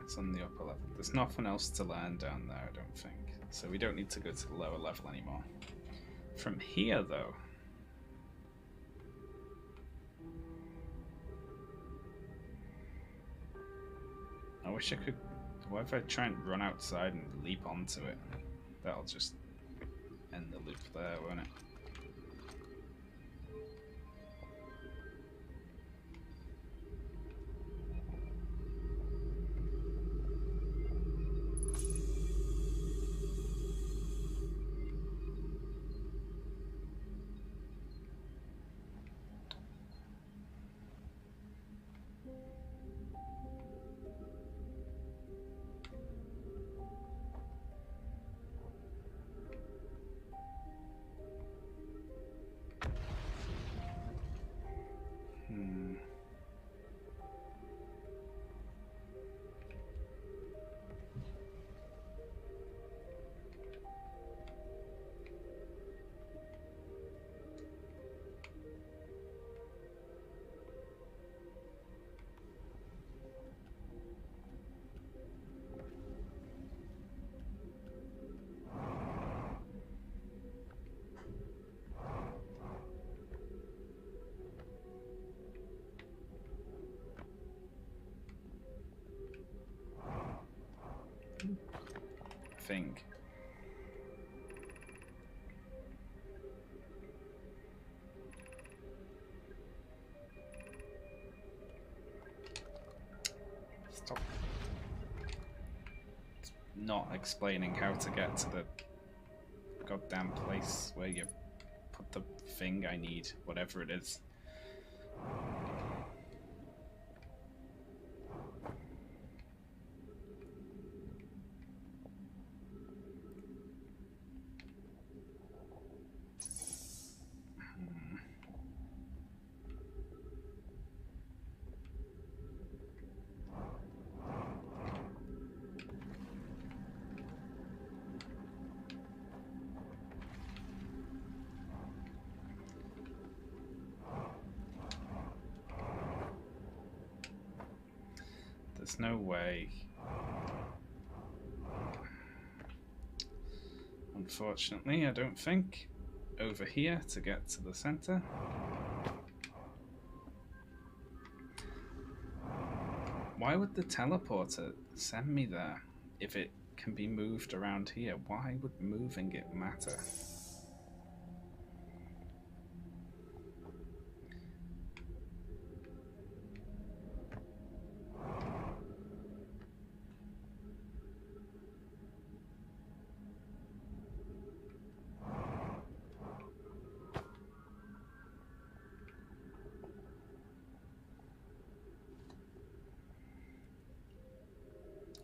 It's on the upper level. There's nothing else to learn down there, I don't think. So we don't need to go to the lower level anymore. From here, though... I wish I could... What if I try and run outside and leap onto it? That'll just end the loop there, won't it? thing. Stop. It's not explaining how to get to the goddamn place where you put the thing I need, whatever it is. There's no way. Unfortunately, I don't think. Over here to get to the center. Why would the teleporter send me there if it can be moved around here? Why would moving it matter?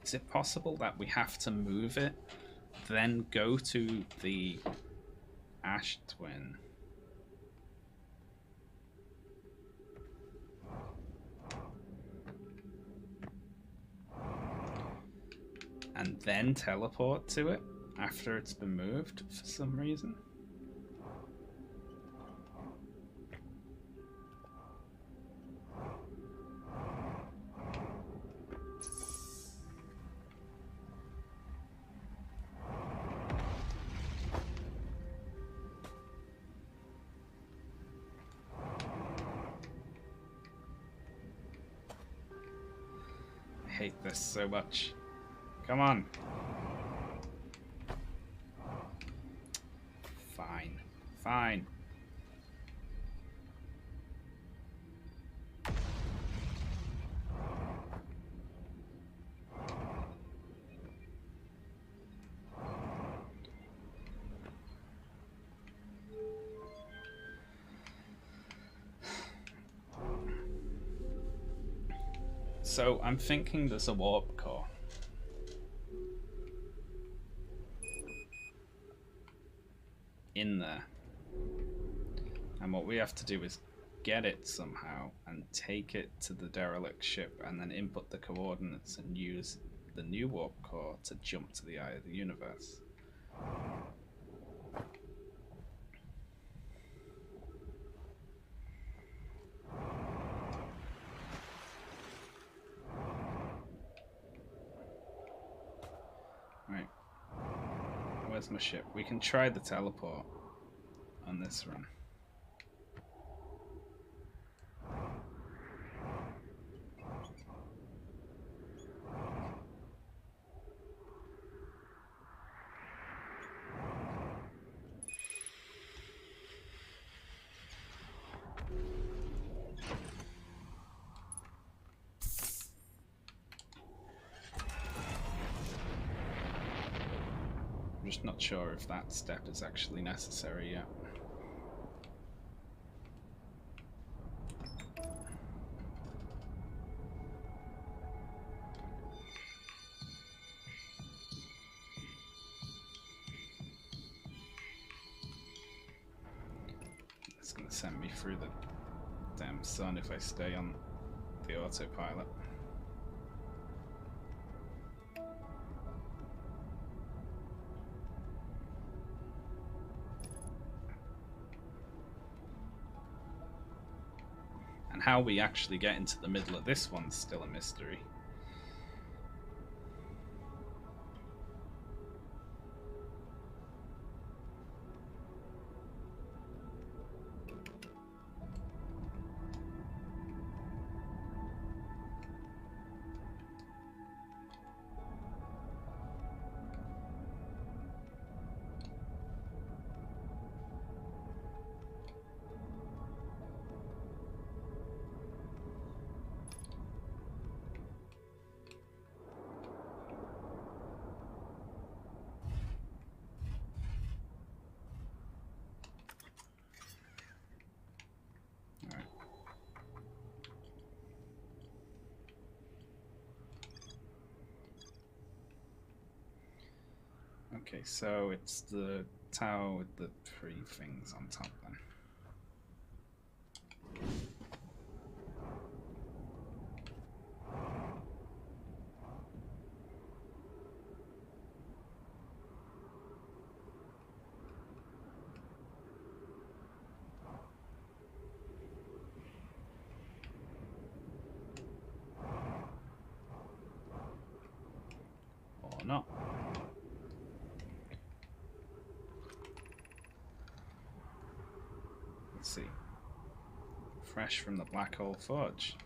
Is it possible that we have to move it, then go to the Ash Twin? And then teleport to it after it's been moved for some reason? I hate this so much. Come on. Fine. Fine. So I'm thinking there's a warp core. In there. And what we have to do is get it somehow and take it to the derelict ship and then input the coordinates and use the new warp core to jump to the eye of the universe. Right. Where's my ship? We can try the teleport on this run. I'm just not sure if that step is actually necessary yet. It's gonna send me through the damn sun if I stay on the autopilot. And how we actually get into the middle of this one's still a mystery. Okay, so it's the tower with the 3 things on top then. Or not. Let's see. Fresh from the black hole forge.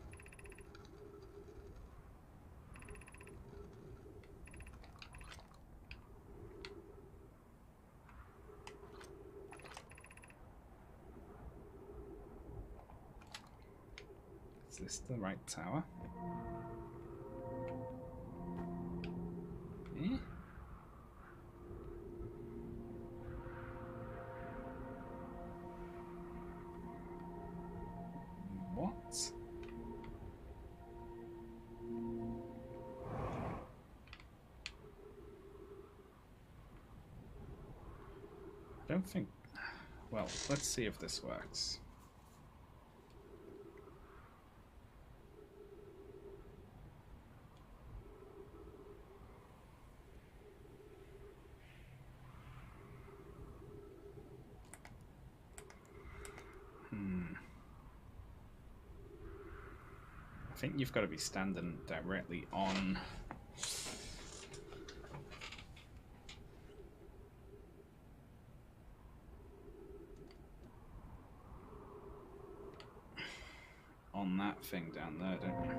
Is this the right tower? Eh? What? I don't think... Well, let's see if this works. I think you've got to be standing directly on... on that thing down there, don't you?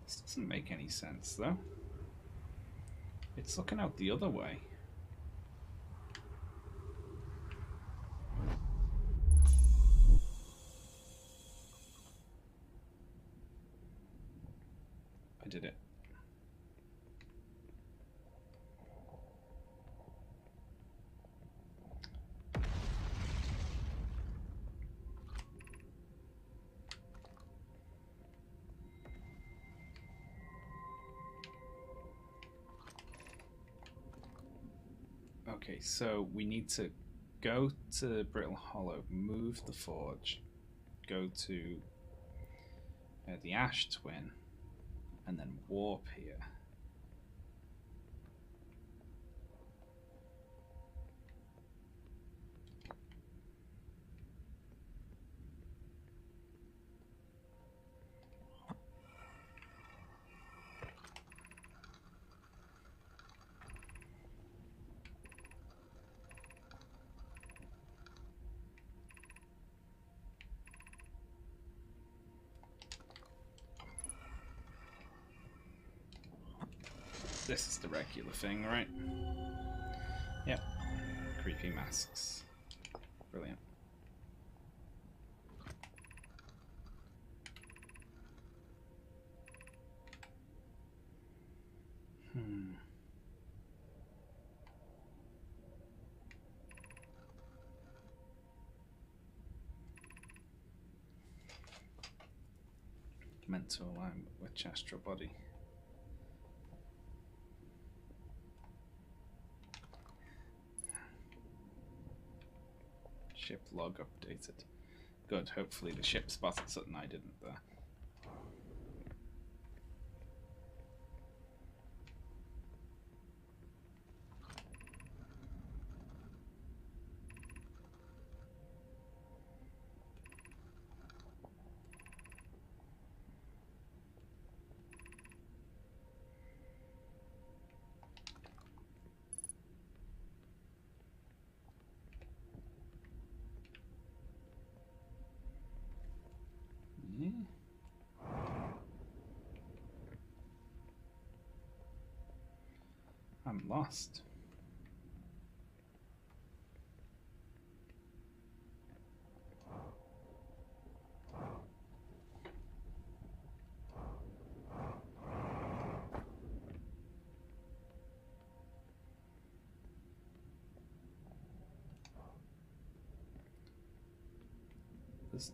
This doesn't make any sense, though. It's looking out the other way. I did it. Okay, so we need to go to Brittle Hollow, move the forge, go to the Ash Twin, and then warp here. This is the regular thing, right? Yep. Creepy masks. Brilliant. Meant to align with Chastral Body. Ship log updated. Good, hopefully the ship spotted something I didn't there. Yeah. I'm lost.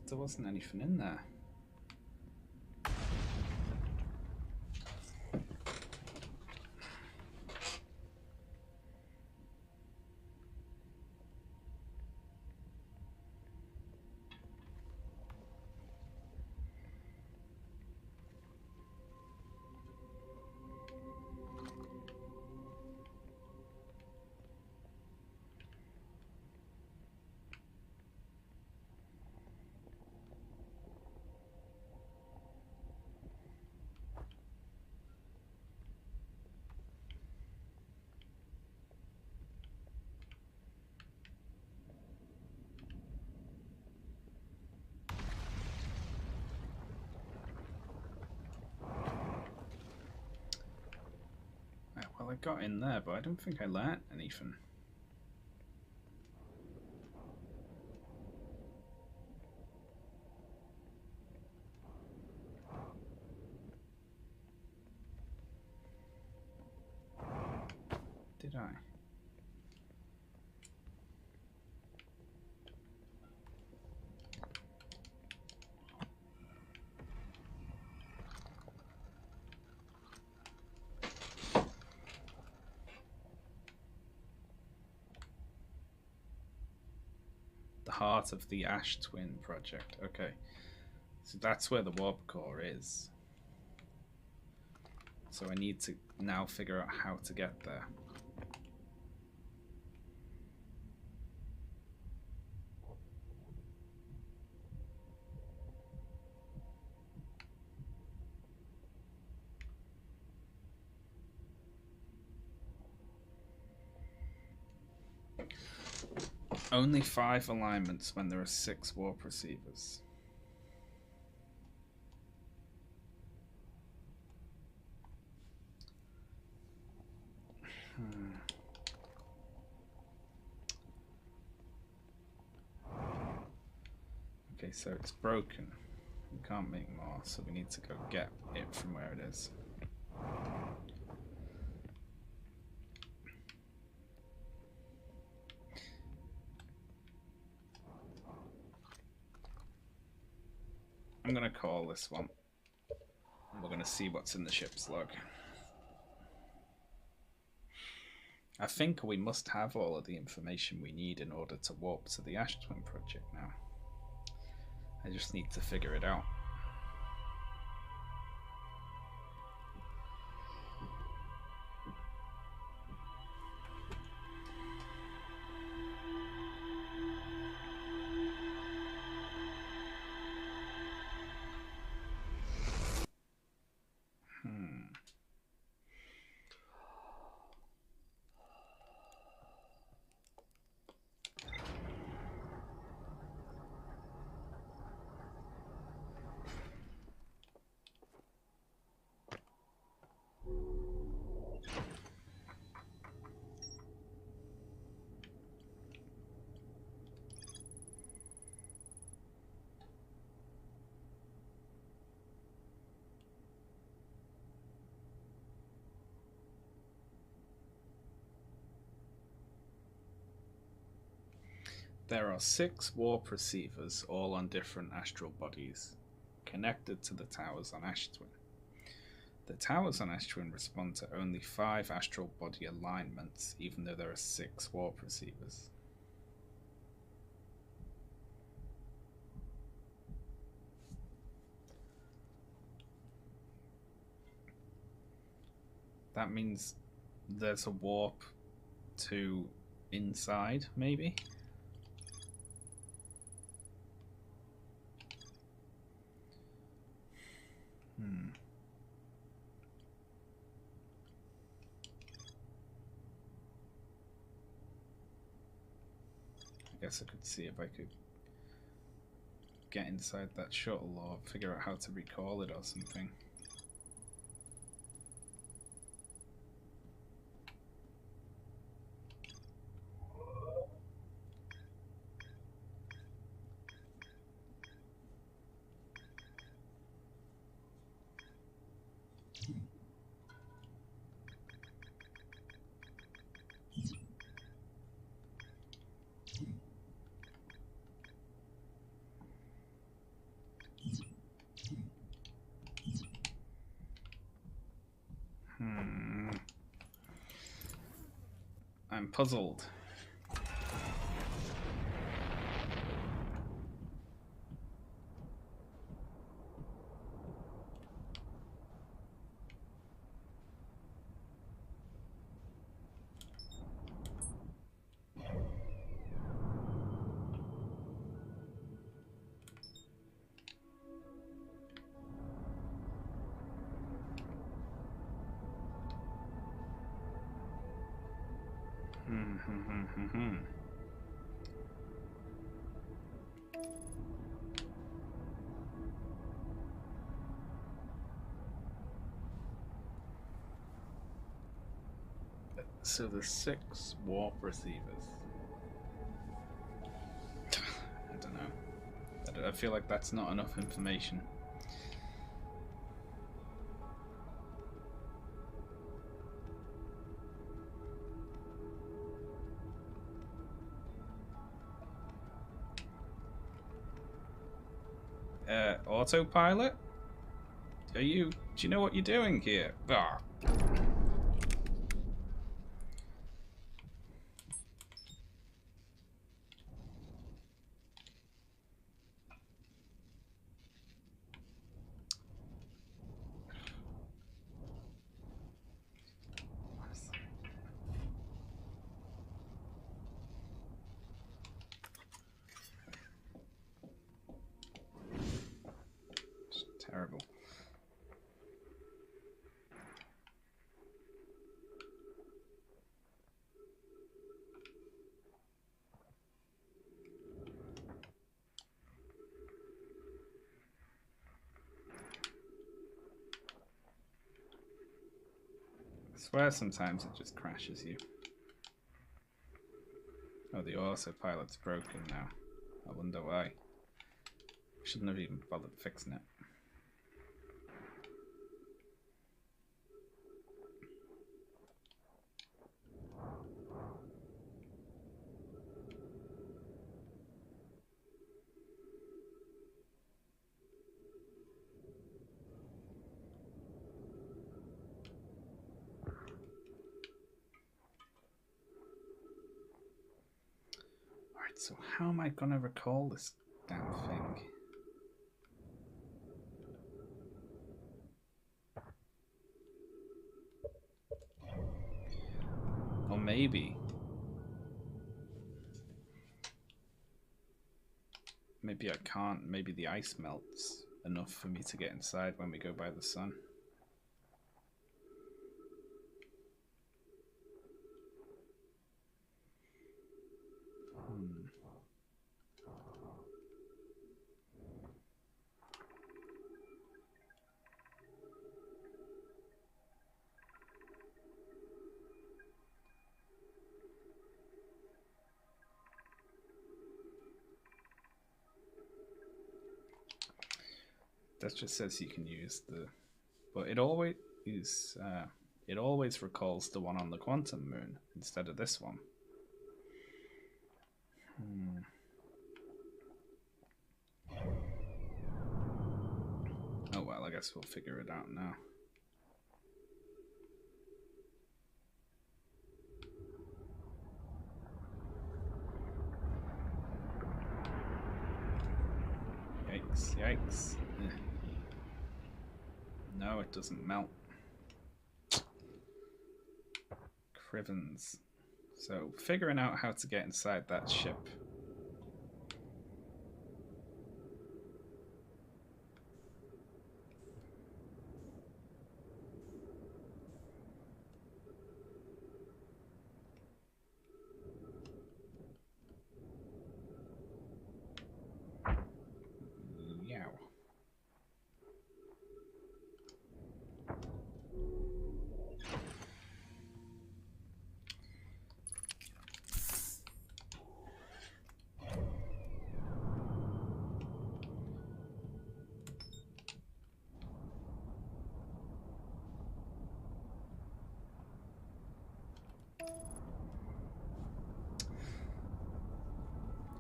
There wasn't anything in there. got in there, but I don't think I learnt anything. Did I? The heart of the Ash Twin project. Okay. So that's where the warp core is. So I need to now figure out how to get there. Only 5 alignments when there are 6 warp receivers. Okay, so it's broken. We can't make more, so we need to go get it from where it is. I'm going to call this one. We're going to see what's in the ship's log. I think we must have all of the information we need in order to warp to the Ash Twin project now. I just need to figure it out. There are 6 warp receivers, all on different astral bodies, connected to the towers on Ash Twin. The towers on Ash Twin respond to only 5 astral body alignments, even though there are 6 warp receivers. That means there's a warp to inside, maybe? I guess I could see if I could get inside that shuttle or figure out how to recall it or something. I'm puzzled. So there's 6 warp receivers. I don't know. I feel like that's not enough information. Autopilot? Do you know what you're doing here? Ah. It's terrible. I swear sometimes it just crashes you. Oh, the autopilot's broken now. I wonder why. Shouldn't have even bothered fixing it. Alright, so how am I gonna recall this damn thing? Or maybe I can't. Maybe the ice melts enough for me to get inside when we go by the sun. That just says you can use the, but it always recalls the one on the quantum moon instead of this one. Oh well, I guess we'll figure it out now. Yikes, yikes. No, it doesn't melt. Crivens. So, figuring out how to get inside that ship. Yow.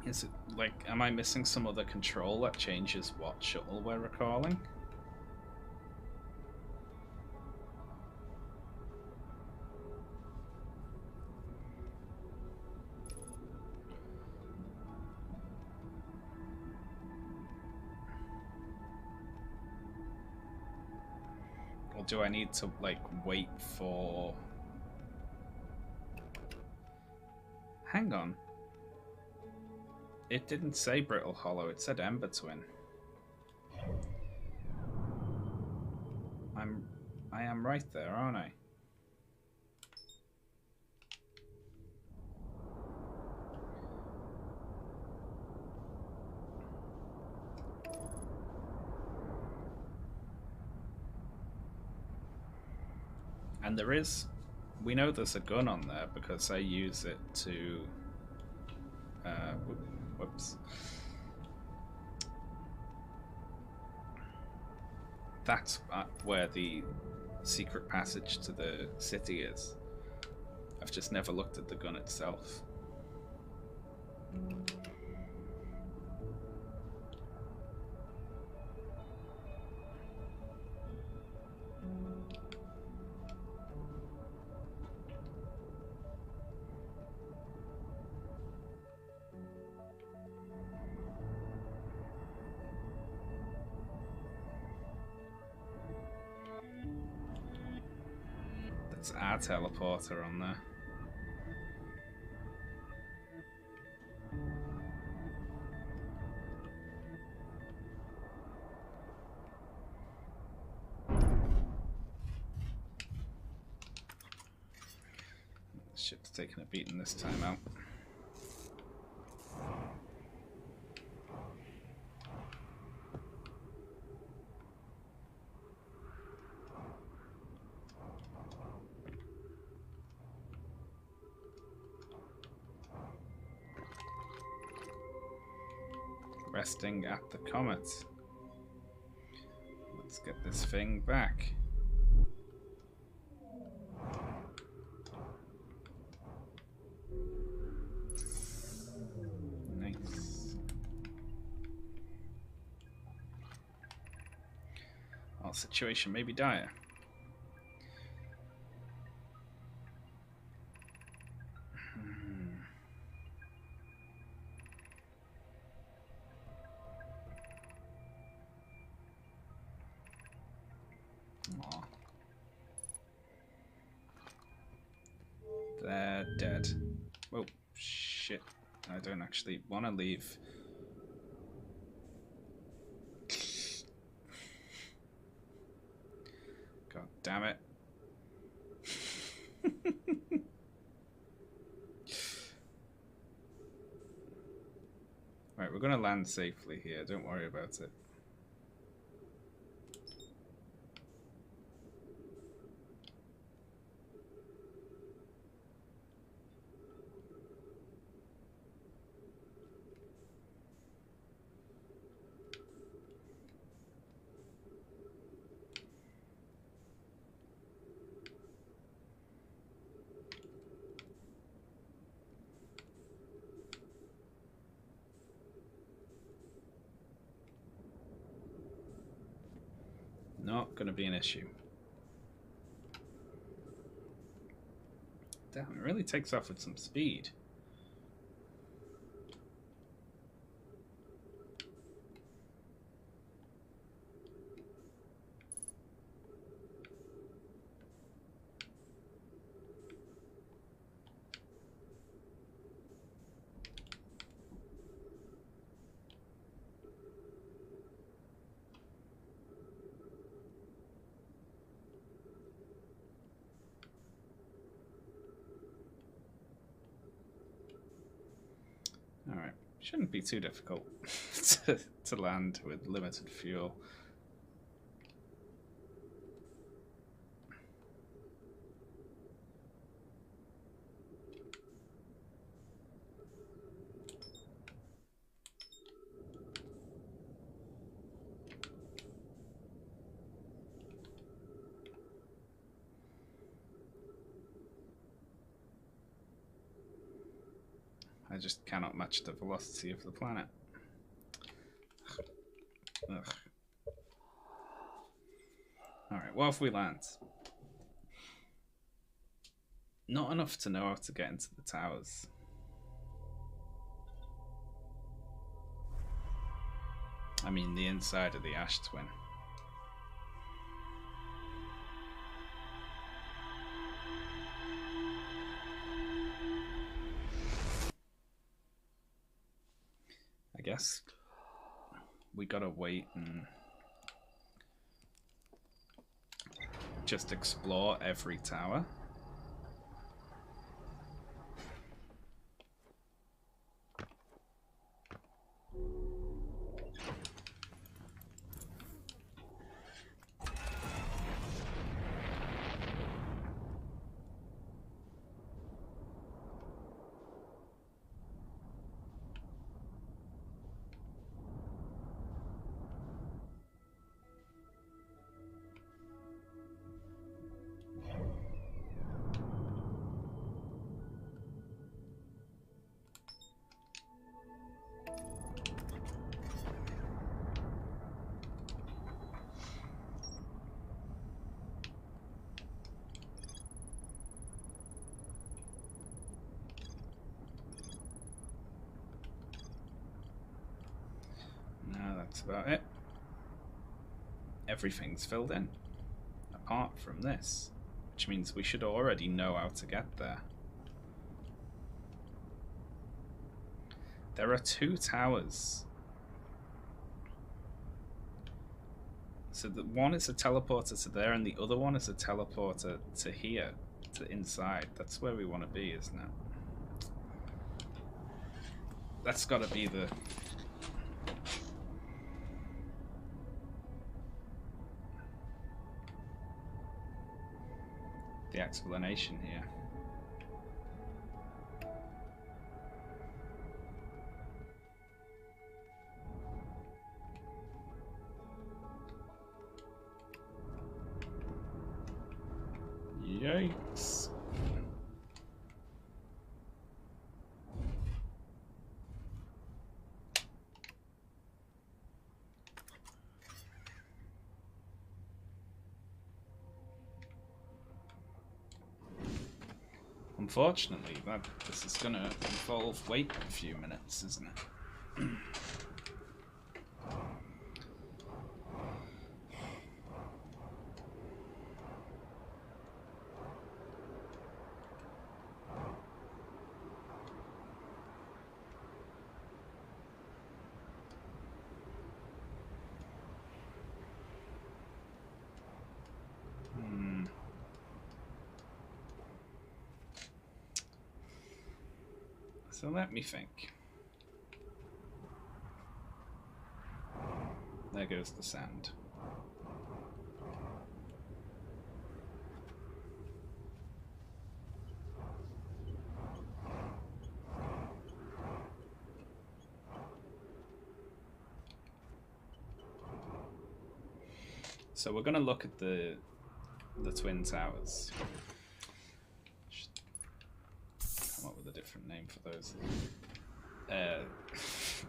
Is it like, am I missing some other control that changes what shuttle we're recalling? Or do I need to, like, wait for... Hang on. It didn't say Brittle Hollow, it said Ember Twin. I am right there, aren't I? And there is we know there's a gun on there because I use it to... whoops. That's where the secret passage to the city is. I've just never looked at the gun itself. There's our teleporter on there. The ship's taking a beating this time out. Resting at the comet. Let's get this thing back. Nice. Our situation may be dire. They're dead. Oh, shit. I don't actually want to leave. God damn it. Right, we're going to land safely here. Don't worry about it. Not going to be an issue. Damn, it really takes off with some speed. Alright, shouldn't be too difficult to land with limited fuel. I just cannot match the velocity of the planet. Ugh. Alright, what if we land? Not enough to know how to get into the towers. I mean, the inside of the Ash Twin. I guess we gotta wait and just explore every tower. That's about it. Everything's filled in, apart from this, which means we should already know how to get there. There are 2 towers. So the one is a teleporter to there, and the other one is a teleporter to here, to inside. That's where we want to be, isn't it? That's got to be the explanation here. Yikes. Unfortunately, this is going to involve waiting a few minutes, isn't it? So let me think. There goes the sand. So we're going to look at the Twin Towers. Come up with a different name for those.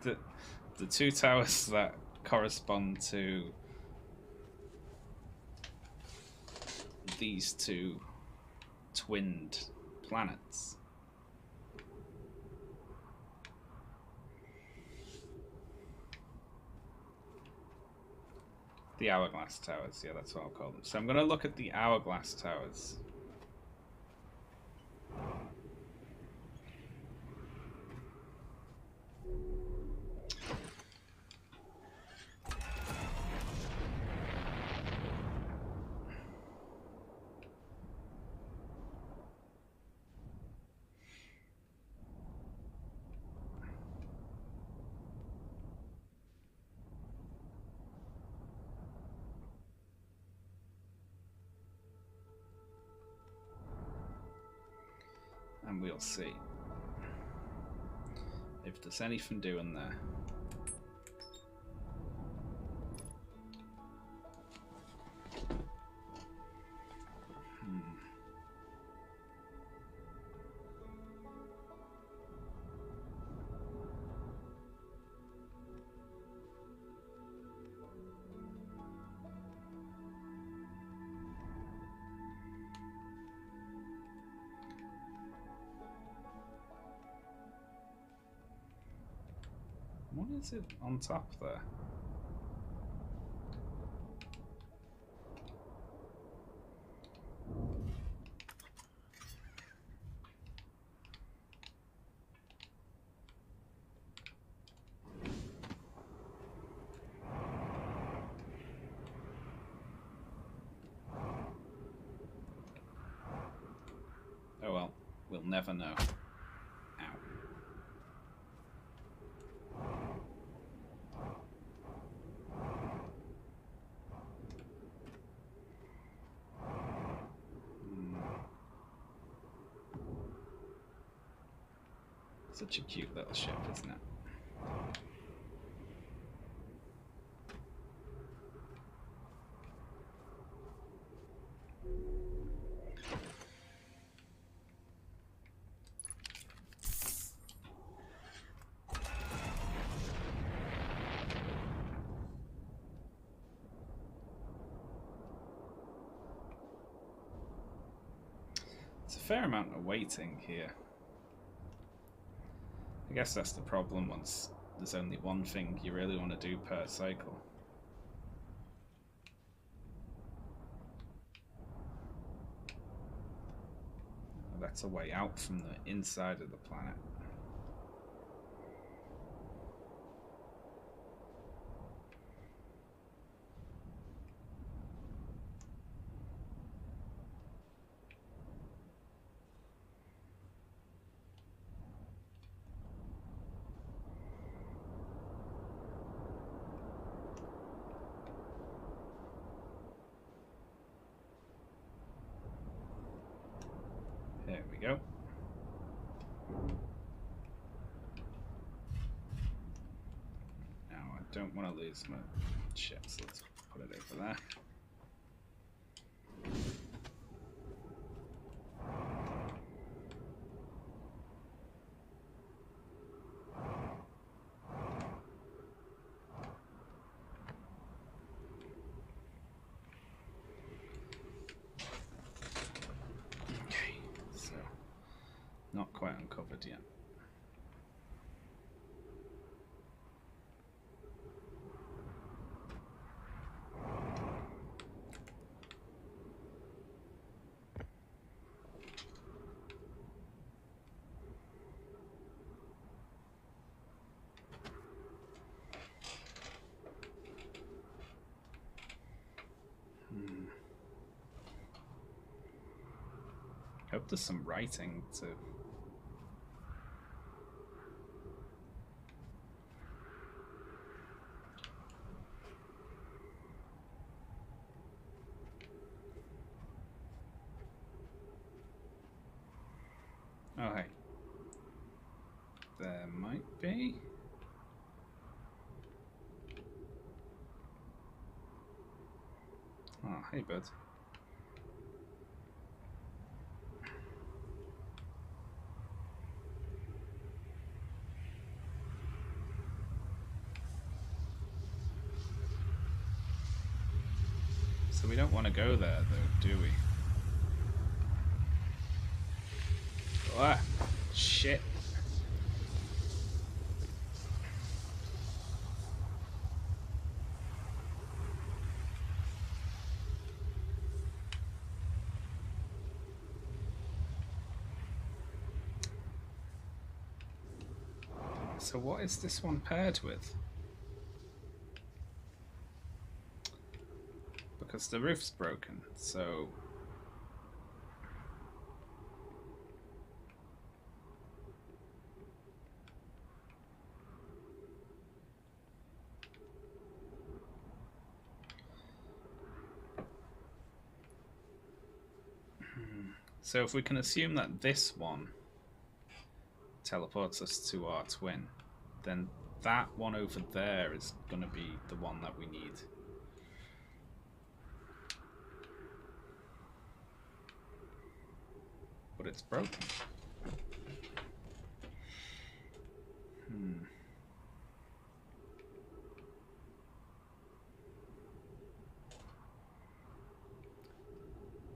The 2 towers that correspond to these 2 twinned planets. The Hourglass Towers, yeah, that's what I'll call them. So I'm going to look at the Hourglass Towers. And we'll see if there's anything doing there. What is it on top there? Oh well, we'll never know. Such a cute little ship, isn't it? It's a fair amount of waiting here. I guess that's the problem once there's only one thing you really want to do per cycle. That's a way out from the inside of the planet. There we go. Now I don't want to lose my ship, so let's put it over there. Okay, so not quite uncovered yet. Hope there's some writing to. Oh, hey. There might be. Oh, hey, bud. So we don't want to go there, though, do we? Ah, shit. So what is this one paired with? Because the roof's broken, so... So if we can assume that this one teleports us to our twin, then that one over there is going to be the one that we need. But it's broken.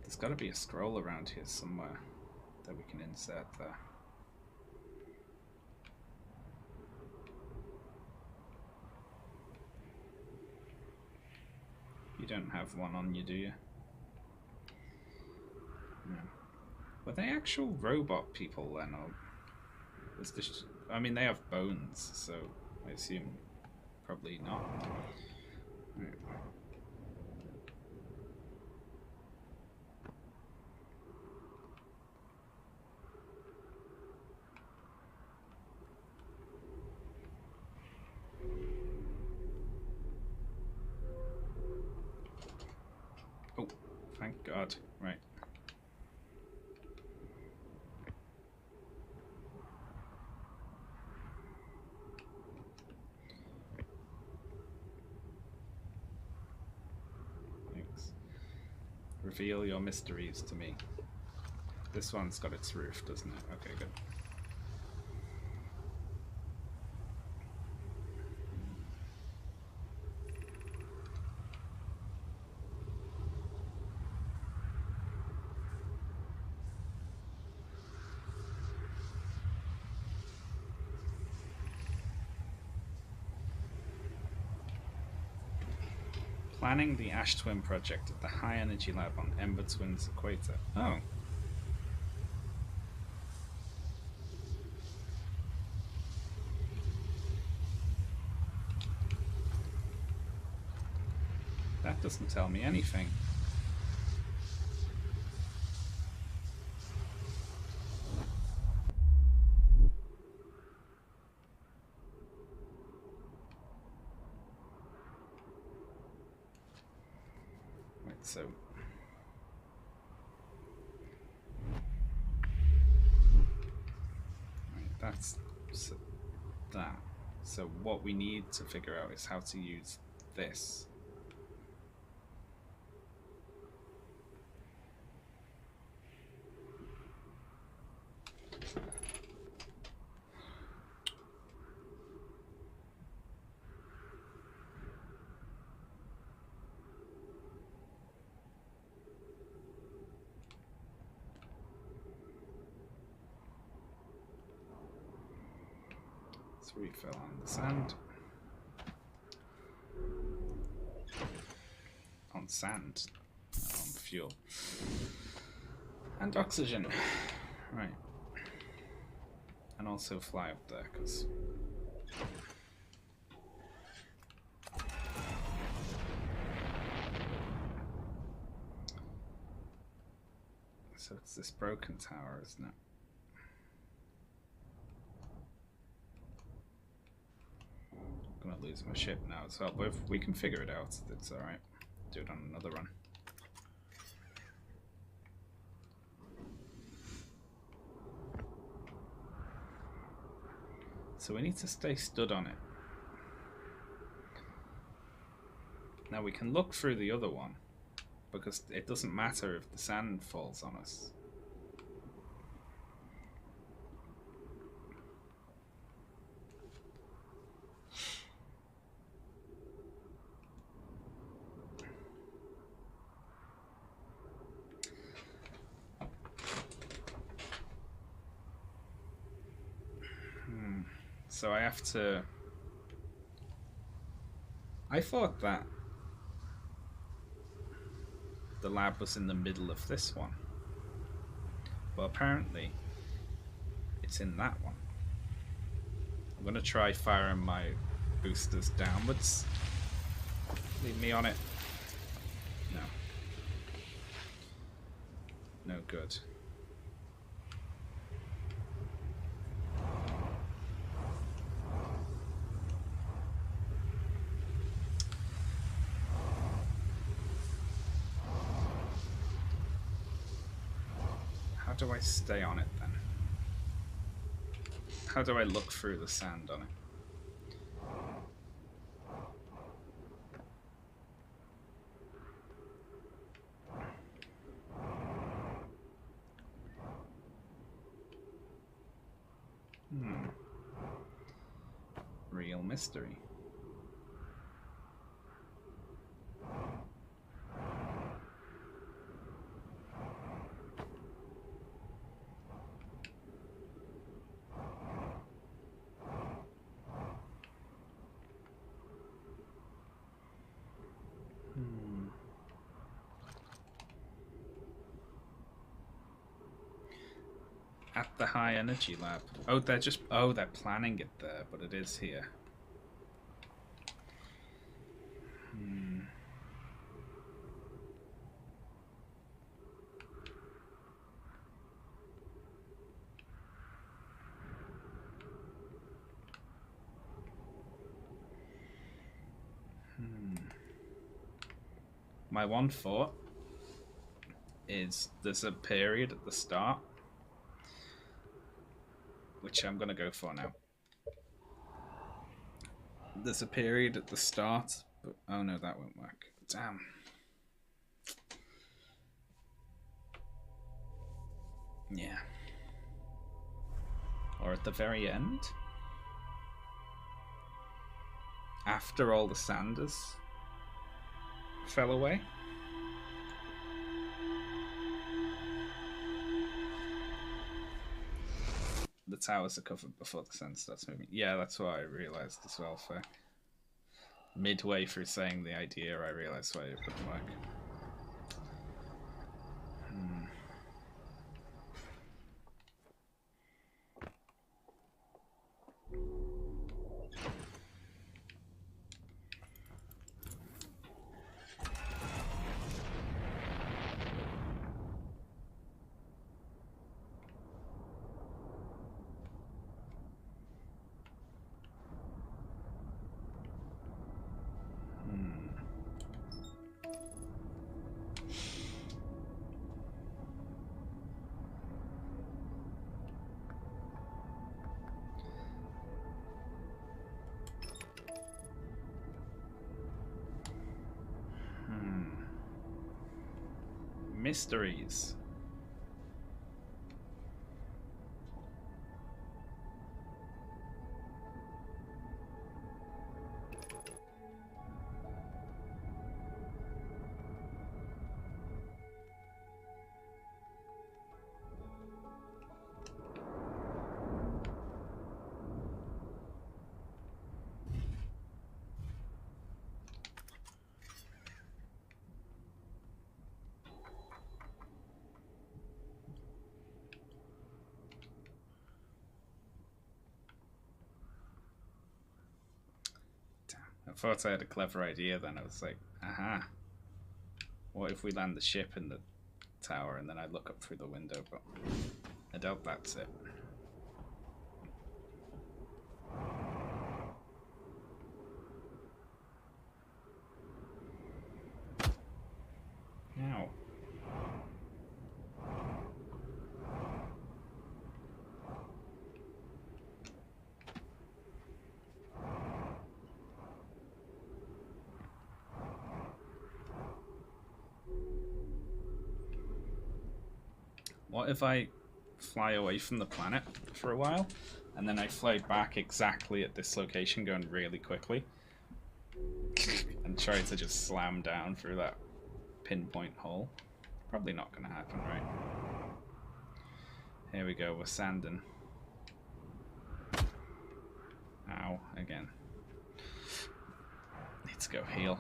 There's got to be a scroll around here somewhere that we can insert there. You don't have one on you, do you? No. Were they actual robot people then, or was this? I mean, they have bones, so I assume probably not. Right. Oh, thank God. Right. Thanks. Reveal your mysteries to me. This one's got its roof, doesn't it? Okay, good. Planning the Ash Twin project at the High Energy Lab on Ember Twins Equator. Oh. That doesn't tell me anything. Right, so that's that. So what we need to figure out is how to use this. So we fell on the sand. On sand. On fuel. And oxygen. Right. And also fly up there, because... So it's this broken tower, isn't it? I'm gonna lose my ship now as well, but if we can figure it out, it's alright. Do it on another run. So we need to stay stood on it. Now we can look through the other one, because it doesn't matter if the sand falls on us. So I have to... I thought that the lab was in the middle of this one. But apparently it's in that one. I'm going to try firing my boosters downwards. Leave me on it. No. No good. How do I stay on it then? How do I look through the sand on it? Real mystery. At the high energy lab. Oh, they're planning it there, but it is here. My one thought is there's a period at the start, which I'm going to go for now. There's a period at the start, but oh no, that won't work. Damn. Yeah. Or at the very end? After all the sanders fell away? The towers are covered before the sun starts moving. Yeah, that's what I realised as well. midway through saying the idea, I realised why it wouldn't work. Mysteries. I thought I had a clever idea then. I was like, aha. What if we land the ship in the tower and then I look up through the window? But I doubt that's it. Now. What if I fly away from the planet for a while, and then I fly back exactly at this location going really quickly, and try to just slam down through that pinpoint hole? Probably not going to happen, right? Here we go, we're sanding. Ow, again. Need to go heal.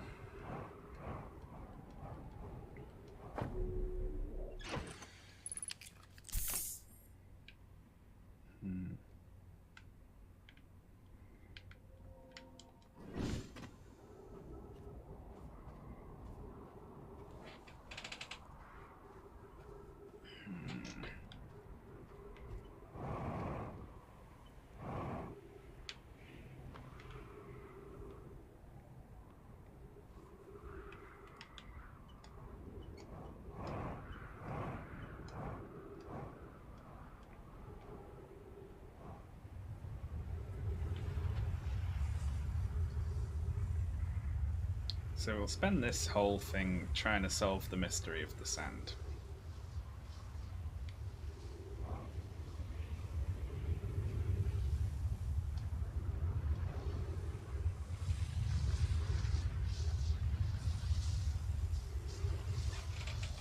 So we'll spend this whole thing trying to solve the mystery of the sand.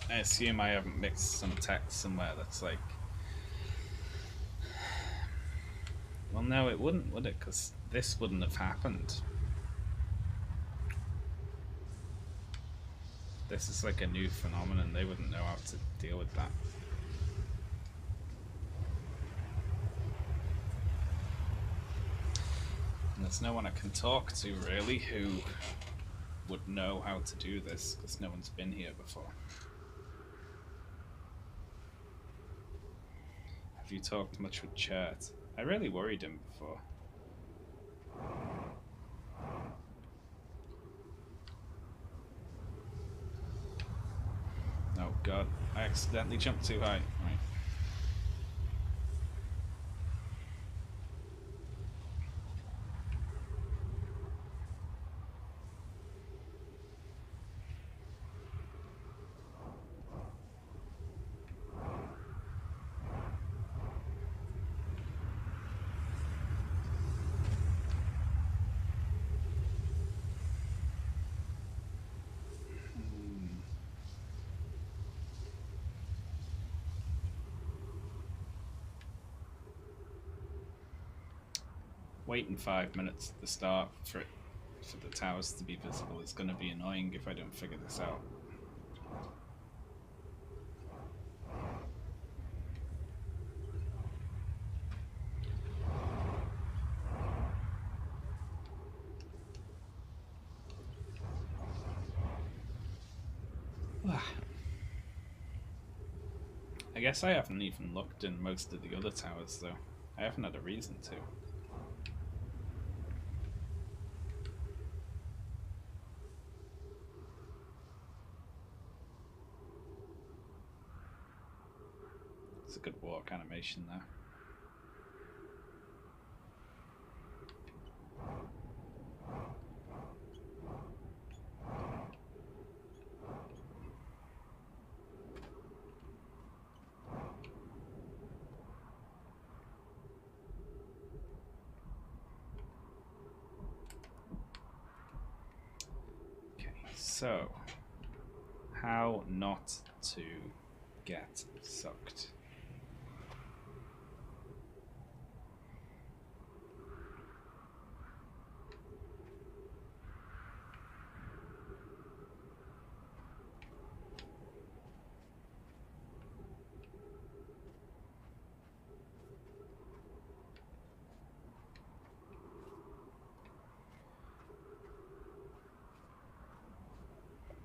I assume I haven't mixed some text somewhere that's like... Well, no, it wouldn't, would it? Because this wouldn't have happened. This is like a new phenomenon. They wouldn't know how to deal with that. And there's no one I can talk to, really, who would know how to do this, because no one's been here before. Have you talked much with Chert? I really worried him before. Oh god, I accidentally jumped too high. Right. Waiting 5 minutes at the start for it for the towers to be visible is going to be annoying if I don't figure this out. I guess I haven't even looked in most of the other towers though. I haven't had a reason to. It's a good walk animation there. So, how not to get sucked.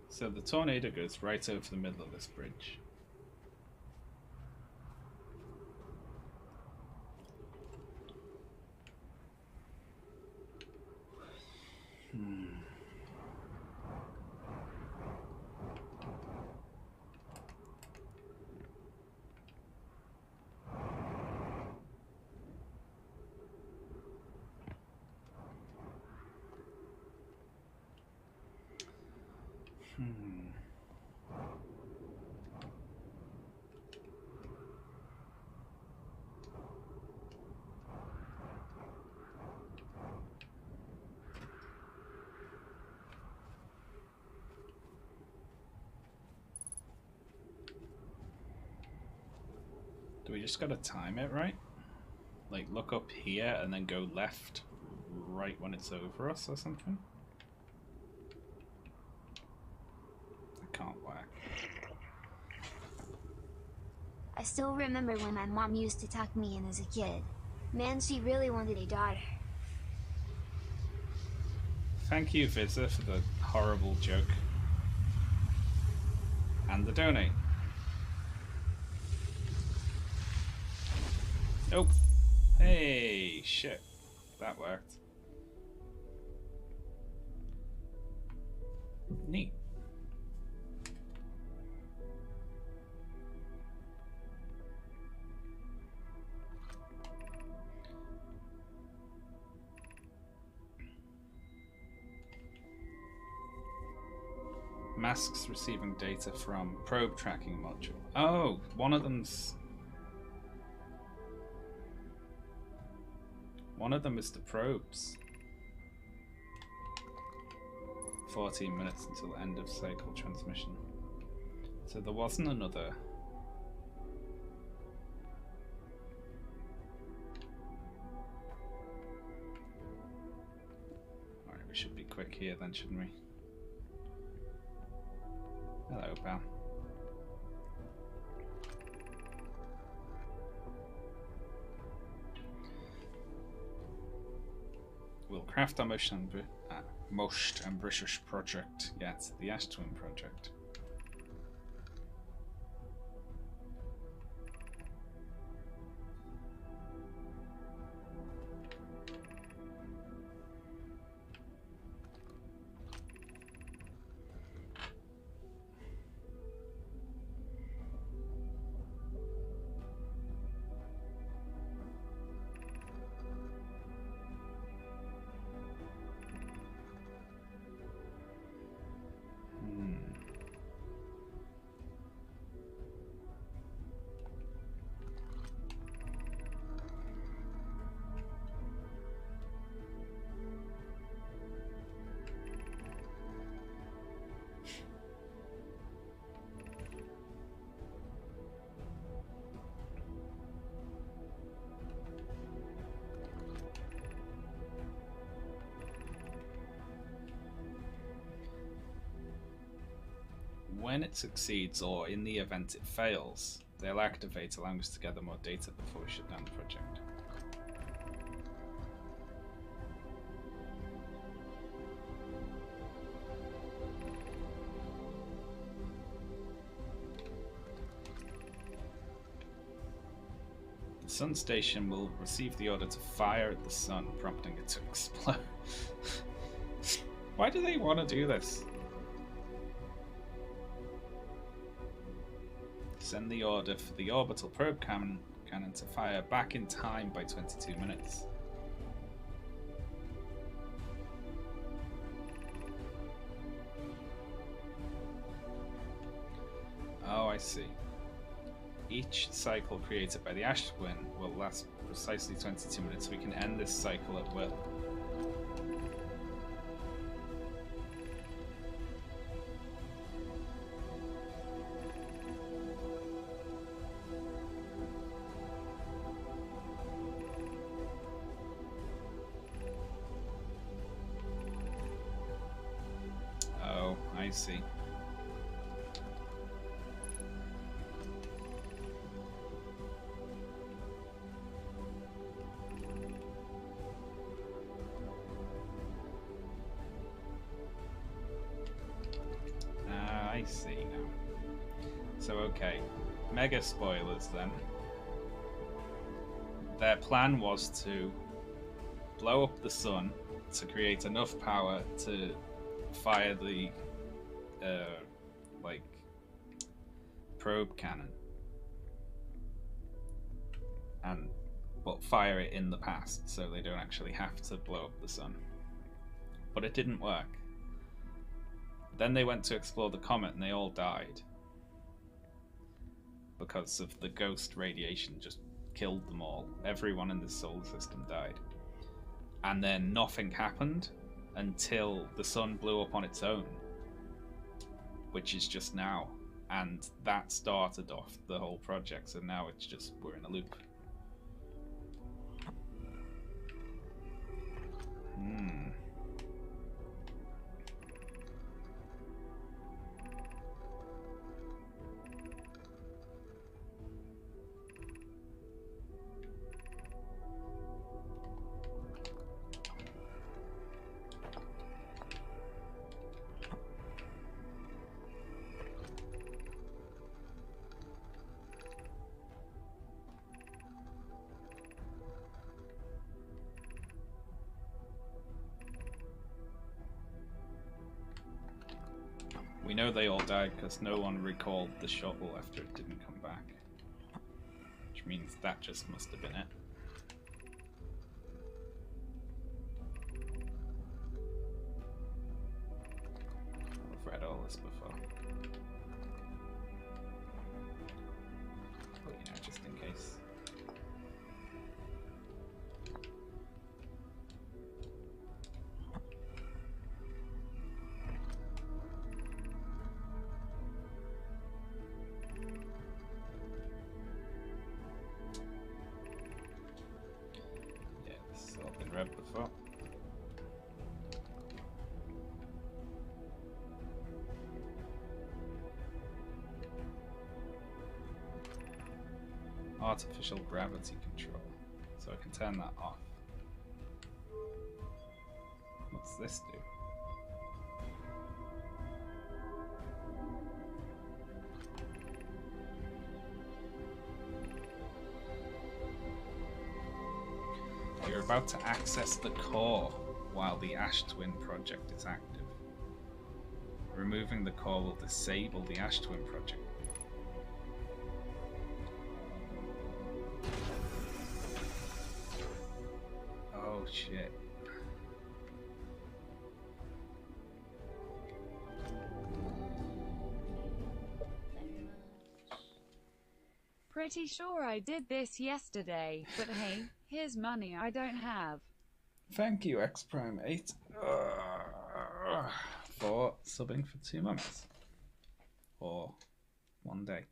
So the tornado goes right over the middle of this bridge. Do we just gotta time it right? Like look up here and then go left right when it's over us or something? That can't work. I still remember when my mom used to tuck me in as a kid. Man, she really wanted a daughter. Thank you, Vizza, for the horrible joke. And the donate. Nope. Hey, shit. That worked. Neat. Masks receiving data from probe tracking module. Oh, one of them is the probes. 14 minutes until end of cycle transmission. So there wasn't another. Alright, we should be quick here then, shouldn't we? Hello, pal. We'll craft our most ambitious project yet, the Ash Twin project. When it succeeds, or in the event it fails, they'll activate, allowing us to gather more data before we shut down the project. The sun station will receive the order to fire at the sun, prompting it to explode. Why do they want to do this? Send the order for the orbital probe cannon to fire back in time by 22 minutes. Oh, I see. Each cycle created by the ash twin will last precisely 22 minutes. We can end this cycle at will. Oh, I see. I see now. So, okay. Mega spoilers then. Their plan was to blow up the sun to create enough power to fire the, probe cannon. But fire it in the past, so they don't actually have to blow up the sun. But it didn't work. Then they went to explore the comet and they all died. Because of the ghost radiation just killed them all. Everyone in the solar system died. And then nothing happened until the sun blew up on its own. Which is just now. And that started off the whole project, so now it's just, we're in a loop. We know they all died because no one recalled the shuttle after it didn't come back. Which means that just must have been it. I've read all this before. But you know, just in case. Read before. Artificial gravity control. So I can turn that off. What's this do? You're about to access the core while the Ash Twin project is active. Removing the core will disable the Ash Twin project. Oh shit. Pretty sure I did this yesterday, but hey, here's money I don't have. Thank you, X Prime 8, for subbing for 2 months. Or 1 day.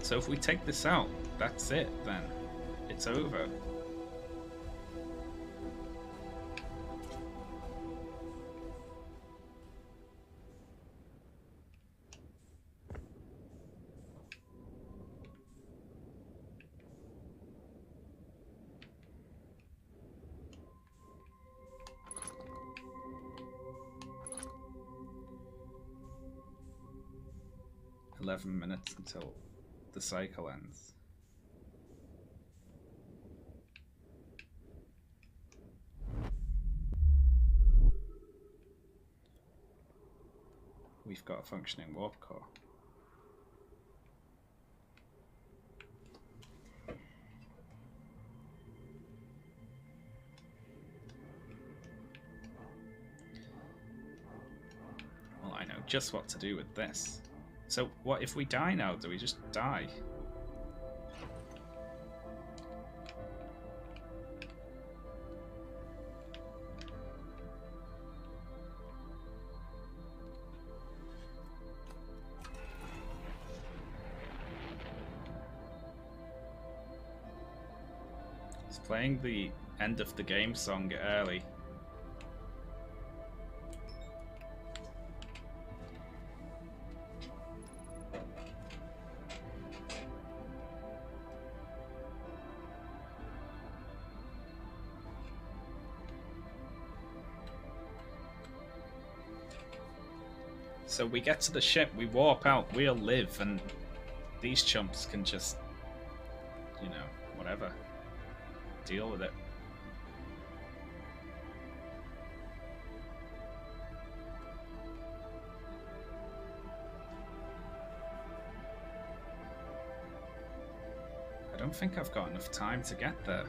So if we take this out, that's it then. It's over. 11 minutes until the cycle ends. We've got a functioning warp core. Well, I know just what to do with this. So, what if we die now? Do we just die? It's playing the end of the game song early. So we get to the ship, we warp out, we'll live, and these chumps can just, you know, whatever. Deal with it. I don't think I've got enough time to get there.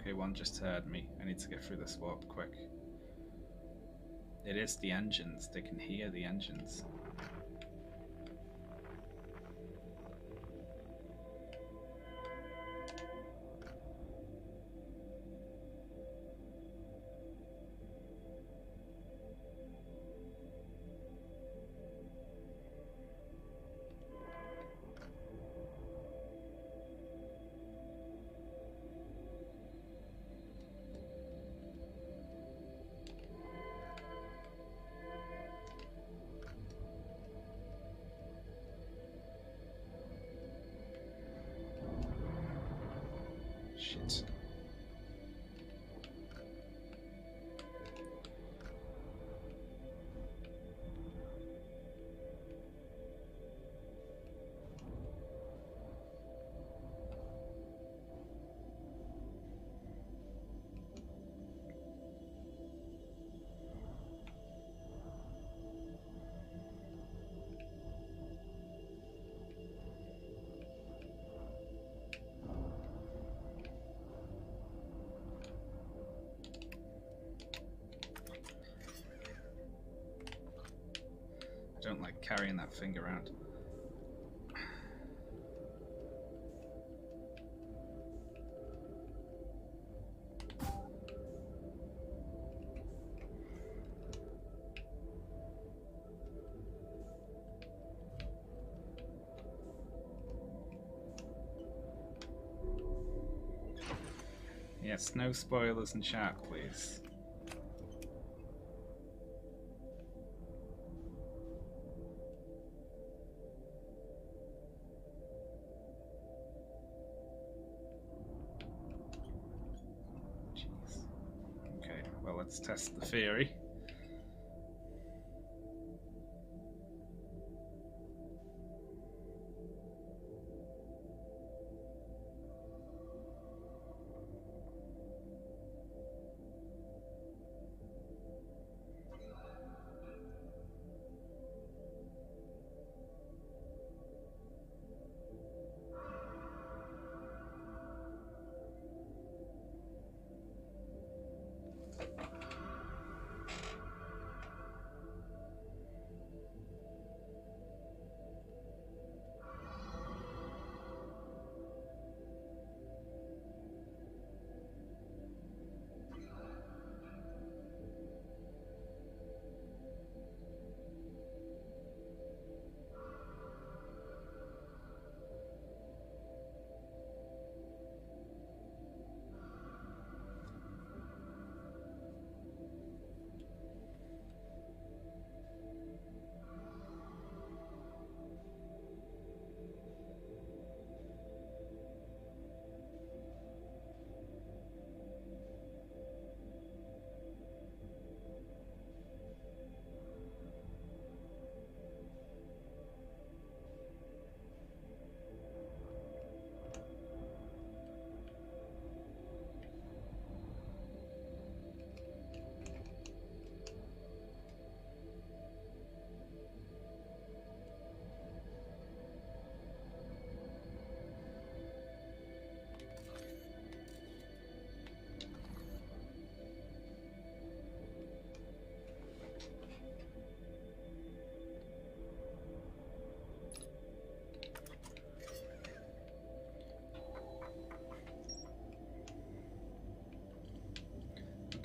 Okay, one just heard me. I need to get through this warp quick. It is the engines. They can hear the engines. Shit. I don't like carrying that thing around. Yes, no spoilers in chat, please. Jeez. Okay, well, let's test the theory.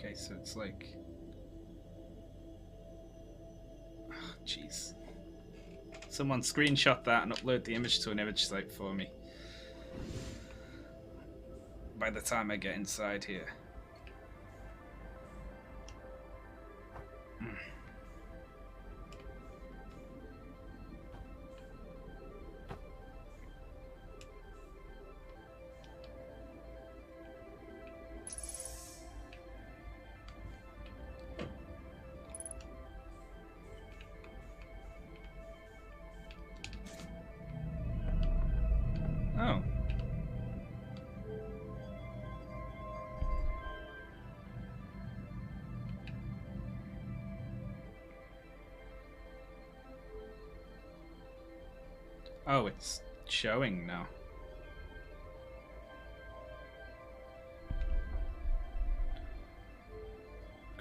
Okay, so it's like... Oh, jeez. Someone screenshot that and upload the image to an image site for me. By the time I get inside here. Oh. Oh, it's showing now.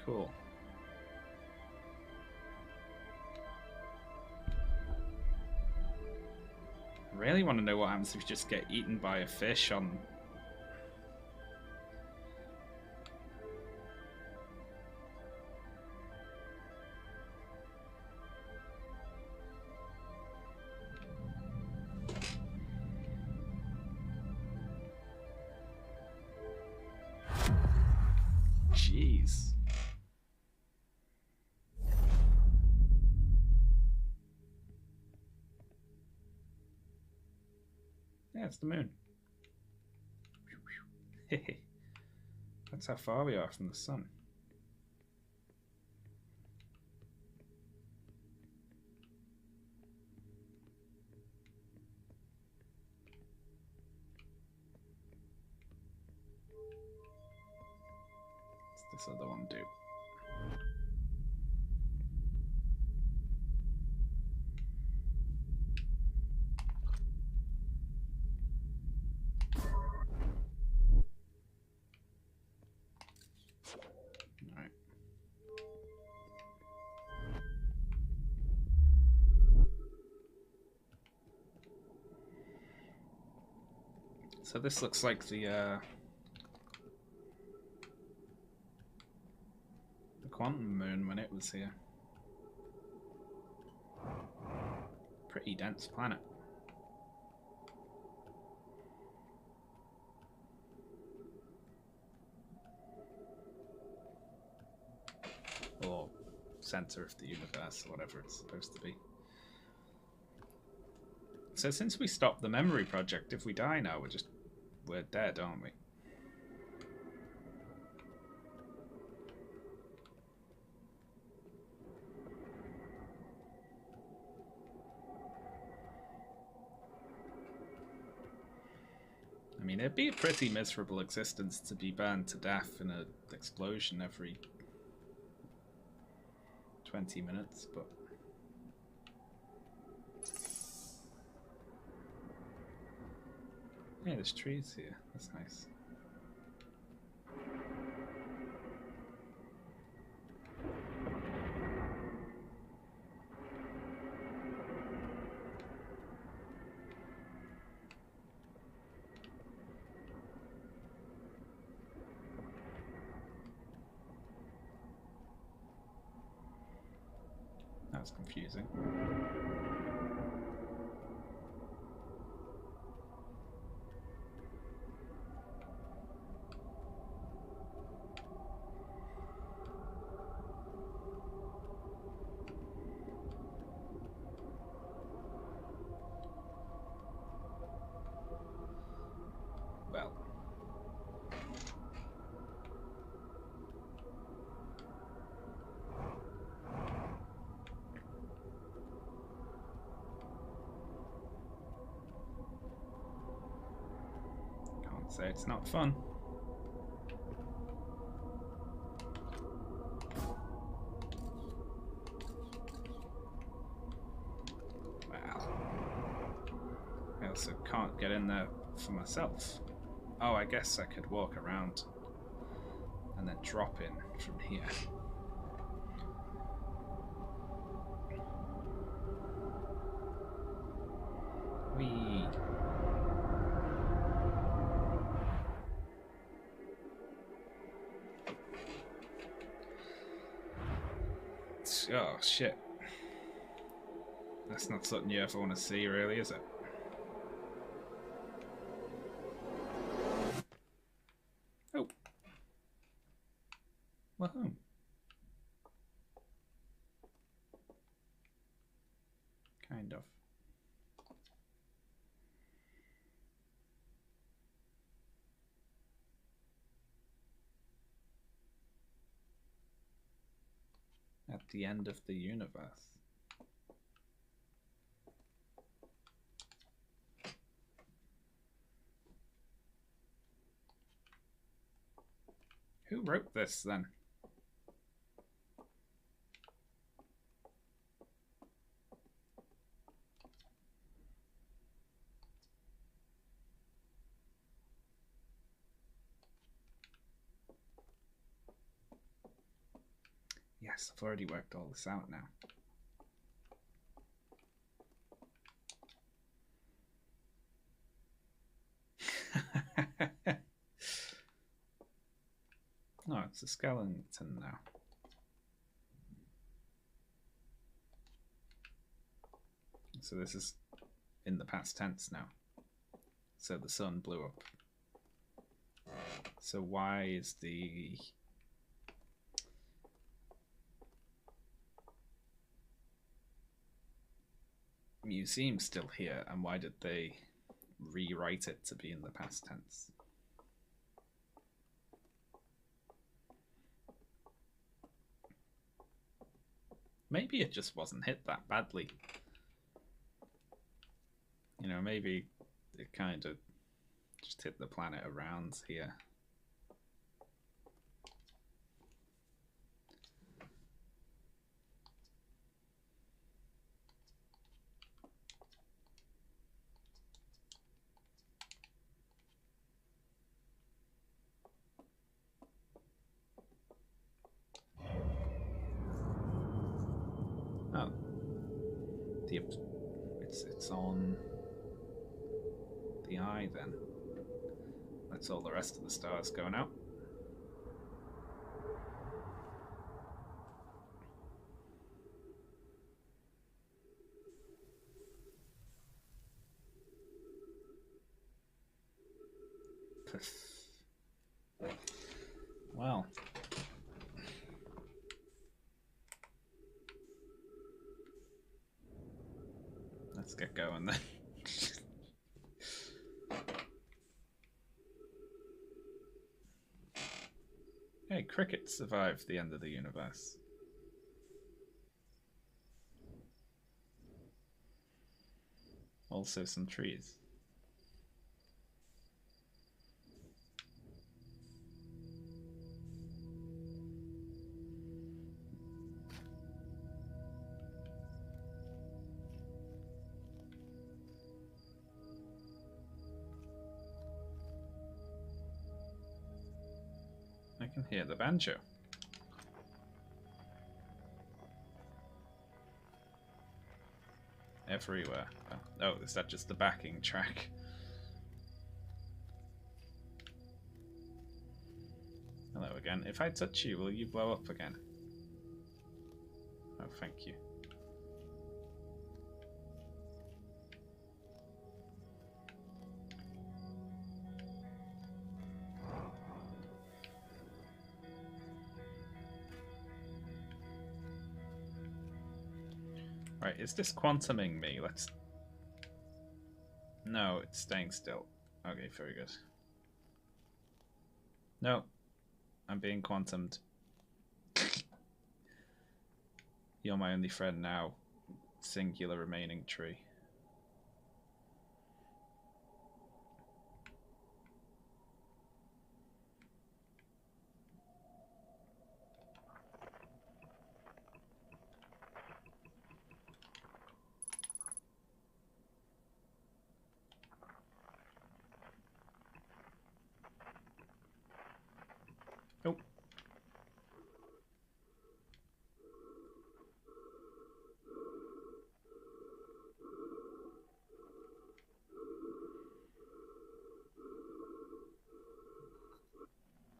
Cool. I really want to know what happens if you just get eaten by a fish on... Jeez. Yeah, it's the moon. That's how far we are from the sun. What's this other one do? Alright. So this looks like the quantum moon when it was here. Pretty dense planet. Or center of the universe, or whatever it's supposed to be. So since we stopped the memory project, if we die now, we're dead, aren't we? I mean, it'd be a pretty miserable existence to be burned to death in an explosion every 20 minutes, but... Yeah, there's trees here. That's nice. That's confusing. Well. Can't say it's not fun. I also can't get in there for myself. Oh, I guess I could walk around and then drop in from here. Whee! Oh, shit. That's not something you ever want to see, really, is it? Oh. Woohoo. Kind of. At the end of the universe. Who wrote this then? Yes, I've already worked all this out now. No, it's a skeleton now. So this is in the past tense now. So the sun blew up. So why is the museum still here, and why did they rewrite it to be in the past tense? Maybe it just wasn't hit that badly. You know, maybe it kind of just hit the planet around here. Oh, it's on the eye then. That's all the rest of the stars going out. Well, let's get going then. Hey, crickets survived the end of the universe. Also some trees. I can hear the banjo. Everywhere. Oh, is that just the backing track? Hello again. If I touch you, will you blow up again? Oh, thank you. Right, is this quantuming me? Let's... No, it's staying still. Okay, very good. No, I'm being quantumed. You're my only friend now. Singular remaining tree. Oh.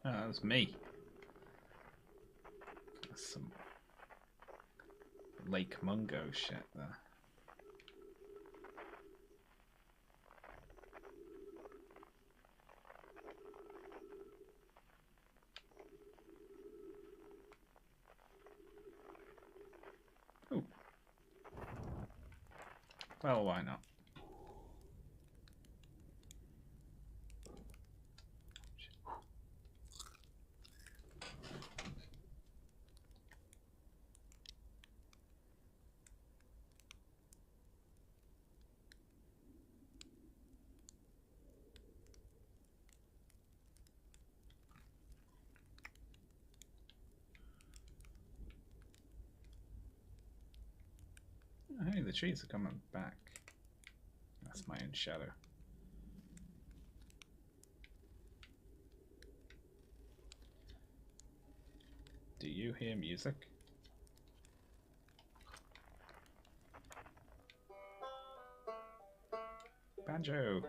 Oh, that was me. Some Lake Mungo shit there. Ooh. Well, why not? Hey, the trees are coming back. That's my own shadow. Do you hear music? Banjo!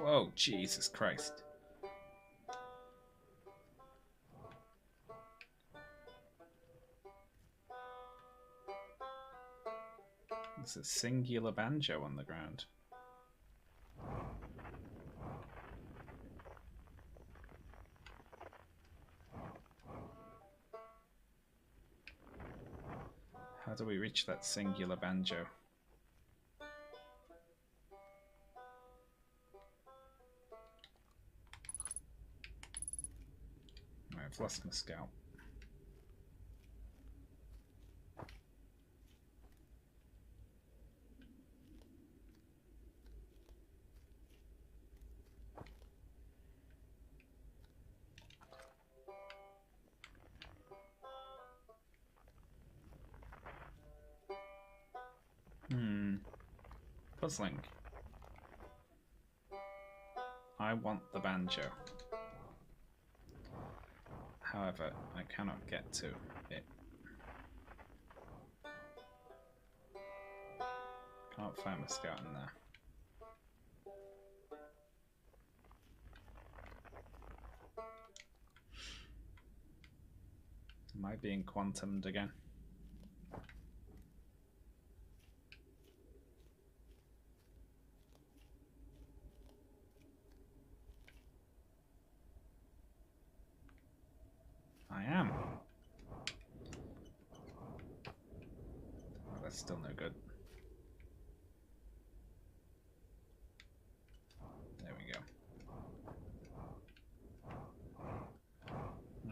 Whoa, Jesus Christ. There's a singular banjo on the ground. How do we reach that singular banjo? I've lost my scalp. Puzzling. I want the banjo. However, I cannot get to it. Can't find my scout in there. Am I being quantumed again? I am. Oh, that's still no good. There we go.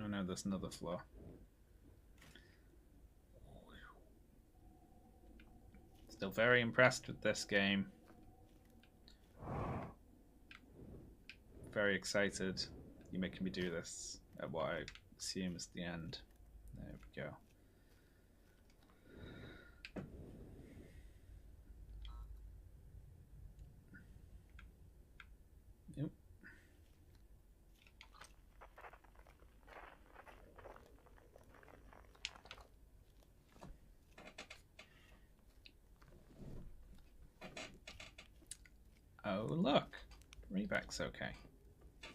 Oh no, there's another floor. Still very impressed with this game. Very excited. You're making me do this at what I assume is the end. There we go. Yep. Oh look, Reback's okay.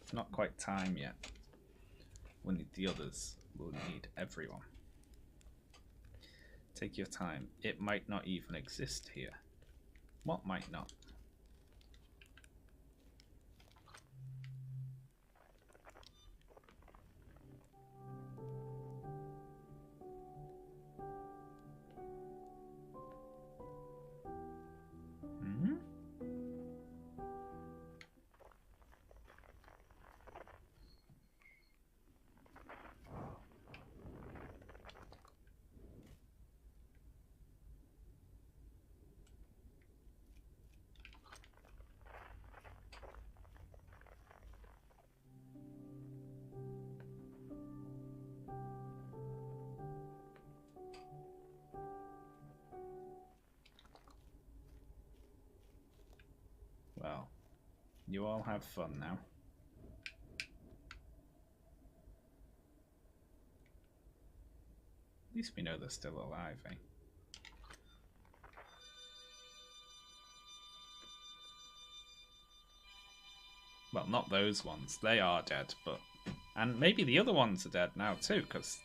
It's not quite time yet. We'll need the others. We'll need everyone. Take your time. It might not even exist here. What might not? Hmm? Well, you all have fun now. At least we know they're still alive, eh? Well, not those ones. They are dead, but... And maybe the other ones are dead now too, because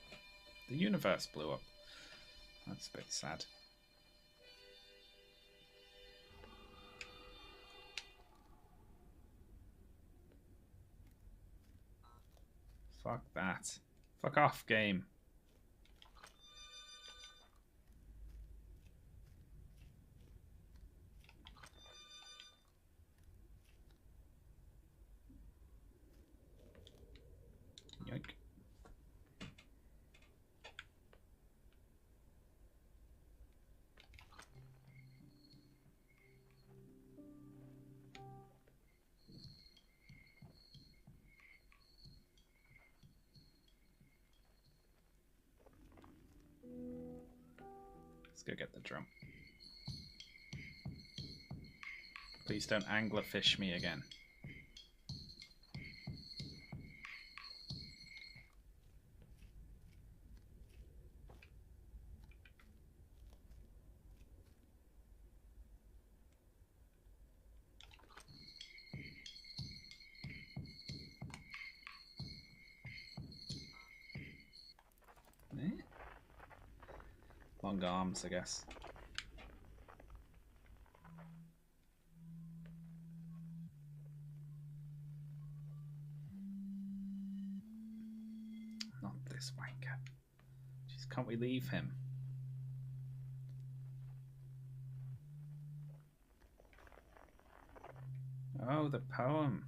the universe blew up. That's a bit sad. Fuck that. Fuck off, game. Yoink. Let's go get the drum. Please don't anglerfish me again. Long arms, I guess. Not this wanker. Jeez, can't we leave him? Oh, the poem.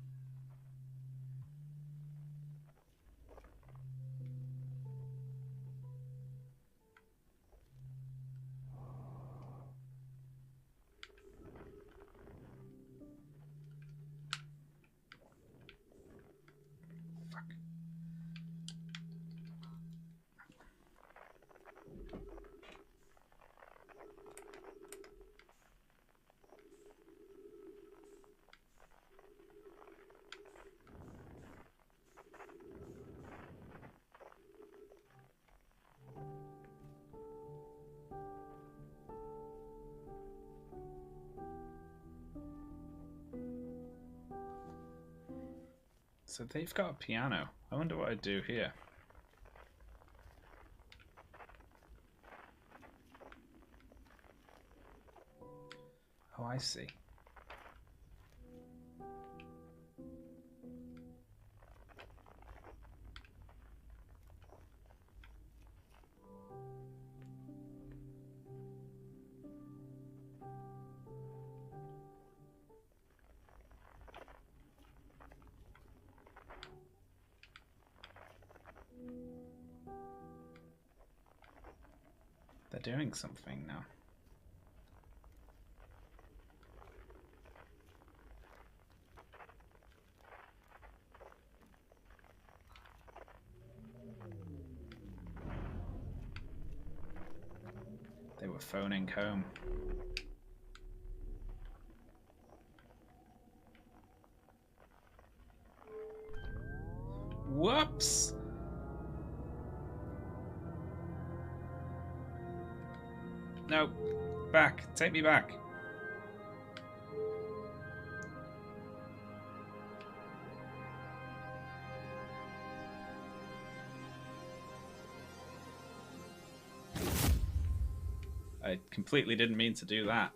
So they've got a piano. I wonder what I'd do here. Oh, I see. They're doing something now. They were phoning home. Whoops! No, back. Take me back. I completely didn't mean to do that.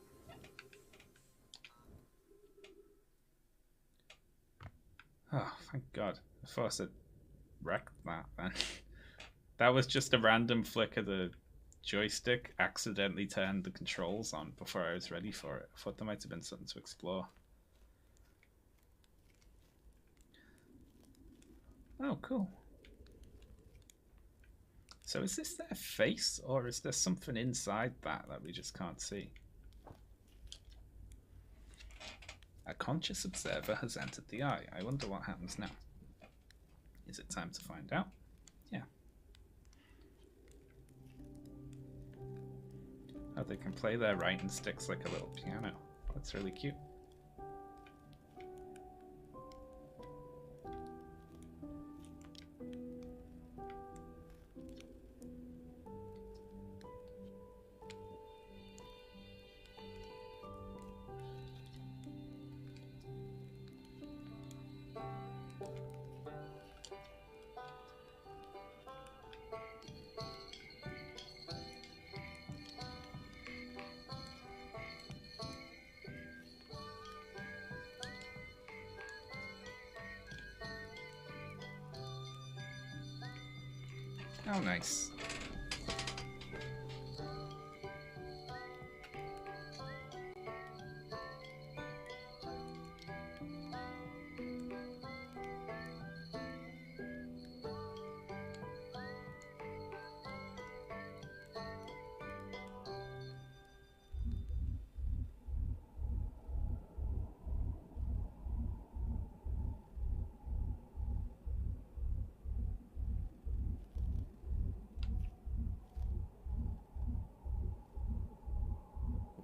Oh, thank God. I thought I'd wrecked that then. That was just a random flick of the joystick. Accidentally turned the controls on before I was ready for it. I thought there might have been something to explore. Oh, cool. So is this their face, or is there something inside that we just can't see? A conscious observer has entered the eye. I wonder what happens now. Is it time to find out? Yeah. Oh, they can play their writing sticks like a little piano. That's really cute. How nice.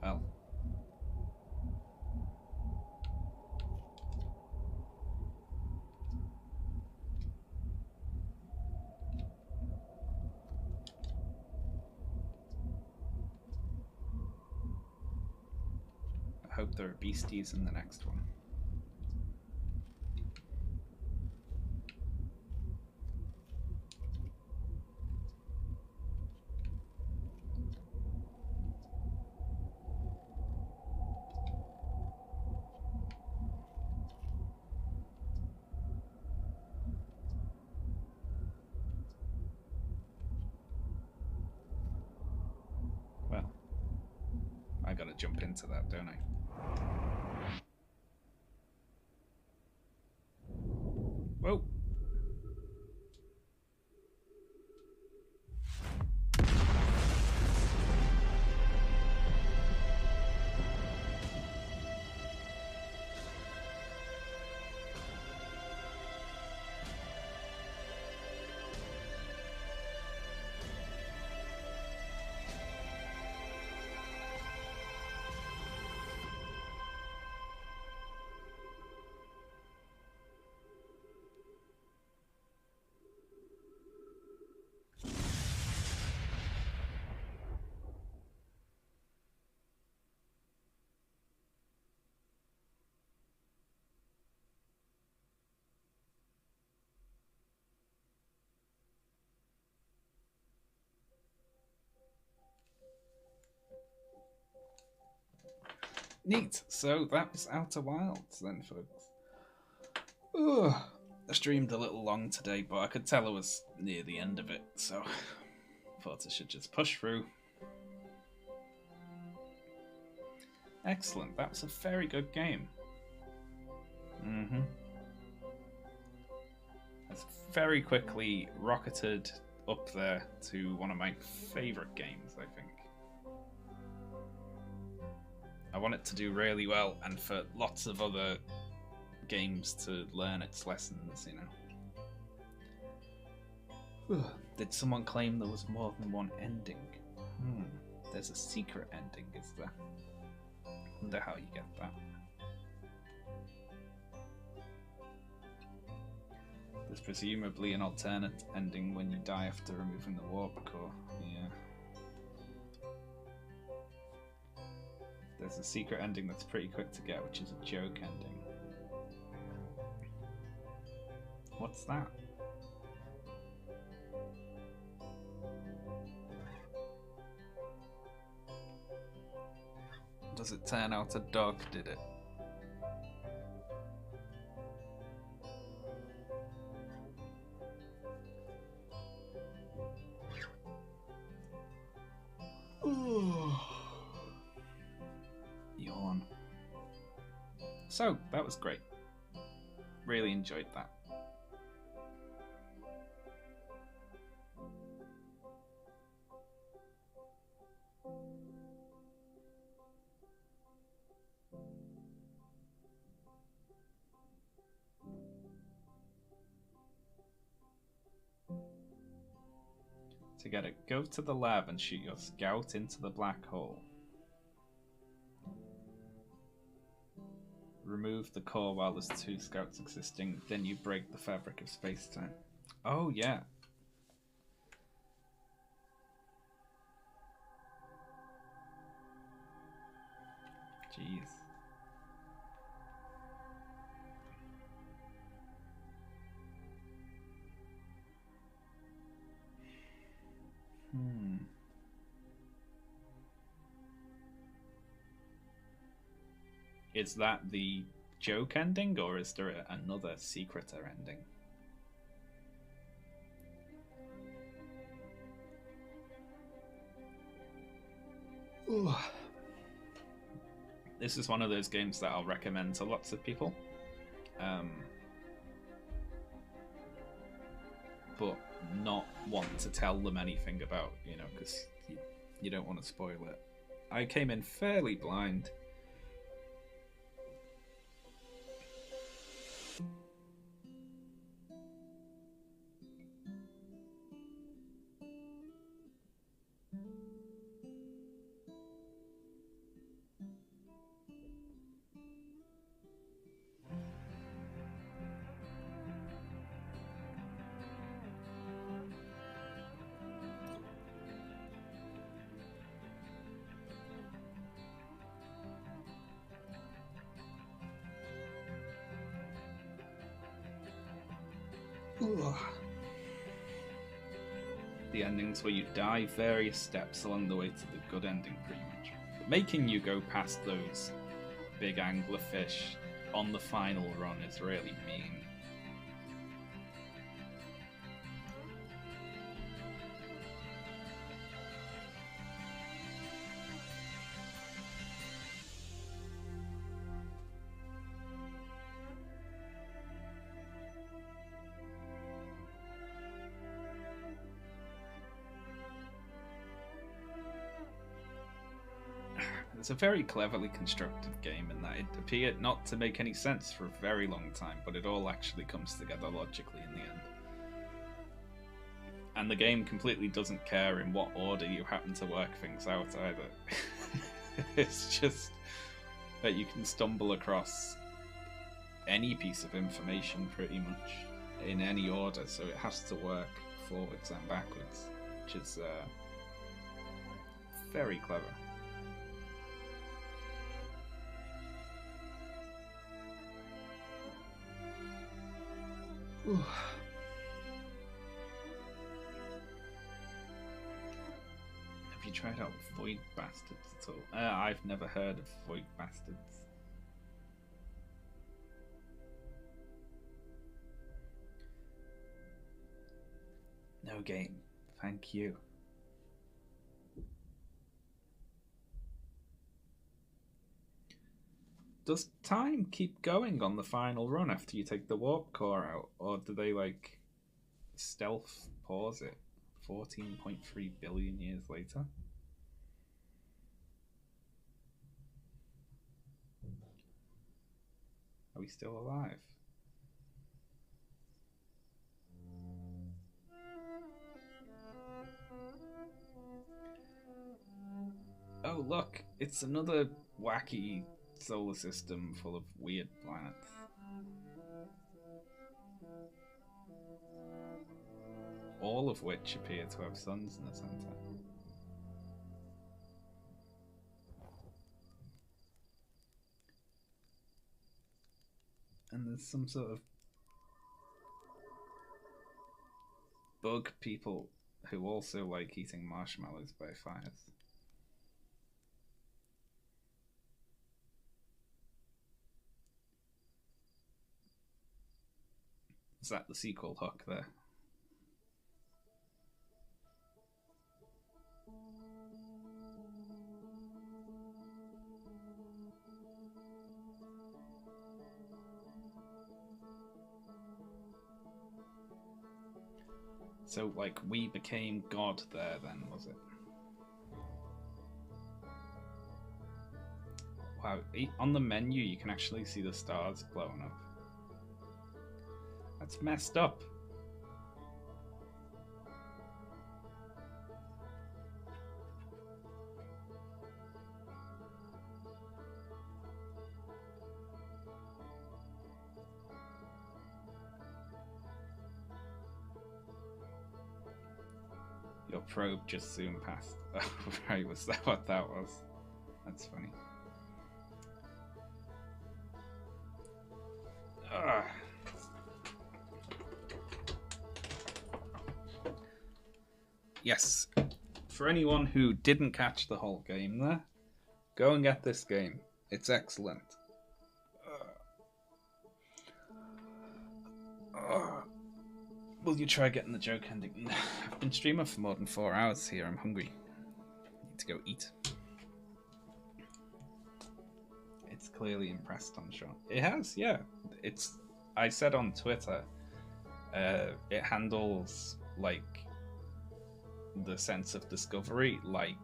Well. I hope there are beasties in the next one. Well, I gotta jump into that, don't I? Whoa! Neat. So that was Outer Wilds then, folks. Ugh. I streamed a little long today, but I could tell I was near the end of it, so thought I should just push through. Excellent. That was a very good game. It's very quickly rocketed up there to one of my favourite games, I think. I want it to do really well and for lots of other games to learn its lessons, you know. Did someone claim there was more than one ending? There's a secret ending, is there? Wonder how you get that. There's presumably an alternate ending when you die after removing the warp core. Yeah. There's a secret ending that's pretty quick to get, which is a joke ending. What's that? Does it turn out a dog did it? Yawn. So, that was great. Really enjoyed that. To get it, go to the lab and shoot your scout into the black hole. Remove the core while there's two scouts existing, then you break the fabric of space-time. Oh, yeah. Jeez. Is that the joke ending, or is there another secreter ending? Ooh. This is one of those games that I'll recommend to lots of people. But not want to tell them anything about, because you don't want to spoil it. I came in fairly blind. Ooh. The endings where you die various steps along the way to the good ending, pretty much. Making you go past those big anglerfish on the final run is really mean. It's a very cleverly constructed game in that it appeared not to make any sense for a very long time, but it all actually comes together logically in the end. And the game completely doesn't care in what order you happen to work things out either. It's just that you can stumble across any piece of information pretty much in any order, so it has to work forwards and backwards, which is very clever. Ooh. Have you tried out Void Bastards at all? I've never heard of Void Bastards. No game, thank you. Does time keep going on the final run after you take the warp core out, or do they like stealth pause it 14.3 billion years later? Are we still alive? Oh look, it's another wacky solar system full of weird planets. All of which appear to have suns in the center. And there's some sort of bug people who also like eating marshmallows by fires. Is that the sequel hook there? So, like, we became God there then, was it? Wow, on the menu you can actually see the stars blowing up. That's messed up. Your probe just zoomed past. Oh, right, was that what that was? That's funny. Ugh. Yes, for anyone who didn't catch the whole game there, go and get this game. It's excellent. Will you try getting the joke ending? I've been streaming for more than 4 hours here. I'm hungry. Need to go eat. It's clearly impressed on Sean. It has, yeah. It's. I said on Twitter, it handles like the sense of discovery like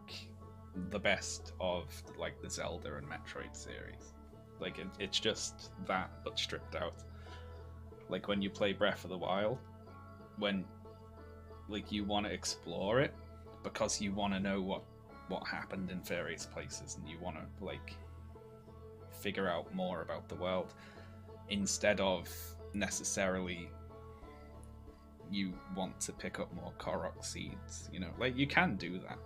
the best of like the Zelda and Metroid series. Like it's just that, but stripped out. Like when you play Breath of the Wild, when like you want to explore it because you want to know what happened in various places, and you want to like figure out more about the world instead of necessarily you want to pick up more Korok seeds. You know, like you can do that,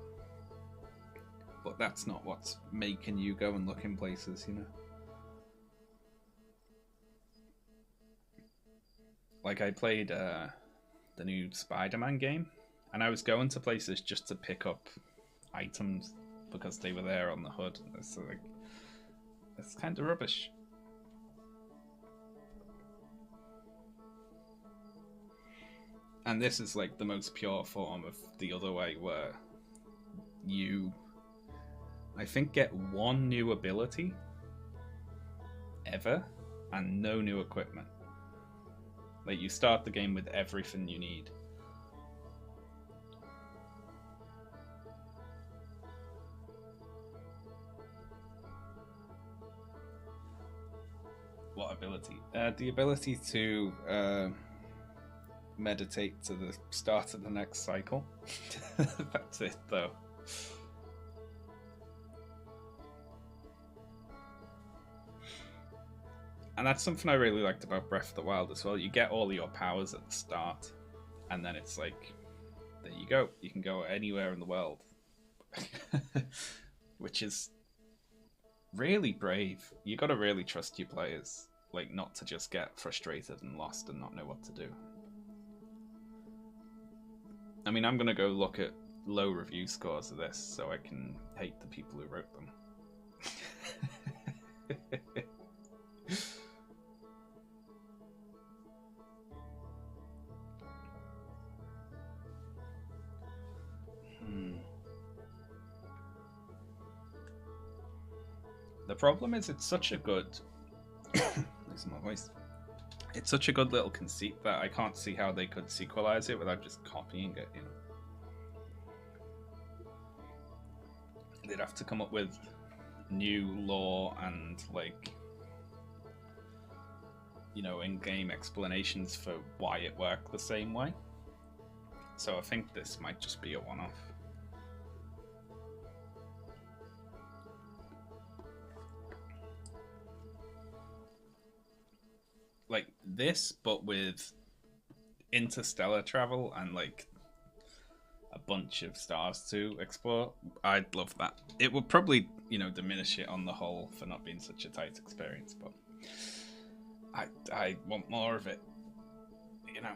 but that's not what's making you go and look in places. You know. Like I played the new Spider-Man game, and I was going to places just to pick up items because they were there on the hood. It's like it's kind of rubbish. And this is like the most pure form of the other way, where you, I think, get one new ability ever and no new equipment. Like you start the game with everything you need. What ability? The ability to meditate to the start of the next cycle. That's it, though. And that's something I really liked about Breath of the Wild as well. You get all of your powers at the start, and then it's like, there you go. You can go anywhere in the world. Which is really brave. You gotta really trust your players, like not to just get frustrated and lost and not know what to do. I mean, I'm gonna go look at low review scores of this so I can hate the people who wrote them. The problem is it's such a good losing my voice. It's such a good little conceit that I can't see how they could sequelize it without just copying it, you know. They'd have to come up with new lore and like, you know, in-game explanations for why it worked the same way. So I think this might just be a one-off. Like this, but with interstellar travel and like a bunch of stars to explore. I'd love that. It would probably, you know, diminish it on the whole for not being such a tight experience, but I want more of it, you know.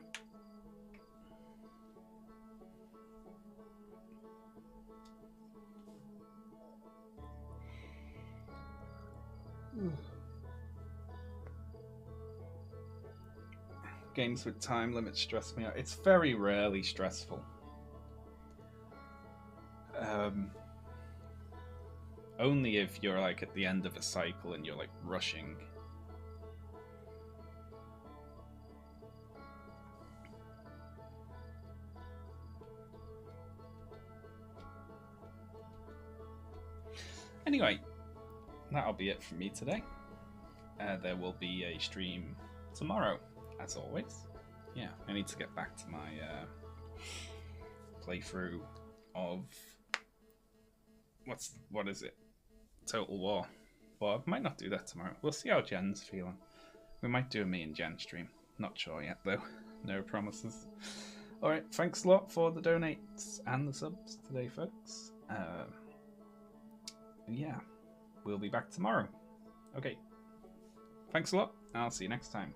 Games with time limits stress me out. It's very rarely stressful. Only if you're like at the end of a cycle and you're like rushing. Anyway, that'll be it from me today. There will be a stream tomorrow, as always. Yeah, I need to get back to my playthrough of what is it? Total War. Well, I might not do that tomorrow. We'll see how Jen's feeling. We might do a me and Jen stream. Not sure yet though. No promises. Alright, thanks a lot for the donates and the subs today, folks. Yeah, we'll be back tomorrow. Okay. Thanks a lot. I'll see you next time.